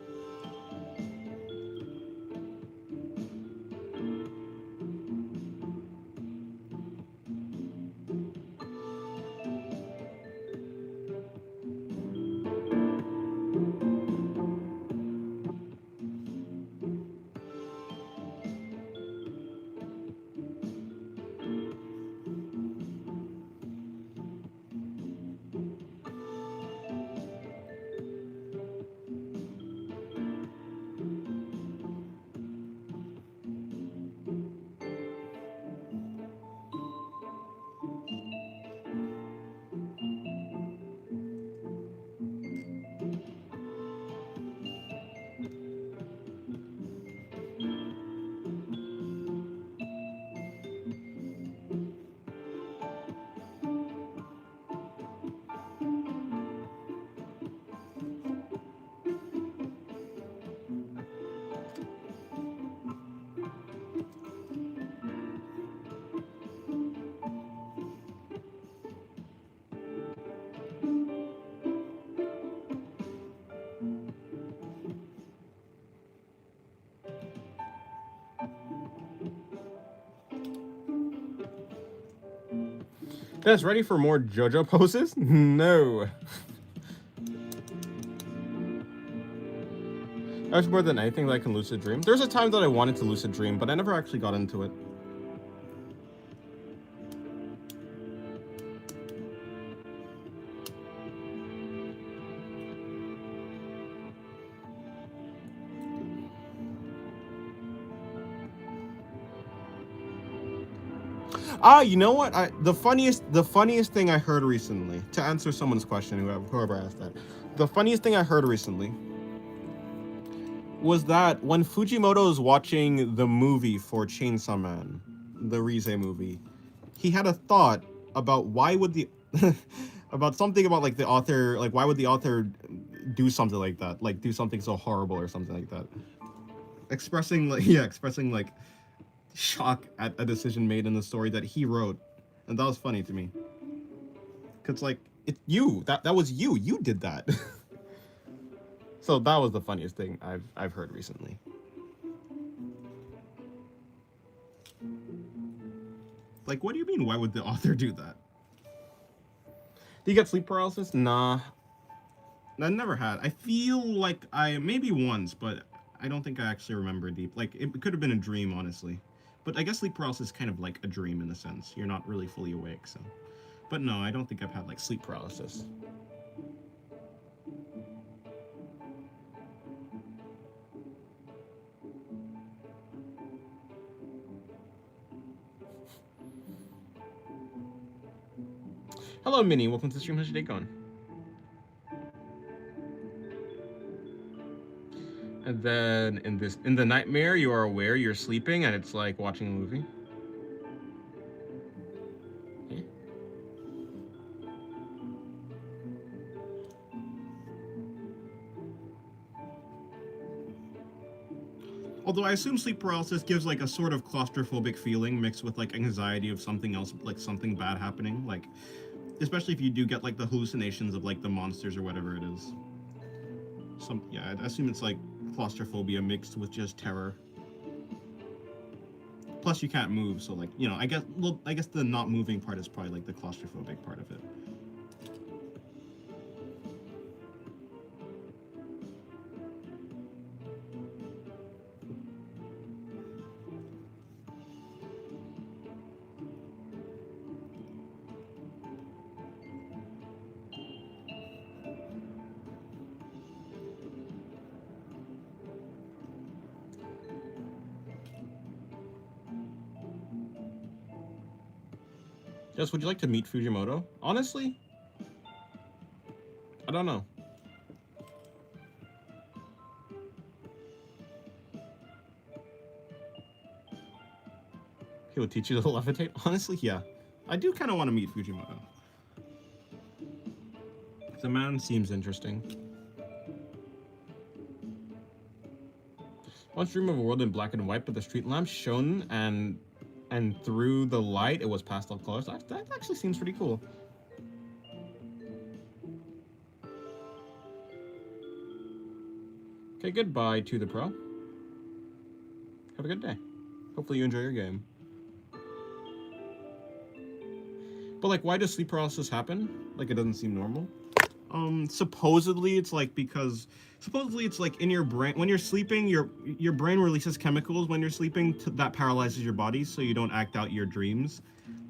Guys, ready for more JoJo poses? No. That's more than anything that I can lucid dream. There's a time that I wanted to lucid dream, but I never actually got into it. You know what? The funniest thing I heard recently, to answer someone's question, whoever asked that, the funniest thing I heard recently was that when Fujimoto was watching the movie for Chainsaw Man, the Rize movie, he had a thought about why would the about something about like the author, like why would the author do something like that, like do something so horrible or something like that, expressing like shock at a decision made in the story that he wrote, and that was funny to me. Cause like it's you, that was you did that. So that was the funniest thing I've heard recently. Like, what do you mean? Why would the author do that? Do you get sleep paralysis? Nah. I never had. I feel like I maybe once, but I don't think I actually remember deep. Like it could have been a dream, honestly. But I guess sleep paralysis is kind of like a dream in a sense. You're not really fully awake, so. But no, I don't think I've had like sleep paralysis. Hello, Minnie. Welcome to the stream. How's your day going? And then in the nightmare, you are aware you're sleeping, and it's like watching a movie. Okay. Although I assume sleep paralysis gives like a sort of claustrophobic feeling mixed with like anxiety of something else, like something bad happening. Like, especially if you do get like the hallucinations of like the monsters or whatever it is. Yeah, I assume it's like claustrophobia mixed with just terror. Plus, you can't move, so like I guess the not moving part is probably like the claustrophobic part of it. Jess, would you like to meet Fujimoto? Honestly, I don't know. He will teach you to levitate? Honestly, yeah. I do kind of want to meet Fujimoto. The man seems interesting. Once dream of a world in black and white, but the street lamps shone and through the light, it was pastel colors. That actually seems pretty cool. Okay, goodbye to the pro. Have a good day. Hopefully you enjoy your game. But like, why does sleep paralysis happen? Like, it doesn't seem normal. Supposedly it's like in your brain when you're sleeping, your brain releases chemicals when you're sleeping that paralyzes your body, so you don't act out your dreams.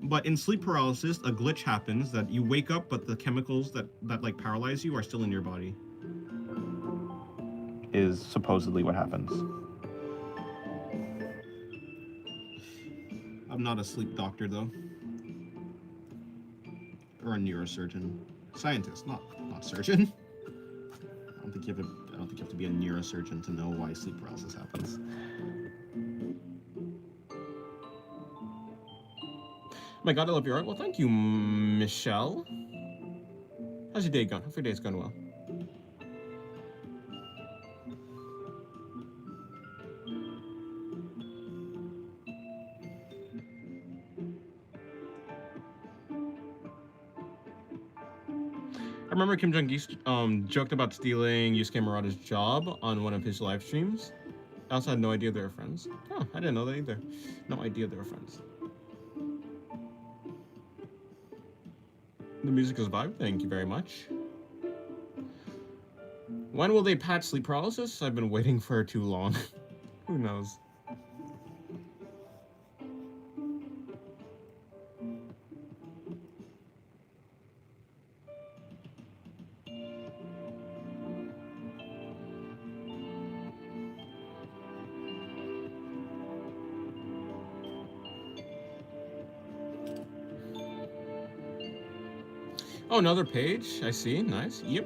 But in sleep paralysis, a glitch happens that you wake up, but the chemicals that like paralyze you are still in your body. Is supposedly what happens. I'm not a sleep doctor though, or a neurosurgeon, scientist, not surgeon. I don't think you have to be a neurosurgeon to know why sleep paralysis happens. Oh my god, I love your art. Well, thank you, Michelle. How's your day going? Hope your day's going well. I remember Kim Jong-gi joked about stealing Yusuke Murata's job on one of his live streams. I also had no idea they were friends. Oh, I didn't know that either. No idea they were friends. The music is a vibe. Thank you very much. When will they patch sleep paralysis? I've been waiting for too long. Who knows? Oh, another page. I see. Nice. Yep.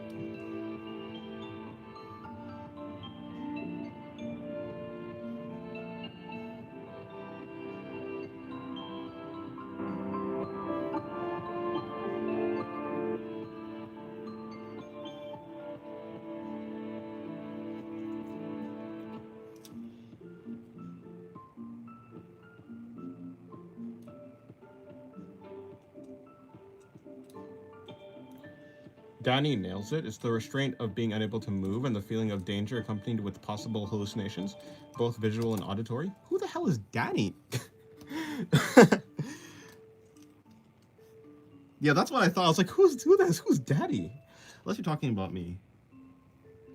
Danny nails it. It's the restraint of being unable to move and the feeling of danger accompanied with possible hallucinations, both visual and auditory. Who the hell is Danny? Yeah, that's what I thought. I was like, who's Danny? Unless you're talking about me.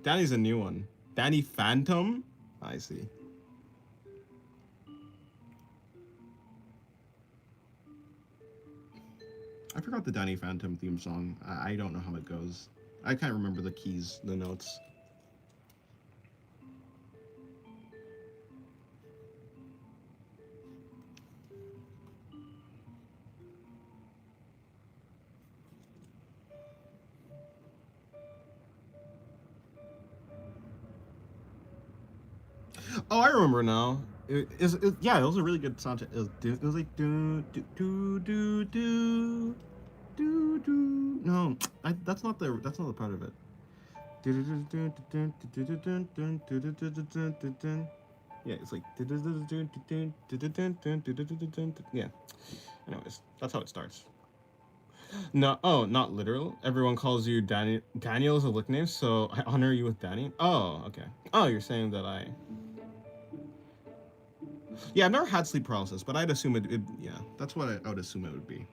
Danny's a new one. Danny Phantom? I see. I forgot the Danny Phantom theme song. I don't know how it goes. I can't remember the keys, the notes. Oh, I remember now. Yeah, it was a really good soundtrack. It was like do do do do do do do. No, that's not the part of it. Yeah, it's like yeah. Anyways, that's how it starts. No, oh, not literal. Everyone calls you Danny. Daniel is a nickname, so I honor you with Danny. Oh, okay. Oh, you're saying that I. Yeah, I've never had sleep paralysis, but I'd assume it yeah, that's what I would assume it would be.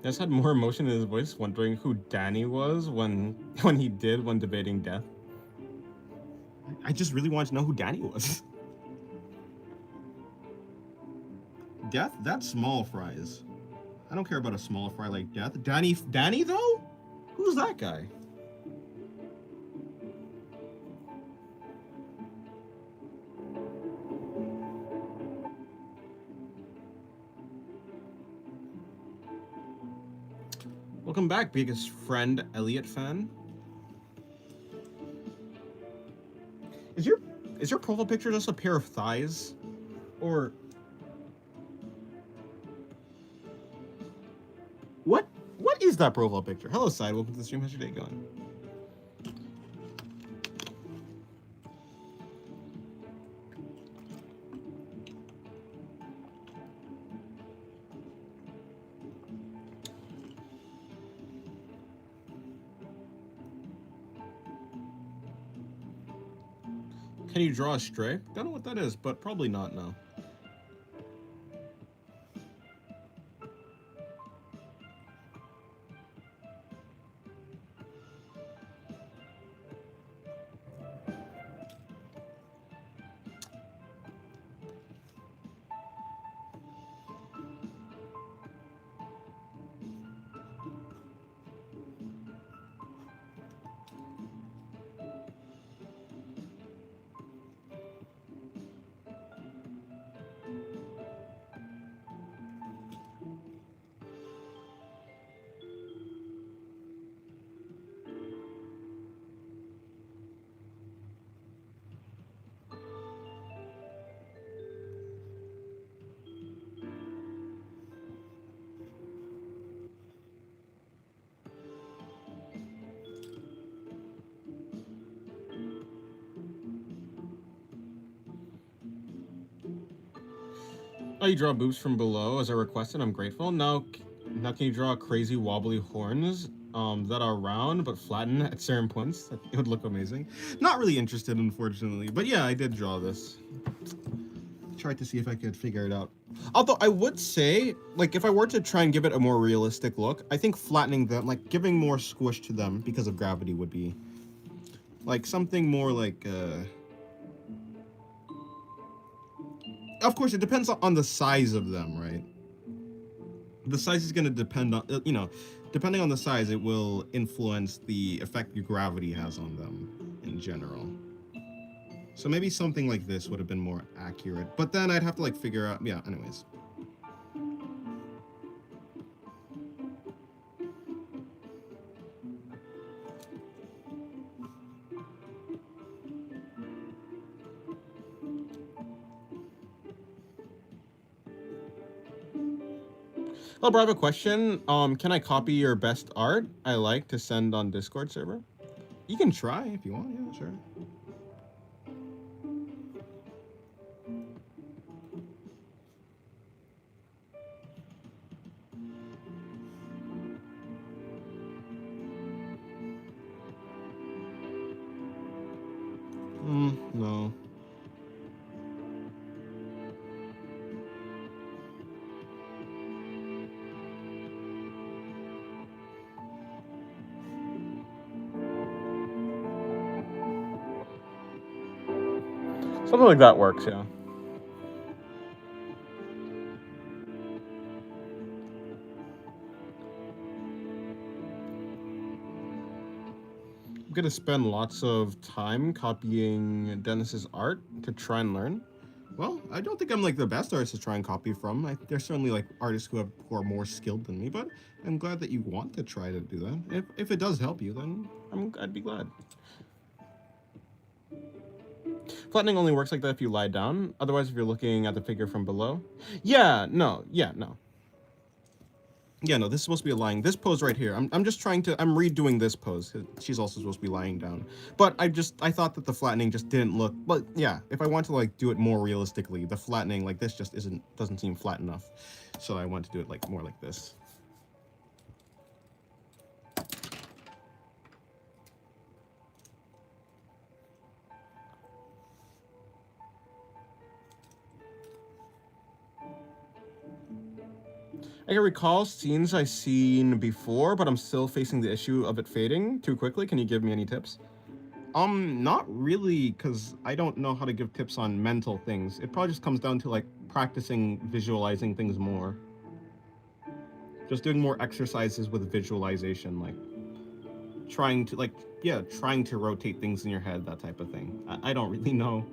I just had more emotion in his voice, wondering who Danny was when debating death. I just really wanted to know who Danny was. Death? That's small fries. I don't care about a small fry like Death. Danny though? Who's that guy? Welcome back, biggest friend Elliot fan. Is your profile picture just a pair of thighs? Or what is that profile picture? Hello, Side. Welcome to the stream. How's your day going? Can you draw a stray? Don't know what that is, but probably not now. Oh, you draw boobs from below as I requested. I'm grateful. Now can you draw crazy wobbly horns that are round but flatten at certain points? It would look amazing. Not really interested, unfortunately. But yeah, I did draw this. Tried to see if I could figure it out. Although I would say, like, if I were to try and give it a more realistic look, I think flattening them, like giving more squish to them because of gravity would be like something more like of course, it depends on the size of them, right? The size is going to depend on, depending on the size, it will influence the effect your gravity has on them in general. So maybe something like this would have been more accurate. But then I'd have to like figure out, yeah, anyways. Oh, bro, I have a question. Can I copy your best art I like to send on Discord server? You can try if you want, yeah, sure. No. Something like that works, yeah. I'm gonna spend lots of time copying Dennis's art to try and learn. Well, I don't think I'm like the best artist to try and copy from. There's certainly like artists who are more skilled than me, but I'm glad that you want to try to do that. If it does help you, then I'd be glad. Flattening only works like that if you lie down. Otherwise, if you're looking at the figure from below. Yeah, no. Yeah, no, this is supposed to be a lying. This pose right here. I'm just trying to. I'm redoing this pose. She's also supposed to be lying down. But I thought that the flattening just didn't look. But yeah, if I want to like do it more realistically, the flattening like this just doesn't seem flat enough. So I want to do it like more like this. I can recall scenes I've seen before, but I'm still facing the issue of it fading too quickly. Can you give me any tips? Not really, because I don't know how to give tips on mental things. It probably just comes down to like practicing visualizing things more. Just doing more exercises with visualization, like trying to rotate things in your head, that type of thing. I don't really know.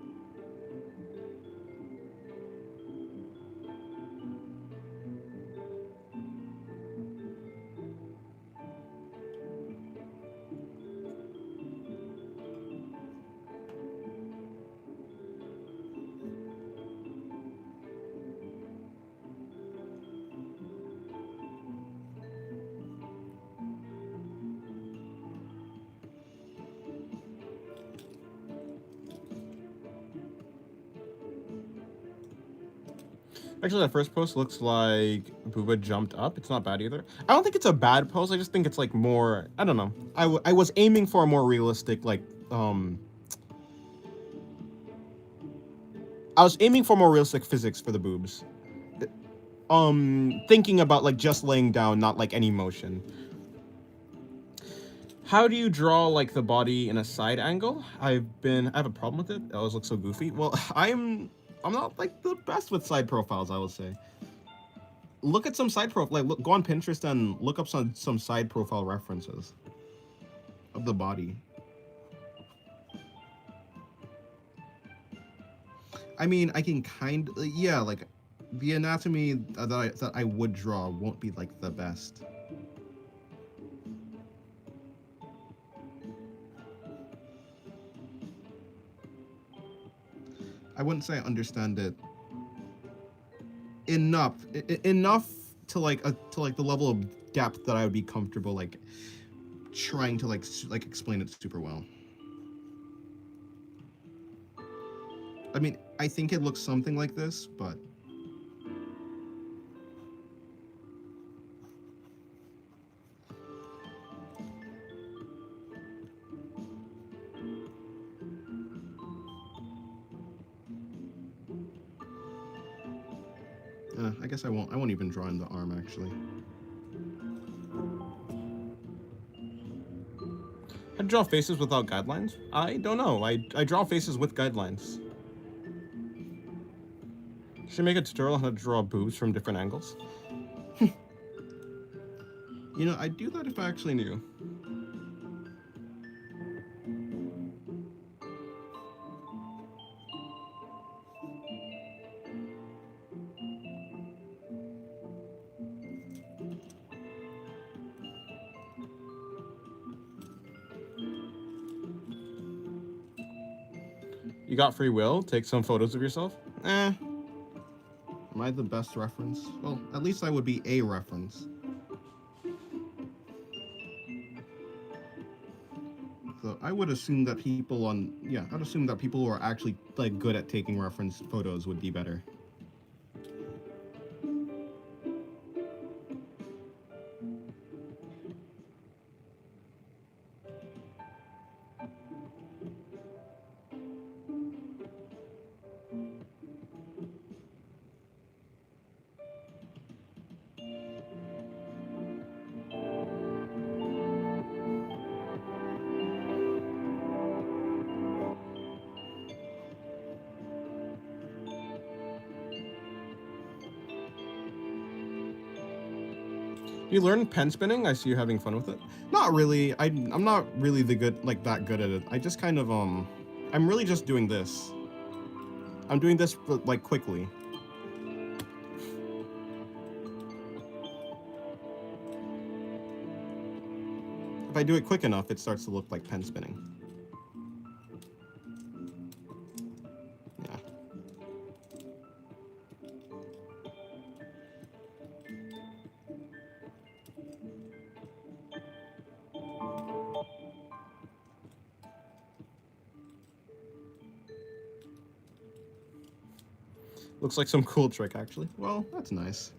Actually, that first post looks like Booba jumped up. It's not bad either. I don't think it's a bad pose. I just think it's like more. I don't know. I was aiming for a more realistic I was aiming for more realistic physics for the boobs. Thinking about like just laying down, not like any motion. How do you draw like the body in a side angle? I have a problem with it. It always looks so goofy. Well, I'm not like the best with side profiles, I will say. Look at some side profile, go on Pinterest and look up some side profile references of the body. I mean, I can like the anatomy that I would draw won't be like the best. I wouldn't say I understand it enough to like the level of depth that I would be comfortable like trying to like explain it super well. I mean, I think it looks something like this, but I guess I won't even draw in the arm actually. I draw faces without guidelines? I don't know. I draw faces with guidelines. Should make a tutorial on how to draw boobs from different angles. You know, I'd do that if I actually knew. You got free will. Take some photos of yourself. Eh. Am I the best reference? Well, at least I would be a reference. So I would assume that people I'd assume that people who are actually like good at taking reference photos would be better. You learn pen spinning. I see you having fun with it. Not really. I'm not really that good at it. I just kind of I'm really just doing this. I'm doing this but like quickly. If I do it quick enough, it starts to look like pen spinning. Yeah. Looks like some cool trick, actually. Well, that's nice.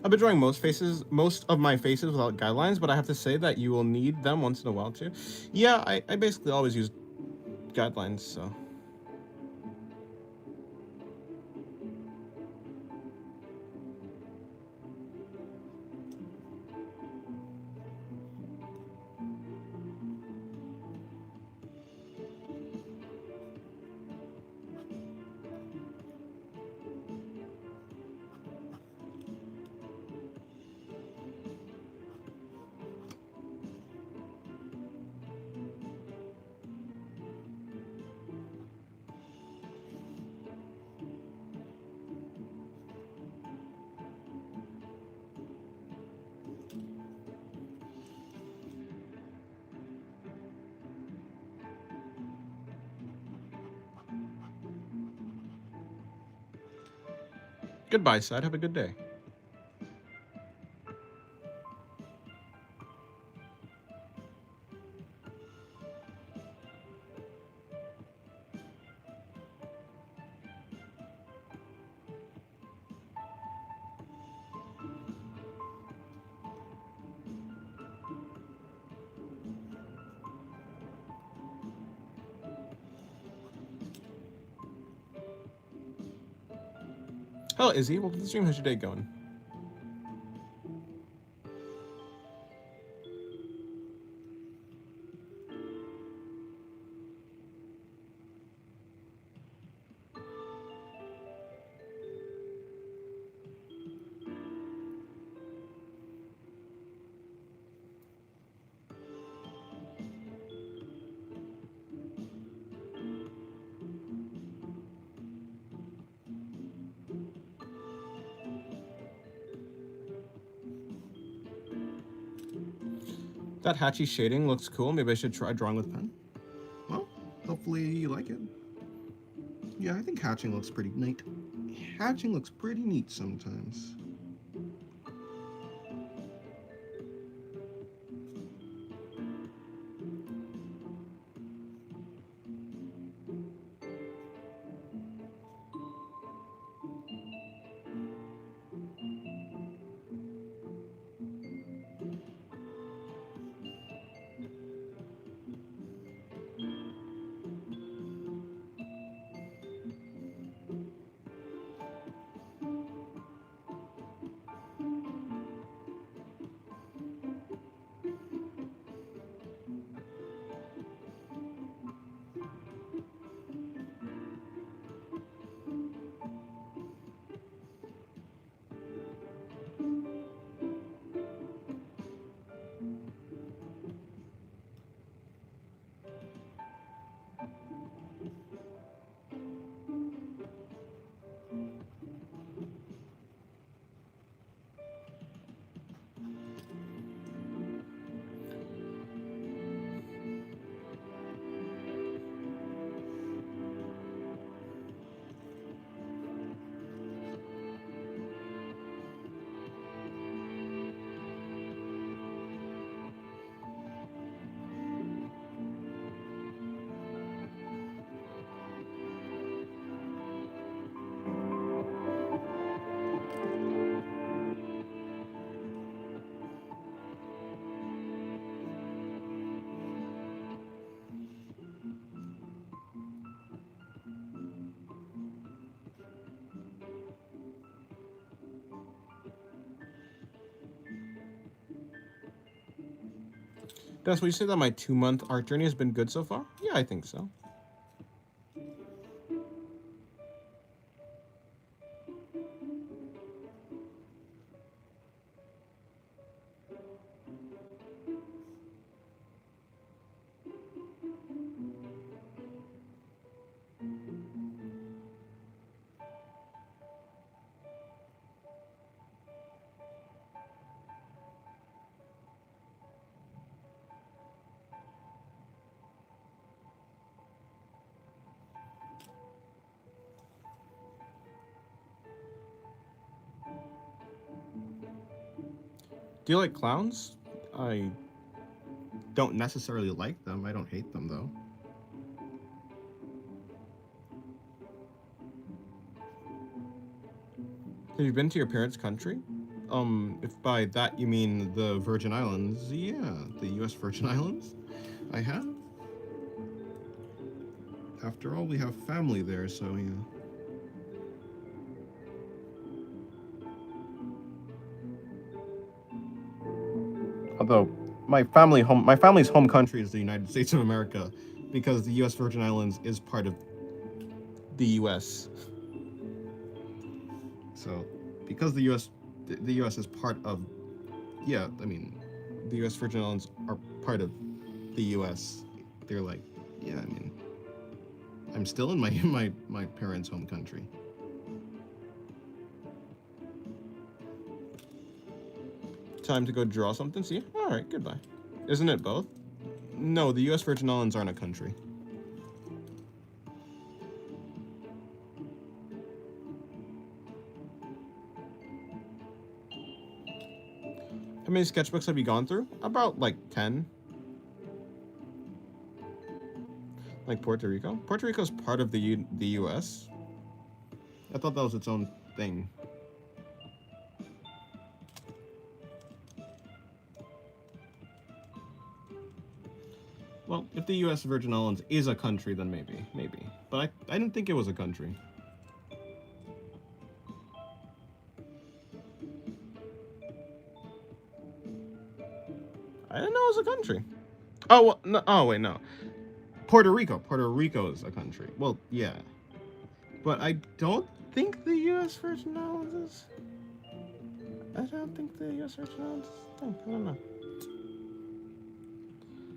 I've been drawing most of my faces without guidelines, but I have to say that you will need them once in a while too. Yeah, I basically always use guidelines, so. Goodbye, Side. Have a good day. Hello, Izzy. Welcome to the stream. How's your day going? That hatchy shading looks cool. Maybe I should try drawing with pen. Well, hopefully you like it. Yeah, I think hatching looks pretty neat. Hatching looks pretty neat sometimes. Des, would you say that my 2-month art journey has been good so far? Yeah, I think so. Do you like clowns? I Don't necessarily like them. I don't hate them though. Have you been to your parents' country? If by that you mean the Virgin Islands, Yeah, the U.S. Virgin Islands. I have. After all, we have family there, so yeah. although my family's home country is the United States of America, because the U.S. Virgin Islands is part of the U.S. So, because the U.S. is part of, yeah, I mean, The U.S. Virgin Islands are part of the U.S. they're like, yeah, I mean, I'm still in my my parents' home country. Time to go draw something. See? All right. Goodbye. Isn't it both? No, the U.S. Virgin Islands aren't a country. How many sketchbooks have you gone through? About like 10. Like Puerto Rico? Puerto Rico's part of the U.S. I thought that was its own thing. Well, if the U.S. Virgin Islands is a country, then maybe. But I didn't think it was a country. I didn't know it was a country. Oh, well, no, oh wait, no. Puerto Rico. Puerto Rico is a country. Well, yeah. But I don't think the U.S. Virgin Islands is. I don't think the U.S. Virgin Islands is a thing. I don't know.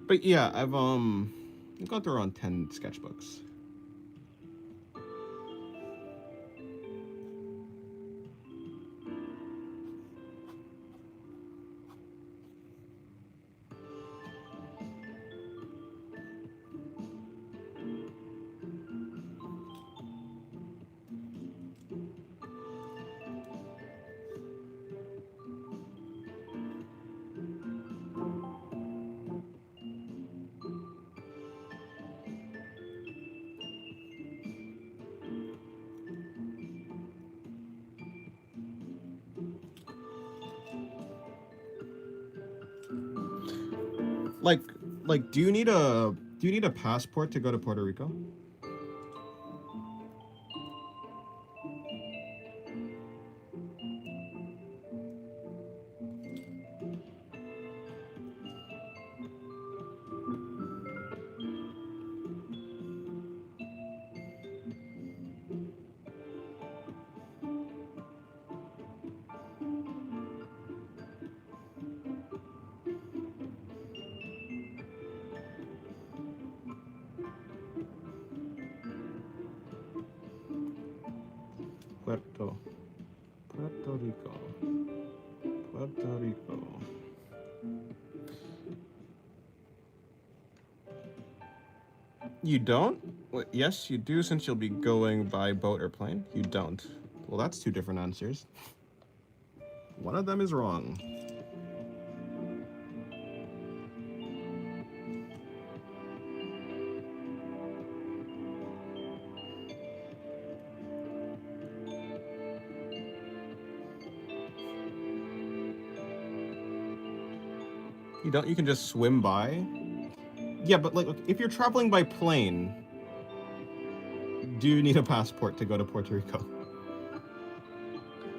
But yeah, I've gone through around 10 sketchbooks. Like, do you need a passport to go to Puerto Rico? Puerto Rico, Puerto Rico. You don't? Yes, you do, since you'll be going by boat or plane. You don't. Well, that's two different answers. One of them is wrong. You don't? You can just swim by? Yeah, but like, if you're traveling by plane, do you need a passport to go to Puerto Rico?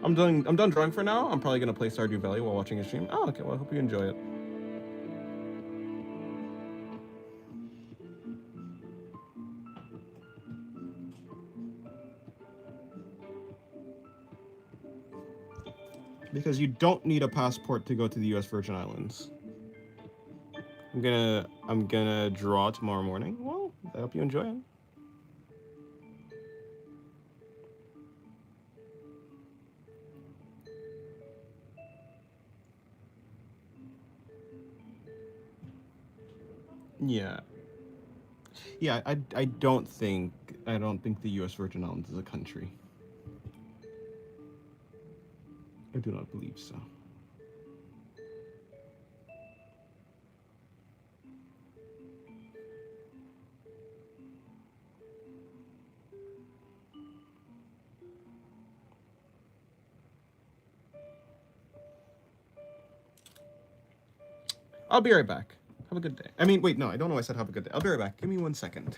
I'm done drawing for now. I'm probably gonna play Stardew Valley while watching a stream. Oh, okay. Well, I hope you enjoy it. Because you don't need a passport to go to the U.S. Virgin Islands. I'm gonna draw tomorrow morning. Well, I hope you enjoy it. Yeah. Yeah, I don't think the U.S. Virgin Islands is a country. I do not believe so. I'll be right back. Have a good day. I mean, wait, no, I don't know. I said have a good day. I'll be right back. Give me 1 second.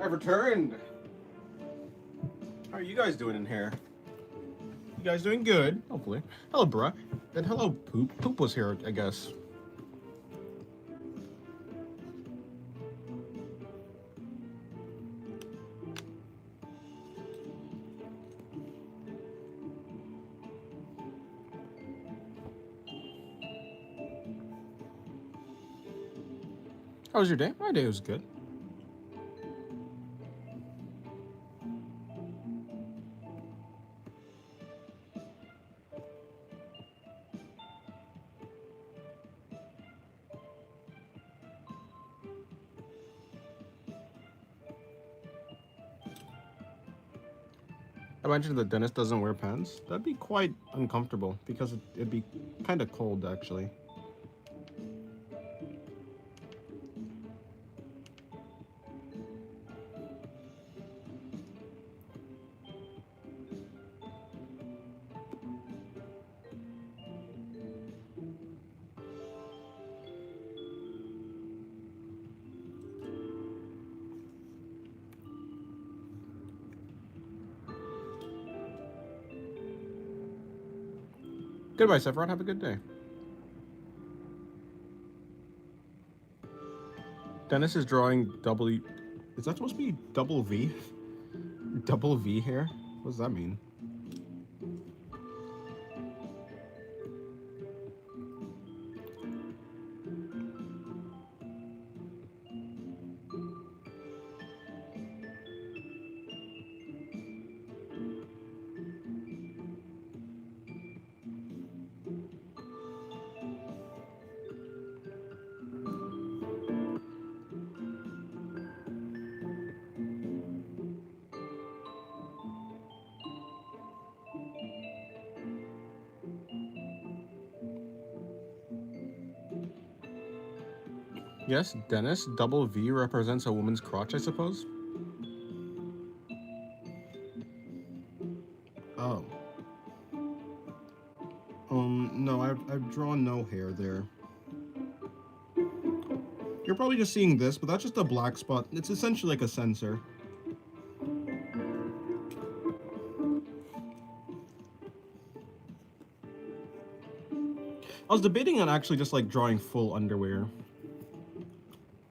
I've returned. How are you guys doing in here? You guys doing good? Hopefully. Hello, bruh. And hello, Poop. Poop was here, I guess. How was your day? My day was good. I imagine the dentist doesn't wear pants. That'd be quite uncomfortable because it'd be kind of cold, actually. Goodbye, Sephiroth. Have a good day. Dennis is drawing W. Is that supposed to be double V? Double V here? What does that mean? Yes, Dennis, double V represents a woman's crotch, I suppose. Oh. No, I've drawn no hair there. You're probably just seeing this, but that's just a black spot. It's essentially like a sensor. I was debating on actually just like drawing full underwear.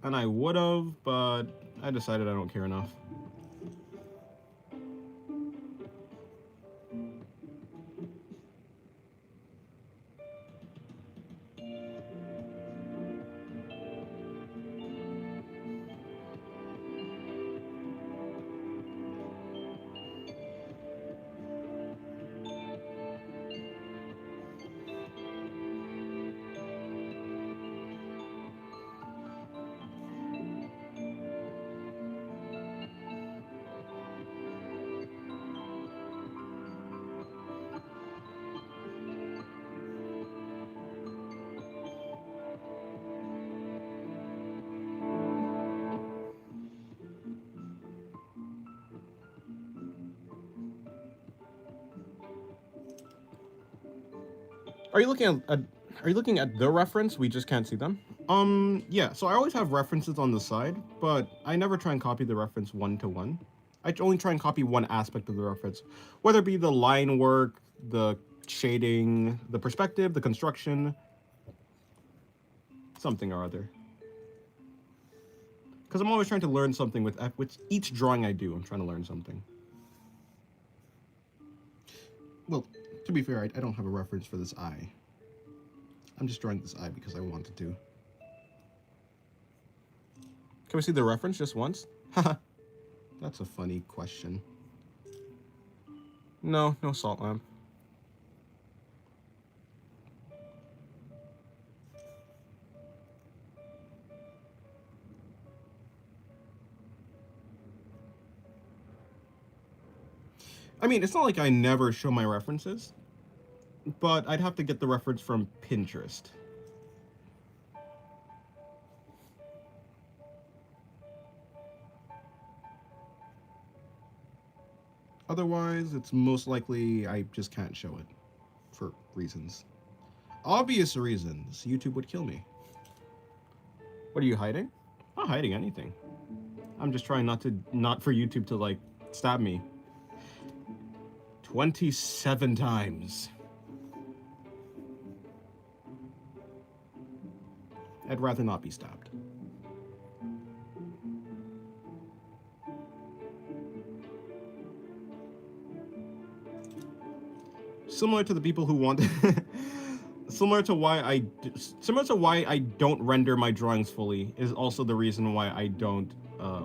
And I would have, but I decided I don't care enough. Are you looking at the reference? We just can't see them. Yeah, so I always have references on the side, but I never try and copy the reference one to one. I only try and copy one aspect of the reference, whether it be the line work, the shading, the perspective, the construction, something or other. Because I'm always trying to learn something with each drawing I do. I'm trying to learn something. Well, to be fair, I don't have a reference for this eye. I'm just drawing this eye because I wanted to. Can we see the reference just once? Haha. That's a funny question. No salt lamp. I mean, it's not like I never show my references, but I'd have to get the reference from Pinterest. Otherwise, it's most likely I just can't show it for reasons. Obvious reasons. YouTube would kill me. What are you hiding? I'm not hiding anything. I'm just trying not for YouTube to like stab me. 27 times. I'd rather not be stabbed. Similar to the people who want similar to why I don't render my drawings fully is also the reason why I don't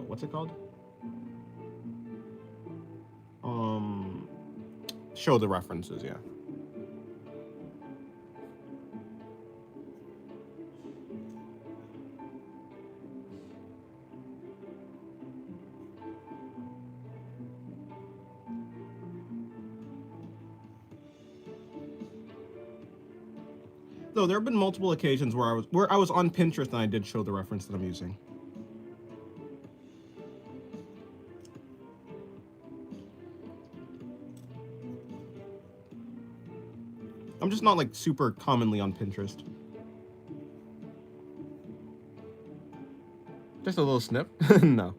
what's it called? Show the references, yeah. Though there have been multiple occasions where I was on Pinterest and I did show the reference that I'm using. I'm just not like super commonly on Pinterest. Just a little snip? No.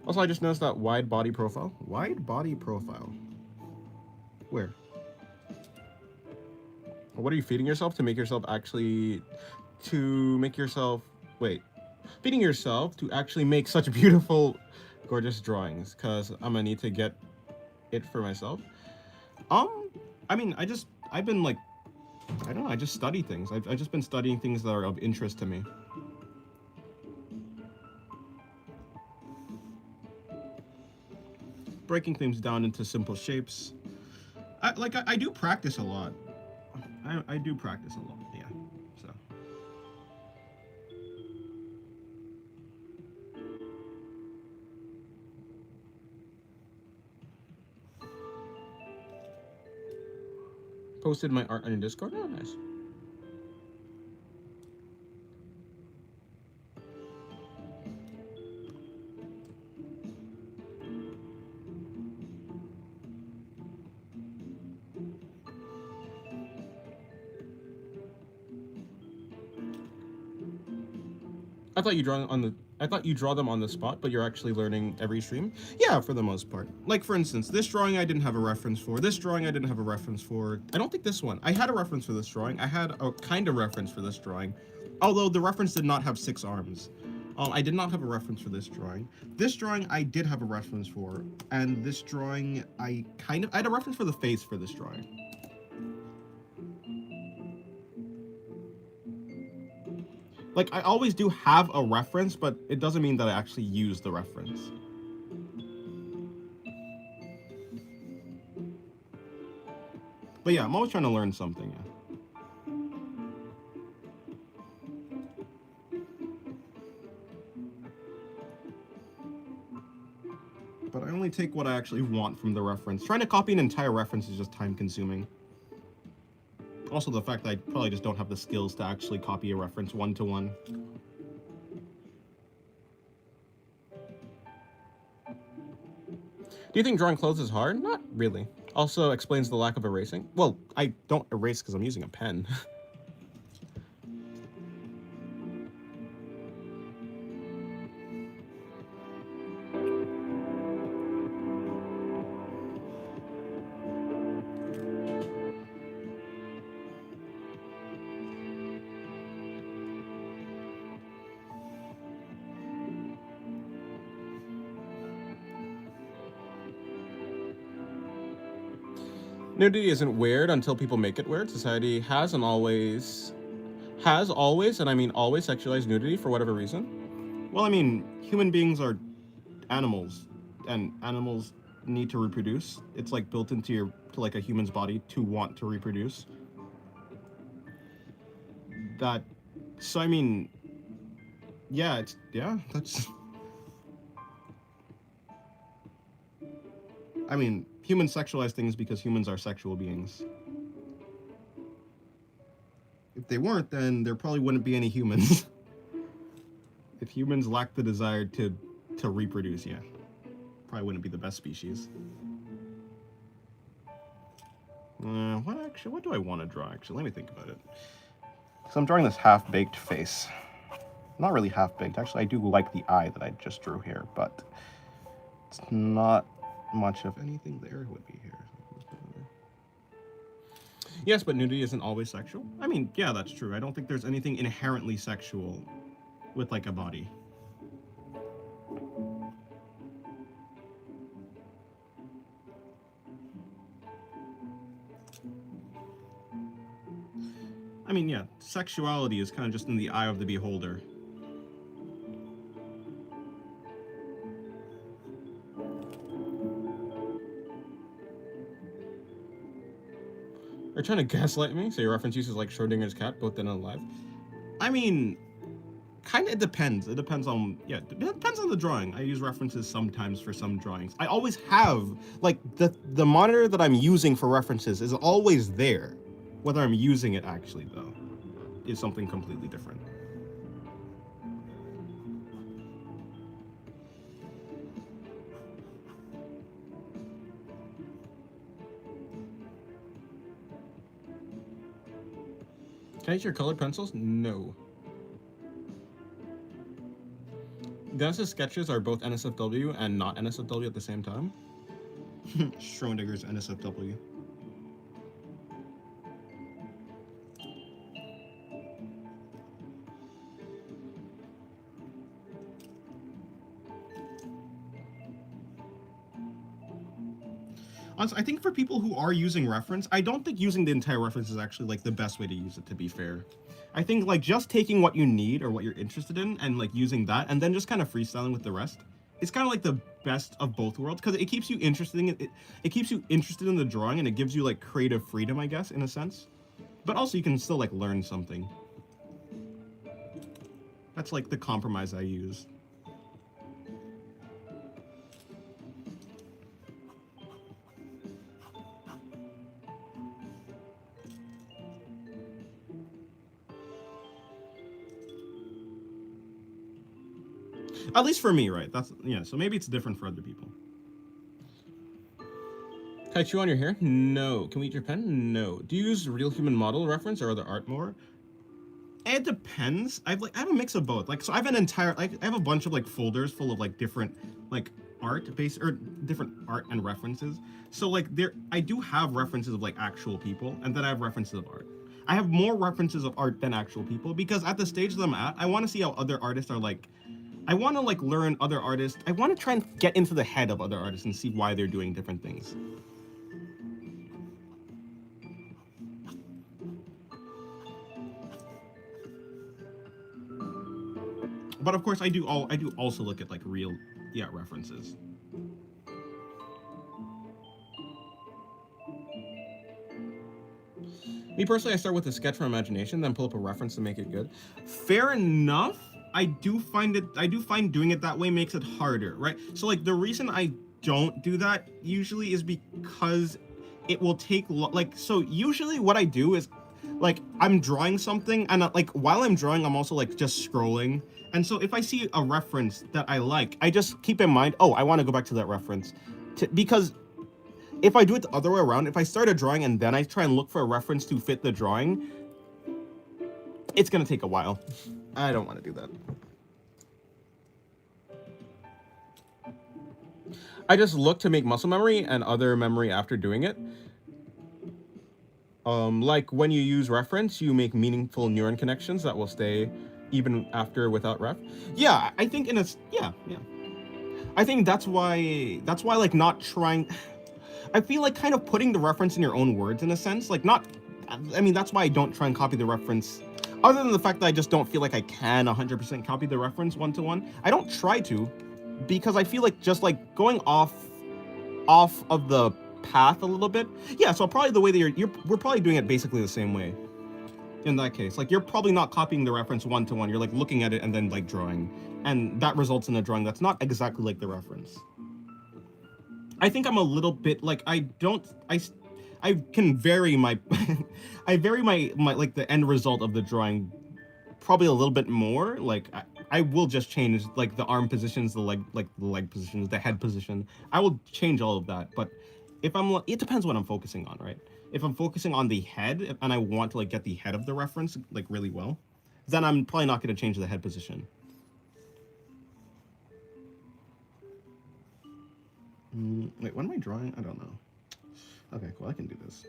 Also, I just noticed that wide body profile. Wide body profile. Where? What are you feeding yourself to make yourself actually... To make yourself... Wait. Feeding yourself to actually make such beautiful, gorgeous drawings. Because I'm gonna need to get it for myself. I mean, I've been like... I don't know, I just study things. I've just been studying things that are of interest to me. Breaking things down into simple shapes. I do practice a lot. I do practice a lot, yeah. So. Posted my art on your Discord? Oh, nice. I thought you draw them on the spot, but you're actually learning every stream. Yeah, for the most part. Like for instance, this drawing I didn't have a reference for. This drawing I didn't have a reference for. I don't think this one. I had a reference for this drawing. I had a kind of reference for this drawing, although the reference did not have 6 arms. I did not have a reference for this drawing. This drawing I did have a reference for, and this drawing I had a reference for the face for this drawing. Like, I always do have a reference, but it doesn't mean that I actually use the reference. But yeah, I'm always trying to learn something, yeah. But I only take what I actually want from the reference. Trying to copy an entire reference is just time consuming. Also the fact that I probably just don't have the skills to actually copy a reference one-to-one. Do you think drawing clothes is hard? Not really. Also explains the lack of erasing. Well, I don't erase because I'm using a pen. Nudity isn't weird until people make it weird. Society has always, and I mean always, sexualized nudity for whatever reason. Well, I mean, human beings are animals, and animals need to reproduce. It's like built into like a human's body to want to reproduce. So I mean, yeah, that's... I mean, humans sexualize things because humans are sexual beings. If they weren't, then there probably wouldn't be any humans. If humans lacked the desire to reproduce, yeah, probably wouldn't be the best species. What do I want to draw, actually? Let me think about it. So I'm drawing this half-baked face. Not really half-baked. Actually, I do like the eye that I just drew here, but it's not much of anything there would be here. Yes, but nudity isn't always sexual. I mean, yeah, that's true. I don't think there's anything inherently sexual with like a body. I mean, yeah, sexuality is kind of just in the eye of the beholder. Are you trying to gaslight me? So your reference uses like Schrodinger's cat, both dead and alive? I mean, kind of, it depends. It depends on, yeah, it depends on the drawing. I use references sometimes for some drawings. I always have, like, the monitor that I'm using for references is always there. Whether I'm using it actually, though, is something completely different. Can I use your colored pencils? No. Dennis's sketches are both NSFW and not NSFW at the same time. Schrodinger's NSFW. Honestly, I think for people who are using reference, I don't think using the entire reference is actually like the best way to use it, to be fair. I think like just taking what you need or what you're interested in and like using that and then just kind of freestyling with the rest. It's kind of like the best of both worlds because it keeps you interested in it keeps you interested in the drawing and it gives you like creative freedom, I guess, in a sense. But also you can still like learn something. That's like the compromise I use. At least for me, right? That's, yeah, so maybe it's different for other people. Can I chew on your hair? No. Can we eat your pen? No. Do you use real human model reference or other art more? It depends. I have a mix of both. Like, so I have an entire, like, I have a bunch of like folders full of like different like art based or different art and references. So like I do have references of like actual people, and then I have references of art. I have more references of art than actual people because at the stage that I'm at, I want to see how other artists are like. I want to like learn other artists. I want to try and get into the head of other artists and see why they're doing different things. But of course, I do also look at like real, yeah, references. Me personally, I start with a sketch from imagination, then pull up a reference to make it good. Fair enough. I do find doing it that way makes it harder, right? So like the reason I don't do that usually is because it will take so usually what I do is like I'm drawing something and like while I'm drawing I'm also like just scrolling, and so if I see a reference that I like, I just keep in mind, oh, I want to go back to that reference because if I do it the other way around, if I start a drawing and then I try and look for a reference to fit the drawing, it's gonna take a while. I don't want to do that. I just look to make muscle memory and other memory after doing it. Like when you use reference, you make meaningful neuron connections that will stay even after without ref. Yeah, I think yeah. I think that's why like not trying. I feel like kind of putting the reference in your own words in a sense, like not. I mean, that's why I don't try and copy the reference. Other than the fact that I just don't feel like I can 100% copy the reference one-to-one. I don't try to, because I feel like just like going off of the path a little bit. Yeah, so probably the way that we're probably doing it basically the same way. In that case, like you're probably not copying the reference one-to-one. You're like looking at it and then like drawing, and that results in a drawing that's not exactly like the reference. I think I'm a little bit like I can vary my I vary my like the end result of the drawing probably a little bit more. Like I will just change like the arm positions, the leg positions, the head position. I will change all of that. But if I'm, it depends what I'm focusing on, right? if I'm focusing on the head and I want to like get the head of the reference like really well, then I'm probably not going to change the head position. Wait, what am I drawing? I don't know. Okay, cool. I can do this.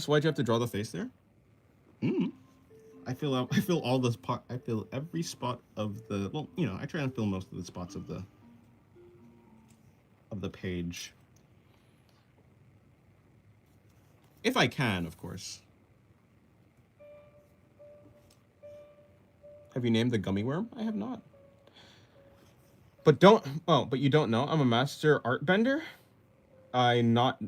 Why'd you have to draw the face there? I feel all the spot. I feel every spot of the. Well, you know, I try and fill most of the spots of the page, if I can, of course. Have you named the gummy worm? I have not. But you don't know I'm a master art bender. I not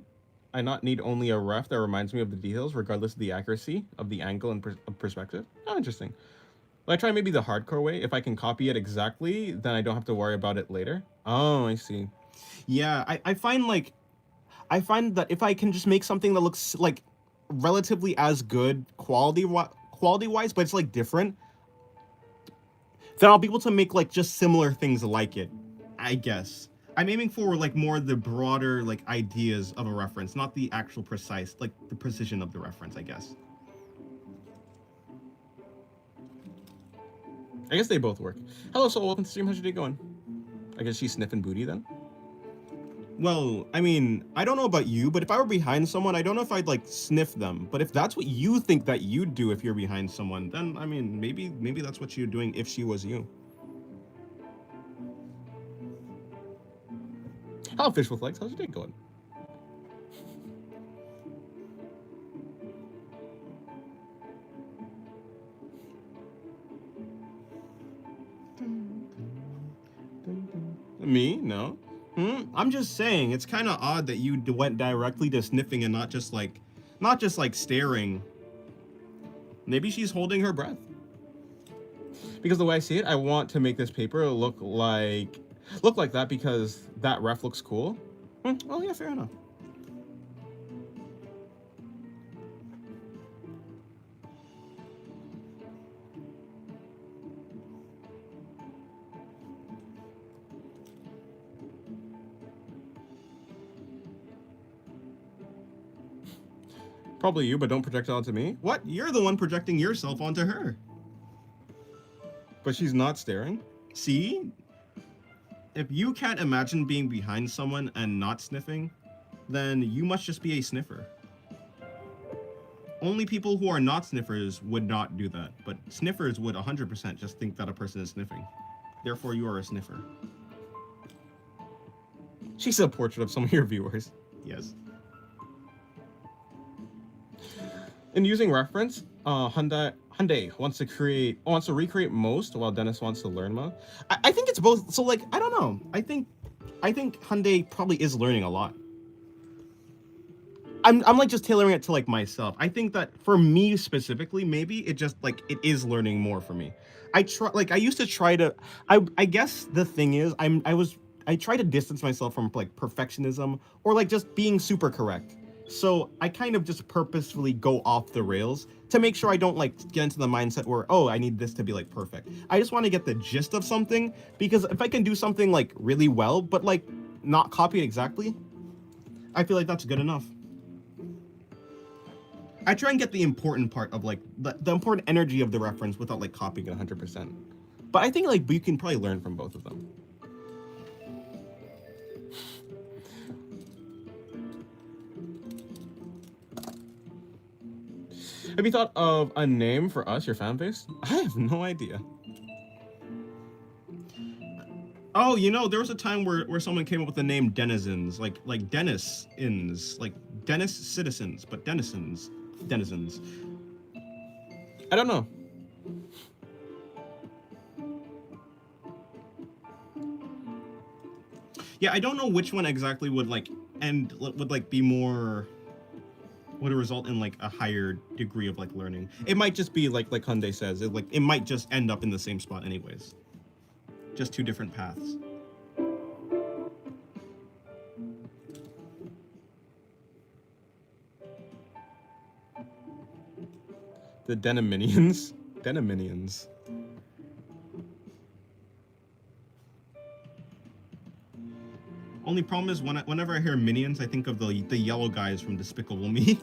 need only a ref that reminds me of the details, regardless of the accuracy of the angle and perspective. Oh, interesting. Well, I try maybe the hardcore way. If I can copy it exactly, then I don't have to worry about it later. Oh, I see. Yeah, I find that if I can just make something that looks like relatively as good quality wise, but it's like different, then I'll be able to make like just similar things like it, I guess. I'm aiming for like more the broader like ideas of a reference, not the actual precise, like the precision of the reference, I guess. I guess they both work. Hello, Soul, welcome to stream. How's your day going? I guess she's sniffing booty then. Well, I mean, I don't know about you, but if I were behind someone, I don't know if I'd like sniff them. But if that's what you think that you'd do if you're behind someone, then I mean, maybe that's what you're doing if she was you. Hello, Fish with Legs. How's your day going? Me? No. I'm just saying, it's kind of odd that you went directly to sniffing and not just like staring. Maybe she's holding her breath. Because the way I see it, I want to make this paper look like that because that ref looks cool. Well, yeah, fair enough. Probably you, but don't project it onto me. What? You're the one projecting yourself onto her. But she's not staring. See? If you can't imagine being behind someone and not sniffing, then you must just be a sniffer. Only people who are not sniffers would not do that, but sniffers would 100% just think that a person is sniffing. Therefore, you are a sniffer. She's a portrait of some of your viewers. Yes. In using reference, Hyundai wants to recreate most, while Dennis wants to learn more. I think it's both. So like, I don't know. I think Hyundai probably is learning a lot. I'm like just tailoring it to like myself. I think that for me specifically, maybe it just like it is learning more for me. I used to try to. I guess the thing is I try to distance myself from like perfectionism or like just being super correct. So I kind of just purposefully go off the rails to make sure I don't like get into the mindset where, oh, I need this to be like perfect. I just want to get the gist of something, because if I can do something like really well, but like not copy it exactly, I feel like that's good enough. I try and get the important part of like the important energy of the reference without like copying it 100%. But I think like you can probably learn from both of them. Have you thought of a name for us, your fan base? I have no idea. Oh, you know, there was a time where someone came up with the name Denizens, like Dennis-ins, like Dennis citizens, but denizens. I don't know. Yeah, I don't know which one exactly would like be more. Would result in like a higher degree of like learning. It might just be like Hyundai says, it might just end up in the same spot anyways. Just two different paths. The Deniminians. Deniminians. Only problem is whenever I hear minions, I think of the yellow guys from Despicable Me.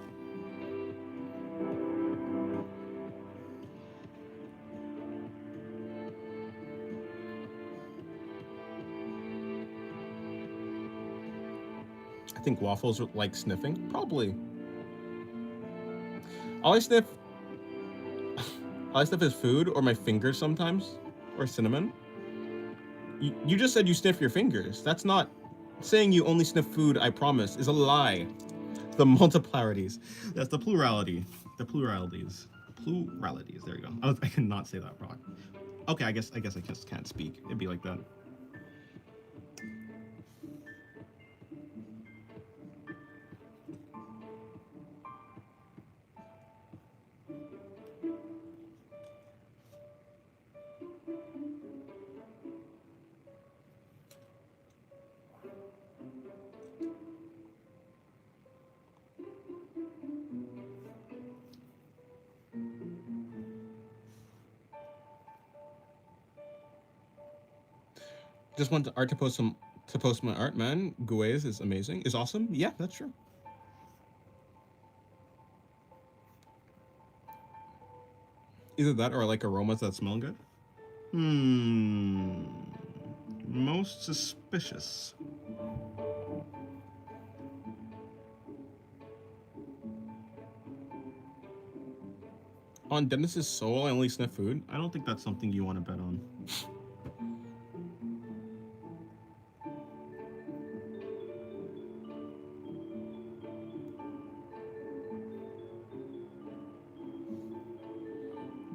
I think waffles are like sniffing. Probably. All I sniff is food or my fingers sometimes, or cinnamon. You just said you sniff your fingers. That's not saying you only sniff food. I promise is a lie. The multiplarities. That's the plurality. The pluralities. Pluralities. There you go. I cannot say that wrong. Okay, I guess I just can't speak. It'd be like that. Just want the art to post my art, man. Guez is amazing. Is awesome. Yeah, that's true. Either that or like aromas that smell good. Most suspicious. On Dennis's soul, I only sniff food. I don't think that's something you want to bet on.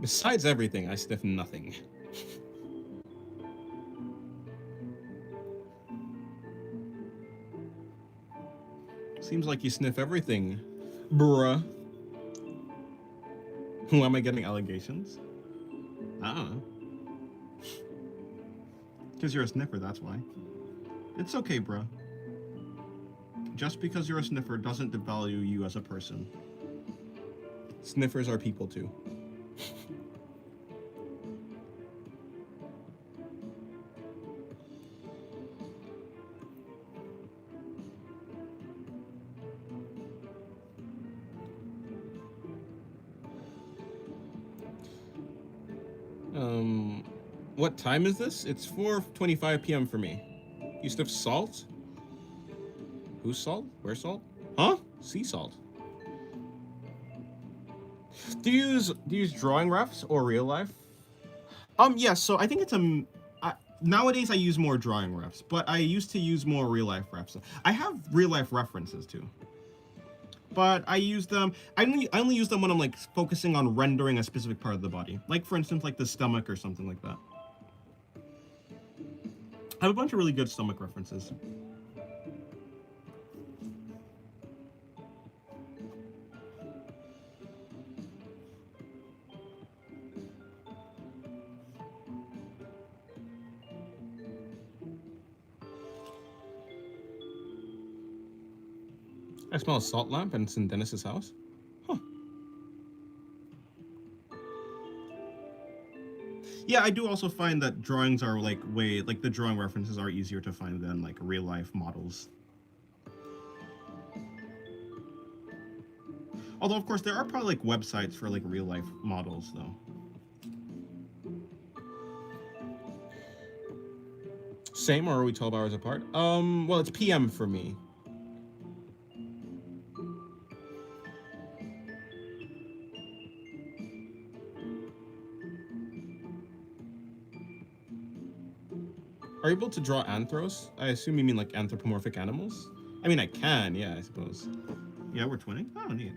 Besides everything, I sniff nothing. Seems like you sniff everything, bruh. Who am I getting allegations? I don't know. Because you're a sniffer, that's why. It's okay, bro. Just because you're a sniffer doesn't devalue you as a person. Sniffers are people too. What time is this? It's 4:25 p.m. for me. You sniff salt? Who's salt? Where's salt? Huh? Sea salt. Do you use drawing refs or real life? Yeah, so I think it's nowadays I use more drawing refs, but I used to use more real life refs. I have real life references too. But I use them, I only use them when I'm like focusing on rendering a specific part of the body. Like for instance, like the stomach or something like that. I have a bunch of really good stomach references. I smell a salt lamp and it's in Dennis's house. Huh. Yeah, I do also find that drawings are like the drawing references are easier to find than like real life models. Although of course there are probably like websites for like real life models though. Same, or are we 12 hours apart? Well, it's PM for me. Are you able to draw anthros? I assume you mean like anthropomorphic animals? I mean, I can, yeah, I suppose. Yeah, we're twinning? Oh, neat.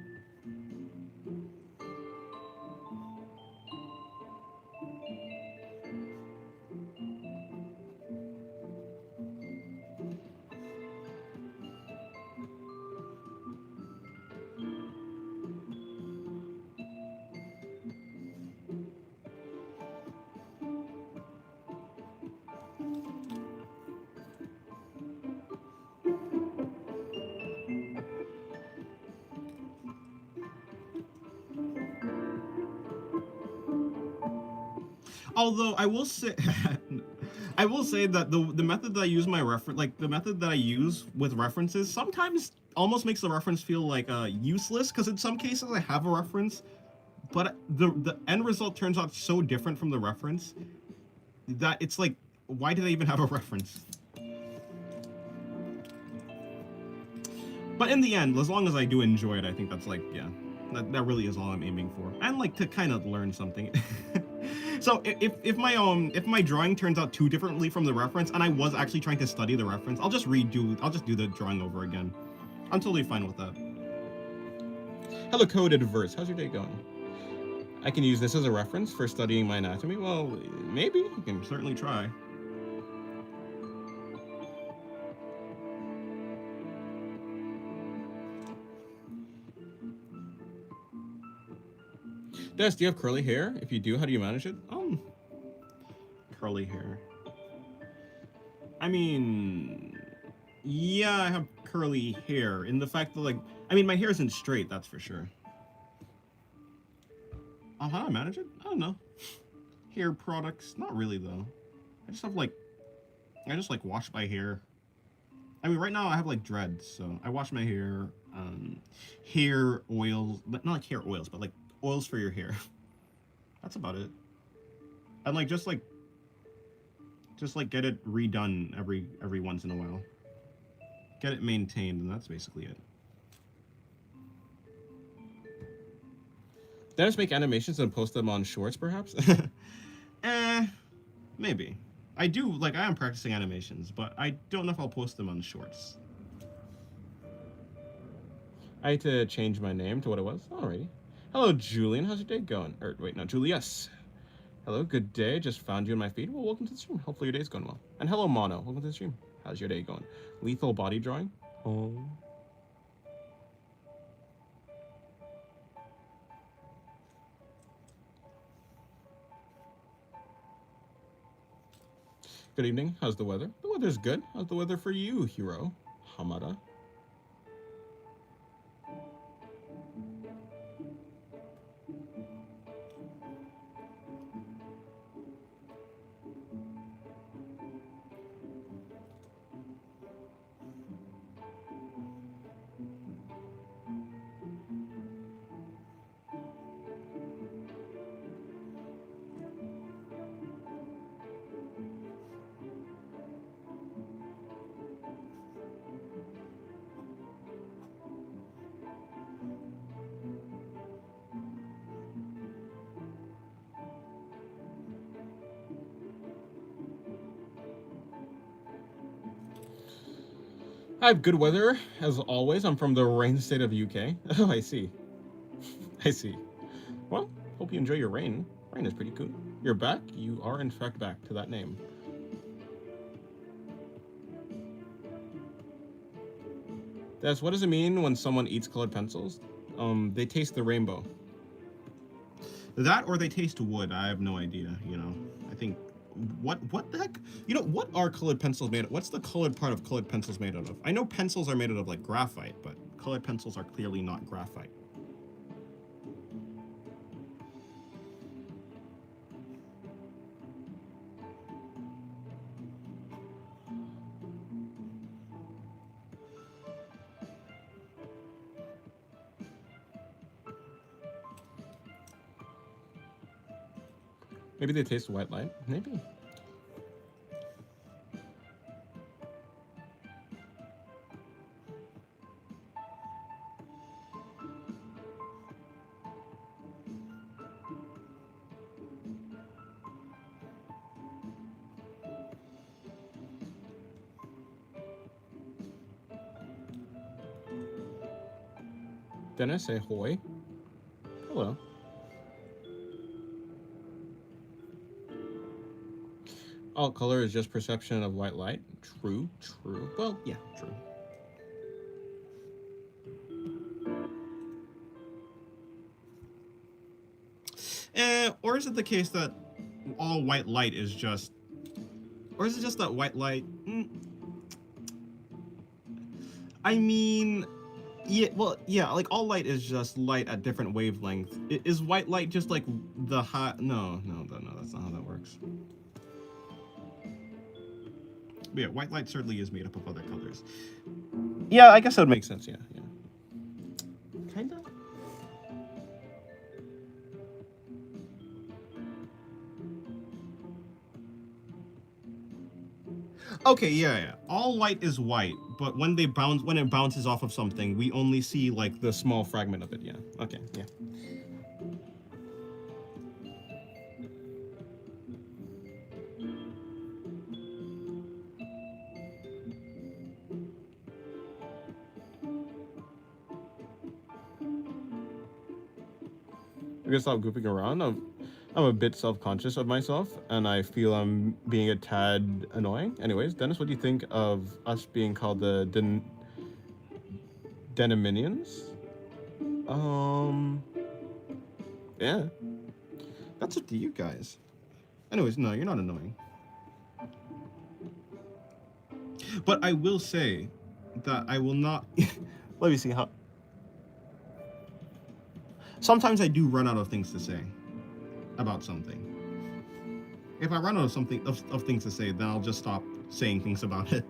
Although I will say, I will say that the method that I use the method that I use with references sometimes almost makes the reference feel like useless, because in some cases I have a reference, but the end result turns out so different from the reference that it's like, why did I even have a reference? But in the end, as long as I do enjoy it, I think that's like, yeah, that really is all I'm aiming for. And like to kind of learn something. So if my drawing turns out too differently from the reference, and I was actually trying to study the reference, I'll just do the drawing over again. I'm totally fine with that. Hello, Coded Verse. How's your day going? I can use this as a reference for studying my anatomy. Well, maybe. You can certainly try. Des, do you have curly hair? If you do, how do you manage it? Curly hair. I mean, yeah, I have curly hair. In the fact that, like, I mean, my hair isn't straight, that's for sure. How do I manage it? I don't know. Hair products, not really though. I just wash my hair. I mean, right now I have like dreads, so I wash my hair. Hair oils, but not like hair oils, but like oils for your hair. That's about it. And like just like get it redone every once in a while. Get it maintained, and that's basically it. Did I just make animations and post them on Shorts, perhaps? Maybe. I am practicing animations, but I don't know if I'll post them on Shorts. I had to change my name to what it was. Alrighty. Hello, Julian. How's your day going? Or wait, no, Julius. Hello, good day. Just found you in my feed. Well, welcome to the stream. Hopefully your day's going well. And hello, Mono. Welcome to the stream. How's your day going? Lethal body drawing. Oh. Good evening. How's the weather? The weather's good. How's the weather for you, Hiro Hamada? I have good weather, as always. I'm from the rain state of UK. Oh, I see. I see. Well, hope you enjoy your rain. Rain is pretty cool. You're back? You are, in fact, back to that name. Des, what does it mean when someone eats colored pencils? They taste the rainbow. That or they taste wood. I have no idea, you know. I think... What the heck? You know, what are colored pencils made of? What's the colored part of colored pencils made out of? I know pencils are made out of, like, graphite, but colored pencils are clearly not graphite. Maybe they taste white light. Maybe. Dennis, say hoy. Hello. All color is just perception of white light. True, true. Well, yeah, true. Or is it the case that all white light is just... Or is it just that white light... I mean... Yeah, well, yeah, like, all light is just light at different wavelengths. Is white light just, like, the high... No, that's not how that works. yeah, white light certainly is made up of other colors. Yeah, I guess that would make Makes sense, yeah. Kinda. Okay, yeah. All light is white, but when it bounces off of something, we only see like The small fragment of it, yeah. Okay, yeah. I'm gonna stop goofing around. I'm a bit self-conscious of myself, and I feel I'm being a tad annoying. Anyways, Dennis, what do you think of us being called the Deniminians? Yeah. That's up to you guys. Anyways, no, you're not annoying. But I will say that I will not. Let me see how. Sometimes I do run out of things to say about something. If I run out of something of things to say, then I'll just stop saying things about it.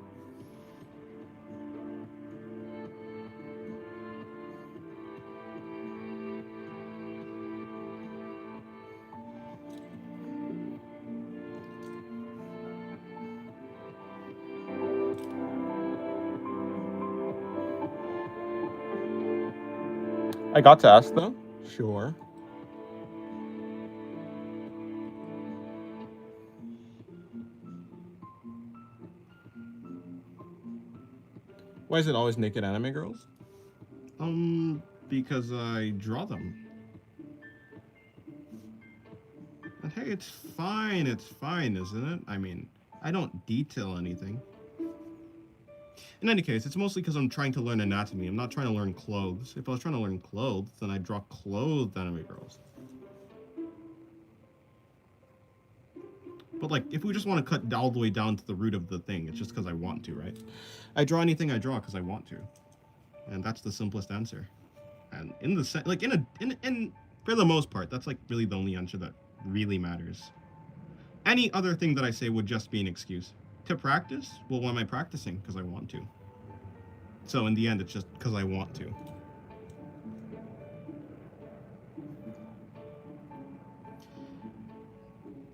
I got to ask though. Sure. Why is it always naked anime girls? Because I draw them. And hey, it's fine, isn't it? I mean, I don't detail anything. In any case, it's mostly because I'm trying to learn anatomy. I'm not trying to learn clothes. If I was trying to learn clothes, then I'd draw clothed anime girls. But like, if we just want to cut all the way down to the root of the thing, it's just because I want to, right? I draw anything I draw because I want to, and that's the simplest answer. And in the for the most part, that's like really the only answer that really matters. Any other thing that I say would just be an excuse. To practice? Well, why am I practicing? Because I want to. So in the end, it's just because I want to.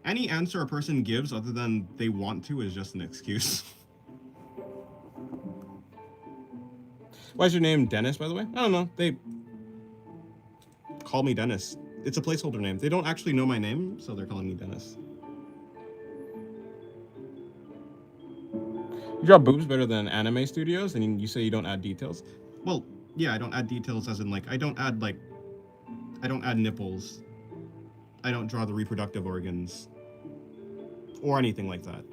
Any answer a person gives other than they want to is just an excuse. Why is your name Dennis, by the way? I don't know. They call me Dennis. It's a placeholder name. They don't actually know my name, so they're calling me Dennis. You draw boobs better than anime studios, and you say you don't add details? Well, yeah, I don't add details as in like, I don't add nipples. I don't draw the reproductive organs. Or anything like that.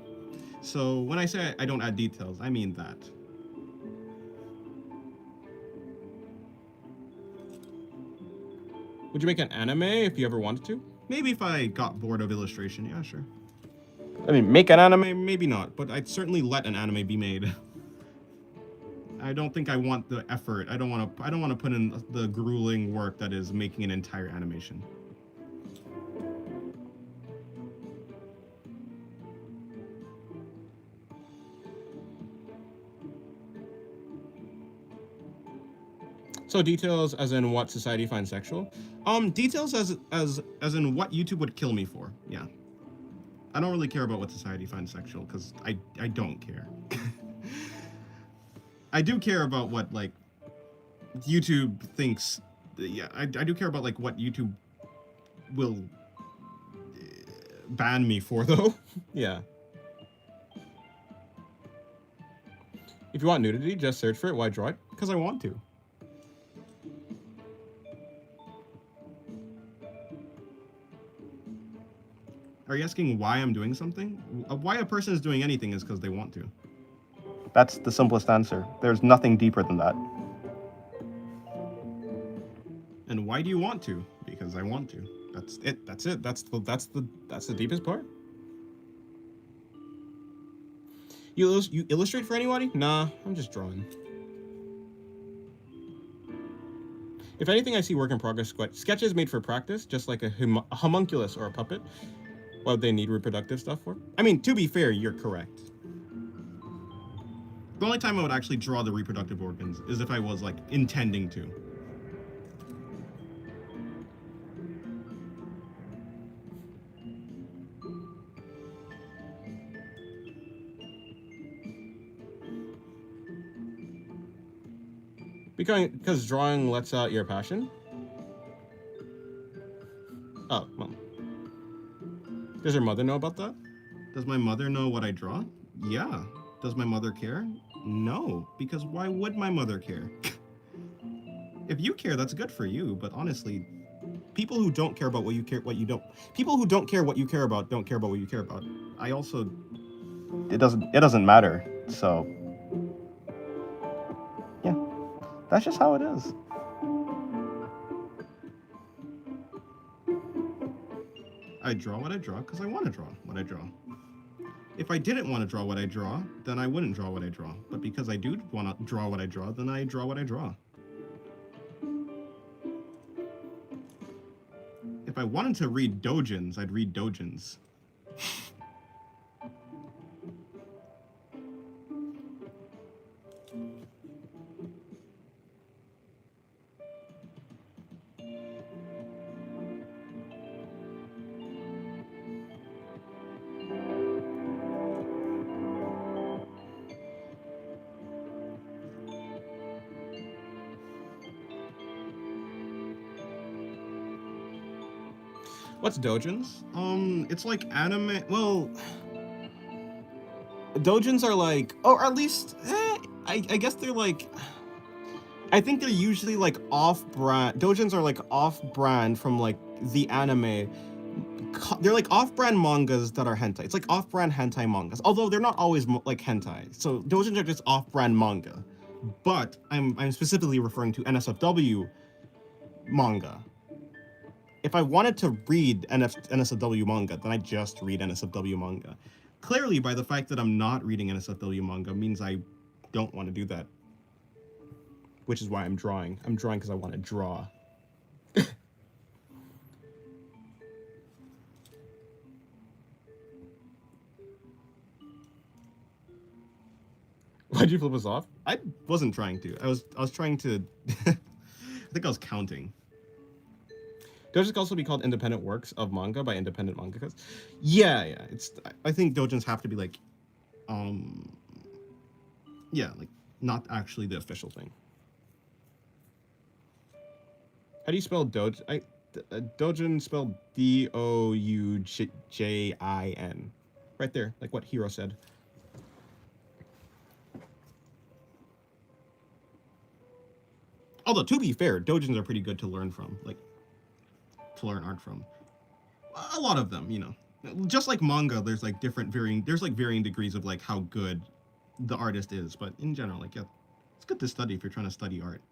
So when I say I don't add details, I mean that. Would you make an anime if you ever wanted to? Maybe if I got bored of illustration, yeah, sure. I mean, make an anime. Maybe not, but I'd certainly let an anime be made. I don't think I want the effort. I don't want to put in the grueling work that is making an entire animation. So details as in what society finds sexual? Details as in what YouTube would kill me for. Yeah. I don't really care about what society finds sexual because I don't care. I do care about what like YouTube thinks. Yeah, I do care about like what YouTube will ban me for though. Yeah. If you want nudity, just search for it. Why draw it? Because I want to. Are you asking why I'm doing something? Why a person is doing anything is because they want to. That's the simplest answer. There's nothing deeper than that. And why do you want to? Because I want to. That's it. That's it. That's the deepest part. You illustrate for anybody? Nah, I'm just drawing. If anything, I see work in progress sketches made for practice, just like a homunculus or a puppet. What would they need reproductive stuff for? I mean, to be fair, you're correct. The only time I would actually draw the reproductive organs is if I was like intending to. Because drawing lets out your passion? Oh, well. Does your mother know about that? Does my mother know what I draw? Yeah. Does my mother care? No, because why would my mother care? If you care, that's good for you, but honestly, people who don't care about what you care, what you don't, people who don't care what you care about don't care about what you care about. I also, It doesn't matter. So yeah, that's just how it is. I draw what I draw because I want to draw what I draw. If I didn't want to draw what I draw, then I wouldn't draw what I draw. But because I do want to draw what I draw, then I draw what I draw. If I wanted to read doujins, I'd read doujins. What's doujins? It's like anime. Well, Doujins are like, or at least, I guess they're like, I think they're usually like off-brand. Doujins are like off-brand from like the anime. They're like off-brand mangas that are hentai. It's like off-brand hentai mangas, although they're not always like hentai. So doujins are just off-brand manga. But I'm specifically referring to NSFW manga. If I wanted to read NSFW manga, then I just read NSFW manga. clearly by the fact that I'm not reading NSFW manga means I don't want to do that. Which is why I'm drawing. I'm drawing because I want to draw. Why'd you flip us off? I wasn't trying to. I was trying to. I think I was counting. Doujins can also be called independent works of manga by independent mangakas. Yeah. It's. I think doujins have to be like, yeah, like not actually the official thing. How do you spell doujin? Doujin spelled Doujin. Right there, like what Hiro said. Although to be fair, doujins are pretty good to learn from, like to learn art from. A lot of them, you know, just like manga. There's like varying degrees of like how good the artist is, but in general, like yeah, it's good to study if you're trying to study art.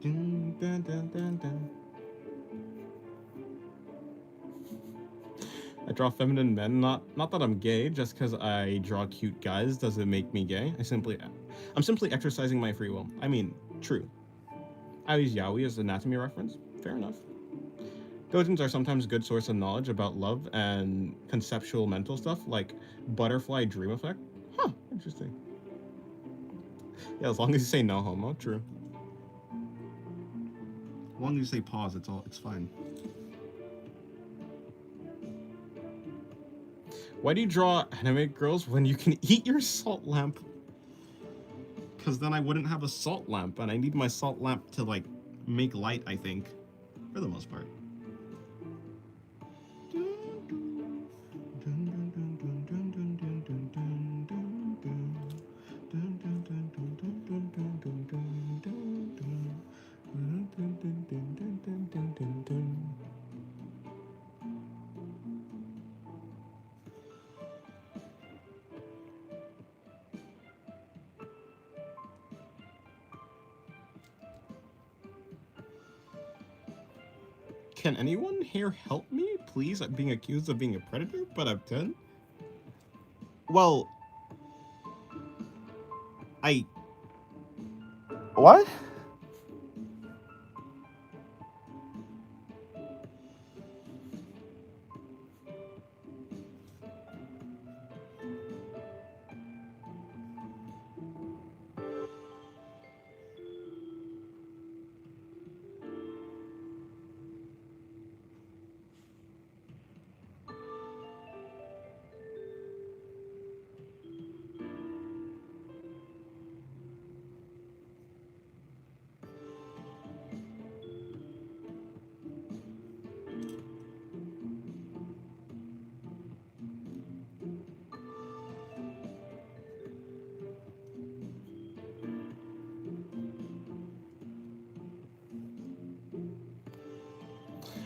Dun, dun, dun, dun, dun. I draw feminine men, not that I'm gay, just because I draw cute guys doesn't make me gay. I'm simply exercising my free will. I mean, true. I use yaoi as an anatomy reference. Fair enough. Doujins are sometimes a good source of knowledge about love and conceptual mental stuff, like butterfly dream effect. Huh, interesting. Yeah, as long as you say no homo, true. As long as you say pause, it's fine. Why do you draw anime girls when you can eat your salt lamp? Because then I wouldn't have a salt lamp, and I need my salt lamp to like make light. I think, for the most part. Can anyone here help me, please? I'm being accused of being a predator, but I'm 10. Well, What?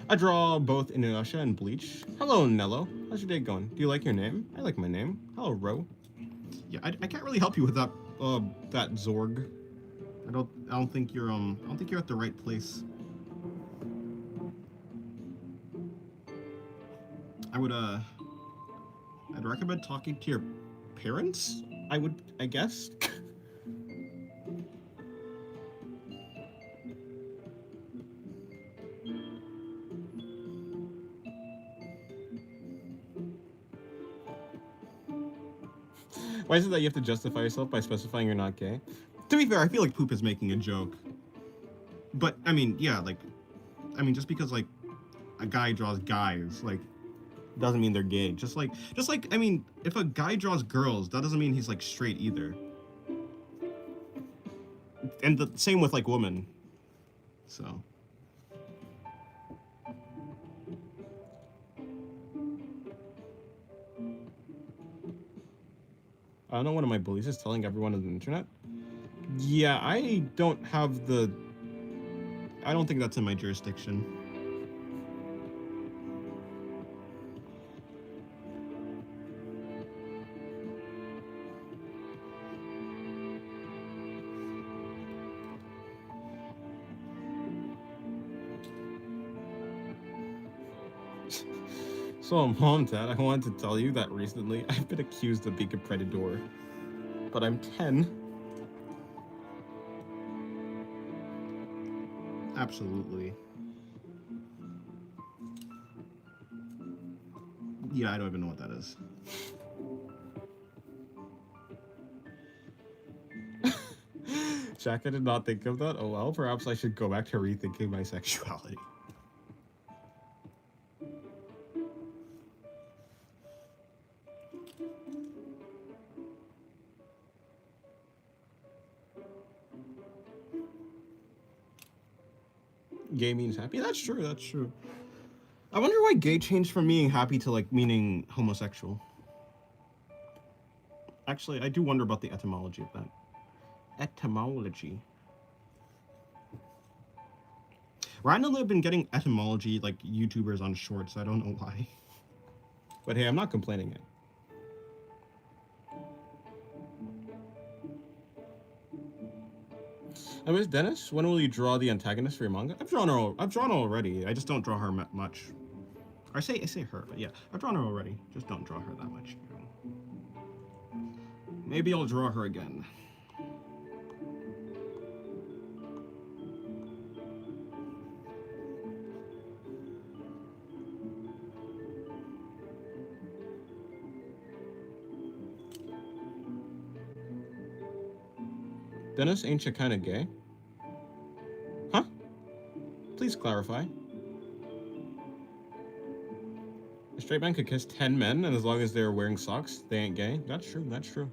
I draw both Inuyasha and Bleach. Hello, Nello. How's your day going? Do you like your name? I like my name. Hello, Ro. Yeah, I can't really help you with that that Zorg. I don't think you're at the right place. I'd recommend talking to your parents. I guess. Why is it that you have to justify yourself by specifying you're not gay? To be fair, I feel like Poop is making a joke. But I mean, yeah, like, just because like a guy draws guys, like, doesn't mean they're gay. Just like, I mean, if a guy draws girls, that doesn't mean he's like straight either. And the same with like women. So. I don't know, one of my bullies is telling everyone on the internet. Yeah, I don't think that's in my jurisdiction. So, Mom, Dad, I wanted to tell you that recently I've been accused of being a predator. But I'm 10. Absolutely. Yeah, I don't even know what that is. Jack, I did not think of that. Oh well, perhaps I should go back to rethinking my sexuality. Gay means happy? That's true, that's true. I wonder why gay changed from meaning happy to like meaning homosexual. Actually, I do wonder about the etymology of that. Etymology. Randomly, I've been getting etymology like YouTubers on shorts. I don't know why. But hey, I'm not complaining it. I miss Dennis. When will you draw the antagonist for your manga? I've drawn her already. I just don't draw her much. Or I say her, but yeah, I've drawn her already. Just don't draw her that much. Maybe I'll draw her again. Dennis, ain't you kinda gay? Huh? Please clarify. A straight man could kiss 10 men, and as long as they're wearing socks, they ain't gay. That's true, that's true.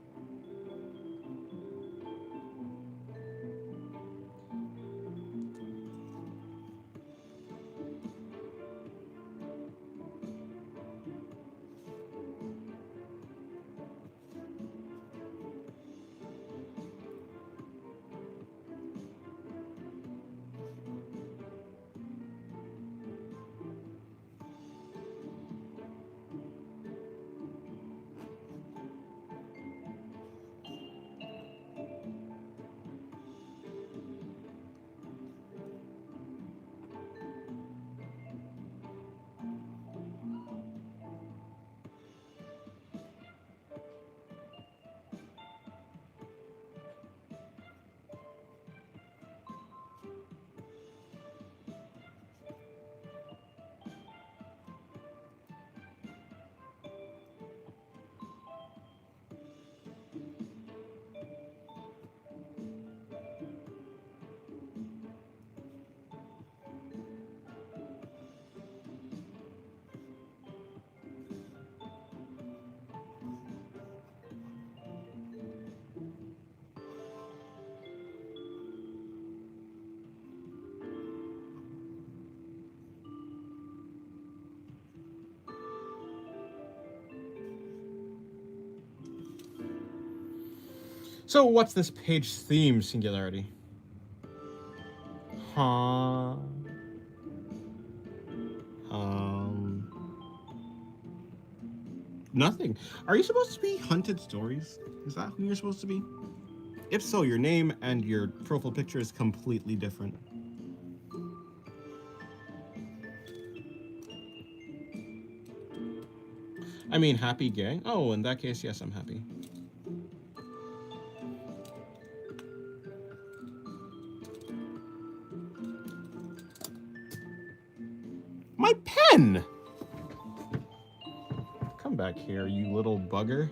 So what's this page theme, Singularity? Huh? Nothing. Are you supposed to be Hunted Stories? Is that who you're supposed to be? If so, your name and your profile picture is completely different. I mean, happy gang? Oh, in that case, yes, I'm happy. My pen! Come back here, you little bugger.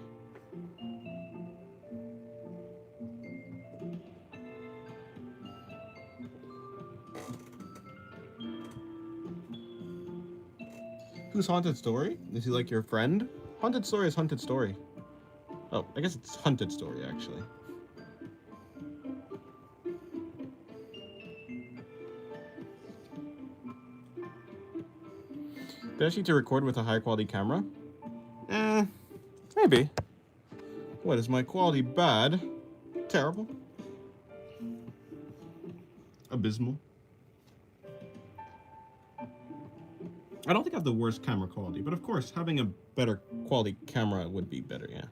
Who's Haunted Story? Is he like your friend? Haunted Story is Haunted Story. Oh, I guess it's Hunted Story, actually. Did I actually need to record with a high quality camera? Maybe. What, is my quality bad? Terrible? Abysmal. I don't think I have the worst camera quality, but of course, having a Better quality camera would be better, yeah.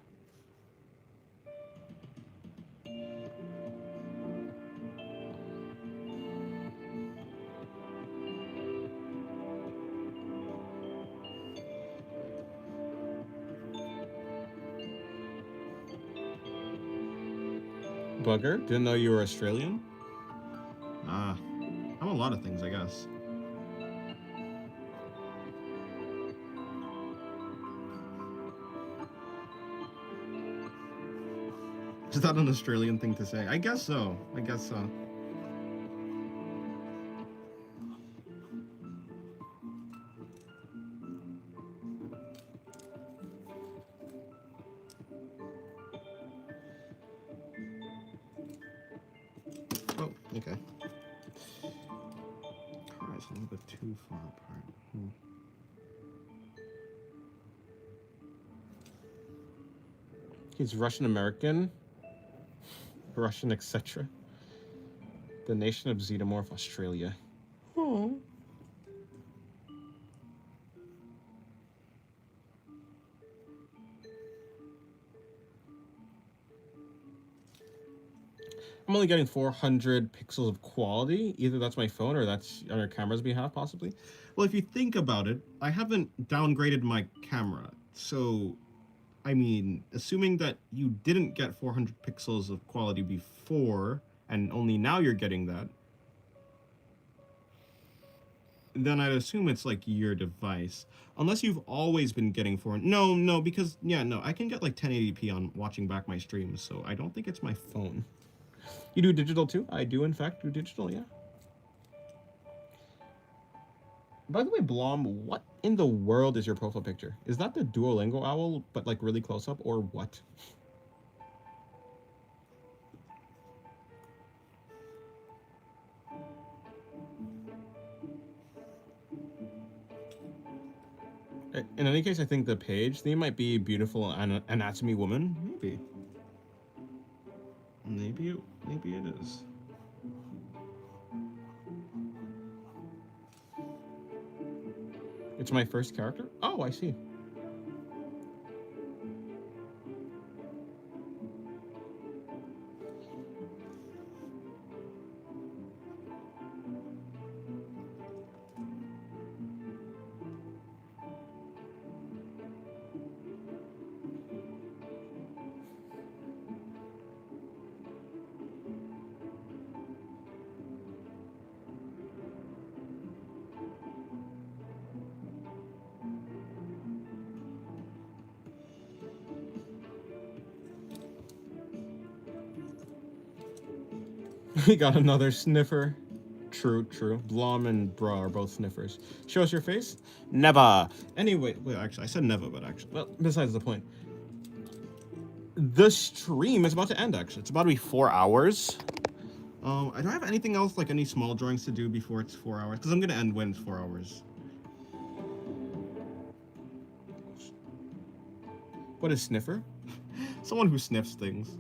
Bugger, didn't know you were Australian. I'm a lot of things, I guess. Is that an Australian thing to say? I guess so. I guess so. Oh, okay. It's a little bit too far apart. He's Russian American, Russian, etc. The nation of Xenomorph, Australia. Oh. I'm only getting 400 pixels of quality. Either that's my phone or that's on your camera's behalf, possibly. Well, if you think about it, I haven't downgraded my camera. So, I mean, assuming that you didn't get 400 pixels of quality before, and only now you're getting that, then I'd assume it's like your device. Unless you've always been getting 400. No, because, yeah, no, I can get like 1080p on watching back my streams, so I don't think it's my phone. You do digital too? I do, in fact, do digital, yeah. By the way, Blom, what in the world is your profile picture? Is that the Duolingo owl, but like really close up, or what? In any case, I think the page theme might be Beautiful Anatomy Woman. Maybe. Maybe it is. It's my first character? Oh, I see. We got another sniffer. True. Blom and Bra are both sniffers. Show us your face? Never. Anyway, Wait, actually, I said never, but actually. well, besides the point. The stream is about to end, actually. It's about to be 4 hours. I don't have anything else, like any small drawings to do before it's 4 hours, because I'm gonna end when it's 4 hours. What is sniffer? Someone who sniffs things.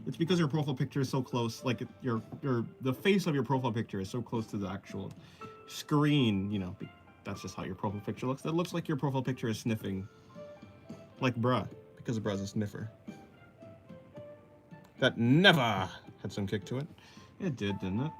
It's because your profile picture is so close, like the face of your profile picture is so close to the actual screen, you know, that's just how your profile picture looks. That looks like your profile picture is sniffing. Like bruh, because bruh's a sniffer. That never had some kick to it. It did, didn't it?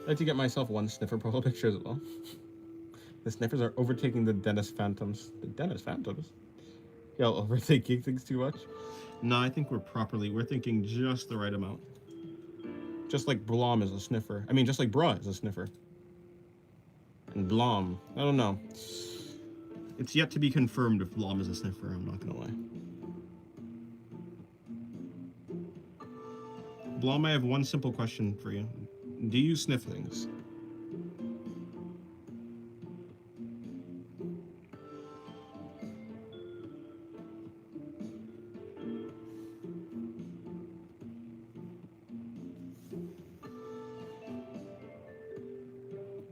I like to get myself one sniffer profile picture as well. The sniffers are overtaking the Dennis Phantoms. The Dennis Phantoms? Y'all overtaking things too much? No, I think we're thinking just the right amount. Just like Blom is a sniffer. I mean, just like Bruh is a sniffer. And Blom, I don't know. It's yet to be confirmed if Blom is a sniffer, I'm not gonna lie. Blom, I have one simple question for you. Do you sniff things?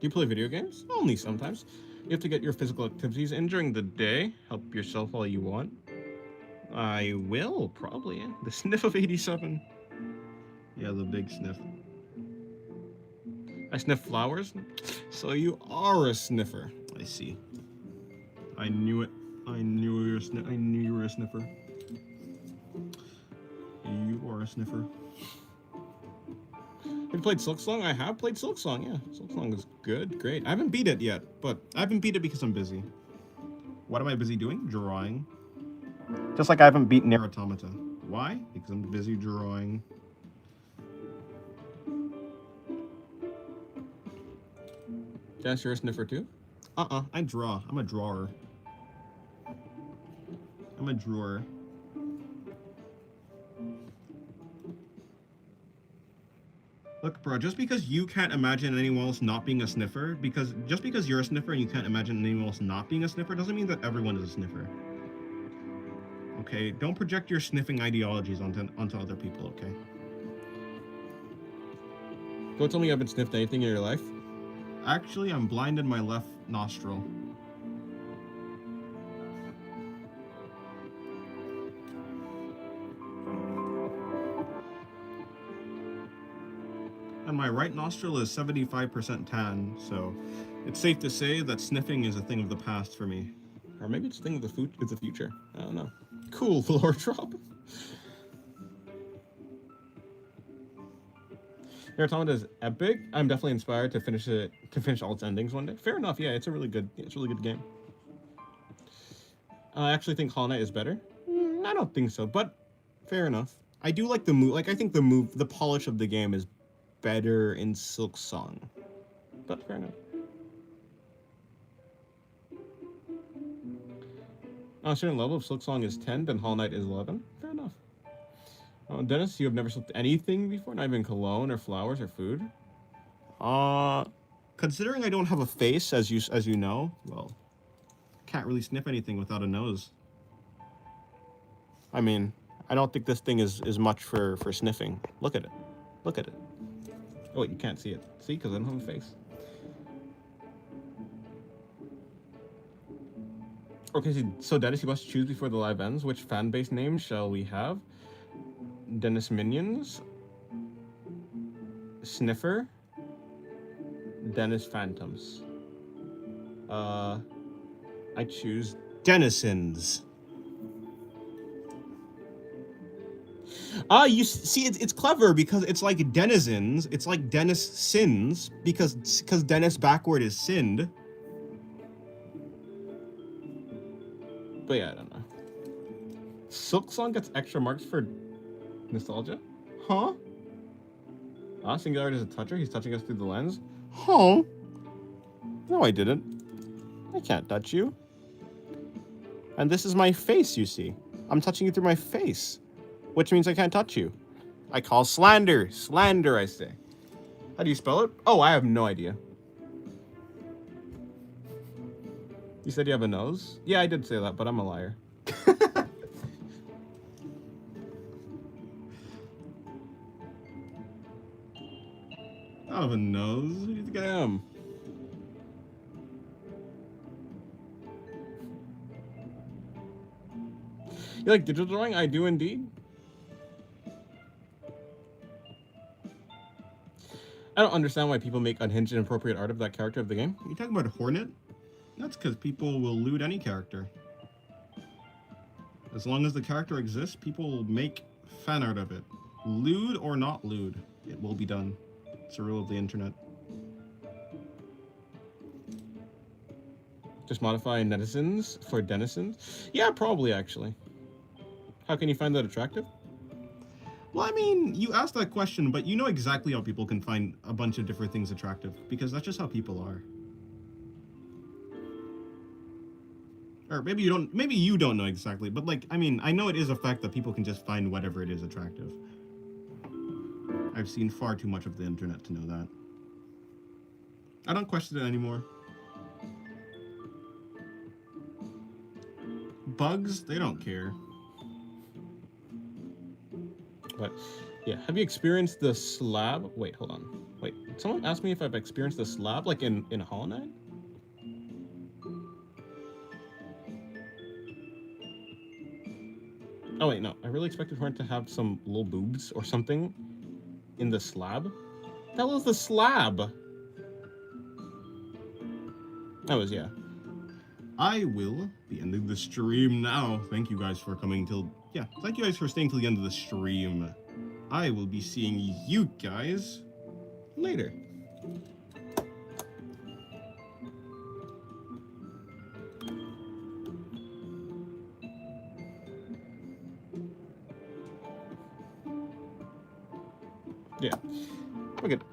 Do you play video games? Only sometimes. You have to get your physical activities in during the day. Help yourself all you want. I will, probably. Yeah. The sniff of 87. Yeah, the big sniff. I sniff flowers? So you are a sniffer. I see. I knew it. I knew you were a sniffer. You are a sniffer. Have you played Silksong? I have played Silksong, yeah. Silksong is good, great. I haven't beat it yet, but I haven't beat it because I'm busy. What am I busy doing? Drawing. Just like I haven't beaten Nier Automata. Why? Because I'm busy drawing. Jess, you're a sniffer too? I draw. I'm a drawer. I'm a drawer. Look, bro, just because you can't imagine anyone else not being a sniffer, just because you're a sniffer and you can't imagine anyone else not being a sniffer, doesn't mean that everyone is a sniffer. Okay? Don't project your sniffing ideologies onto other people, okay? Don't tell me you haven't sniffed anything in your life. Actually, I'm blind in my left nostril. And my right nostril is 75% tan, so it's safe to say that sniffing is a thing of the past for me. Or maybe it's a thing of the future. I don't know. Cool, floor drop. Nier Automata is epic. I'm definitely inspired to finish all its endings one day. Fair enough, yeah, it's a really good game. I actually think Hollow Knight is better. I don't think so, but fair enough. I do like the move. Like, I think the polish of the game is better in Silksong, but fair enough. On a certain level, if Silksong is 10, then Hollow Knight is 11. Fair enough. Dennis, you have never slipped anything before? Not even cologne or flowers or food? Considering I don't have a face, as you know, well, can't really sniff anything without a nose. I mean, I don't think this thing is much for sniffing. Look at it. Look at it. Oh, wait, you can't see it. See, because I don't have a face. Okay, so Dennis, you must choose before the live ends. Which fan base name shall we have? Dennis Minions, Sniffer, Dennis Phantoms. I choose Dennisons. You see, it's clever because it's like denizens. It's like Dennis sins because Dennis backward is sinned. But yeah, I don't know. Silksong gets extra marks for nostalgia? Huh? Singularity is a toucher. He's touching us through the lens. Huh? No, I didn't. I can't touch you. And this is my face, you see. I'm touching you through my face, which means I can't touch you. I call slander. Slander, I say. How do you spell it? Oh, I have no idea. You said you have a nose? Yeah, I did say that, but I'm a liar. Donovan knows. Who do you think I am? You like digital drawing? I do indeed. I don't understand why people make unhinged and inappropriate art of that character of the game. You talking about Hornet? That's because people will lewd any character. As long as the character exists, people will make fan art of it. Lewd or not lewd, it will be done. It's a rule of the internet. Just modify netizens for denizens? Yeah, probably actually. How can you find that attractive? Well, I mean, you asked that question, but you know exactly how people can find a bunch of different things attractive, because that's just how people are. Or maybe you don't know exactly, but like, I mean, I know it is a fact that people can just find whatever it is attractive. I've seen far too much of the internet to know that. I don't question it anymore. Bugs, they don't care. But yeah, have you experienced the slab? Wait, hold on. Wait, someone asked me if I've experienced the slab, like in Hollow Knight? Oh wait, no. I really expected Horn to have some little boobs or something in the slab. That was the slab. That was, yeah. I will be ending the stream now. Thank you guys for coming till... Yeah, thank you guys for staying till the end of the stream. I will be seeing you guys later. Yeah. We're good.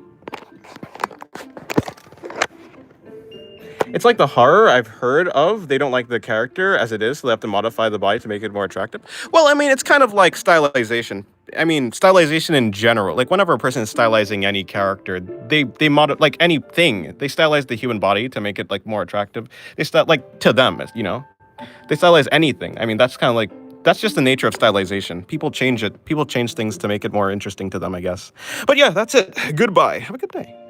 It's like the horror I've heard of. They don't like the character as it is, so they have to modify the body to make it more attractive. Well, I mean, it's kind of like stylization. I mean, stylization in general. Like, whenever a person is stylizing any character, they like anything. They stylize the human body to make it, like, more attractive. They like, to them, you know? They stylize anything. I mean, that's kind of like, that's just the nature of stylization. People change it. People change things to make it more interesting to them, I guess. But yeah, that's it. Goodbye. Have a good day.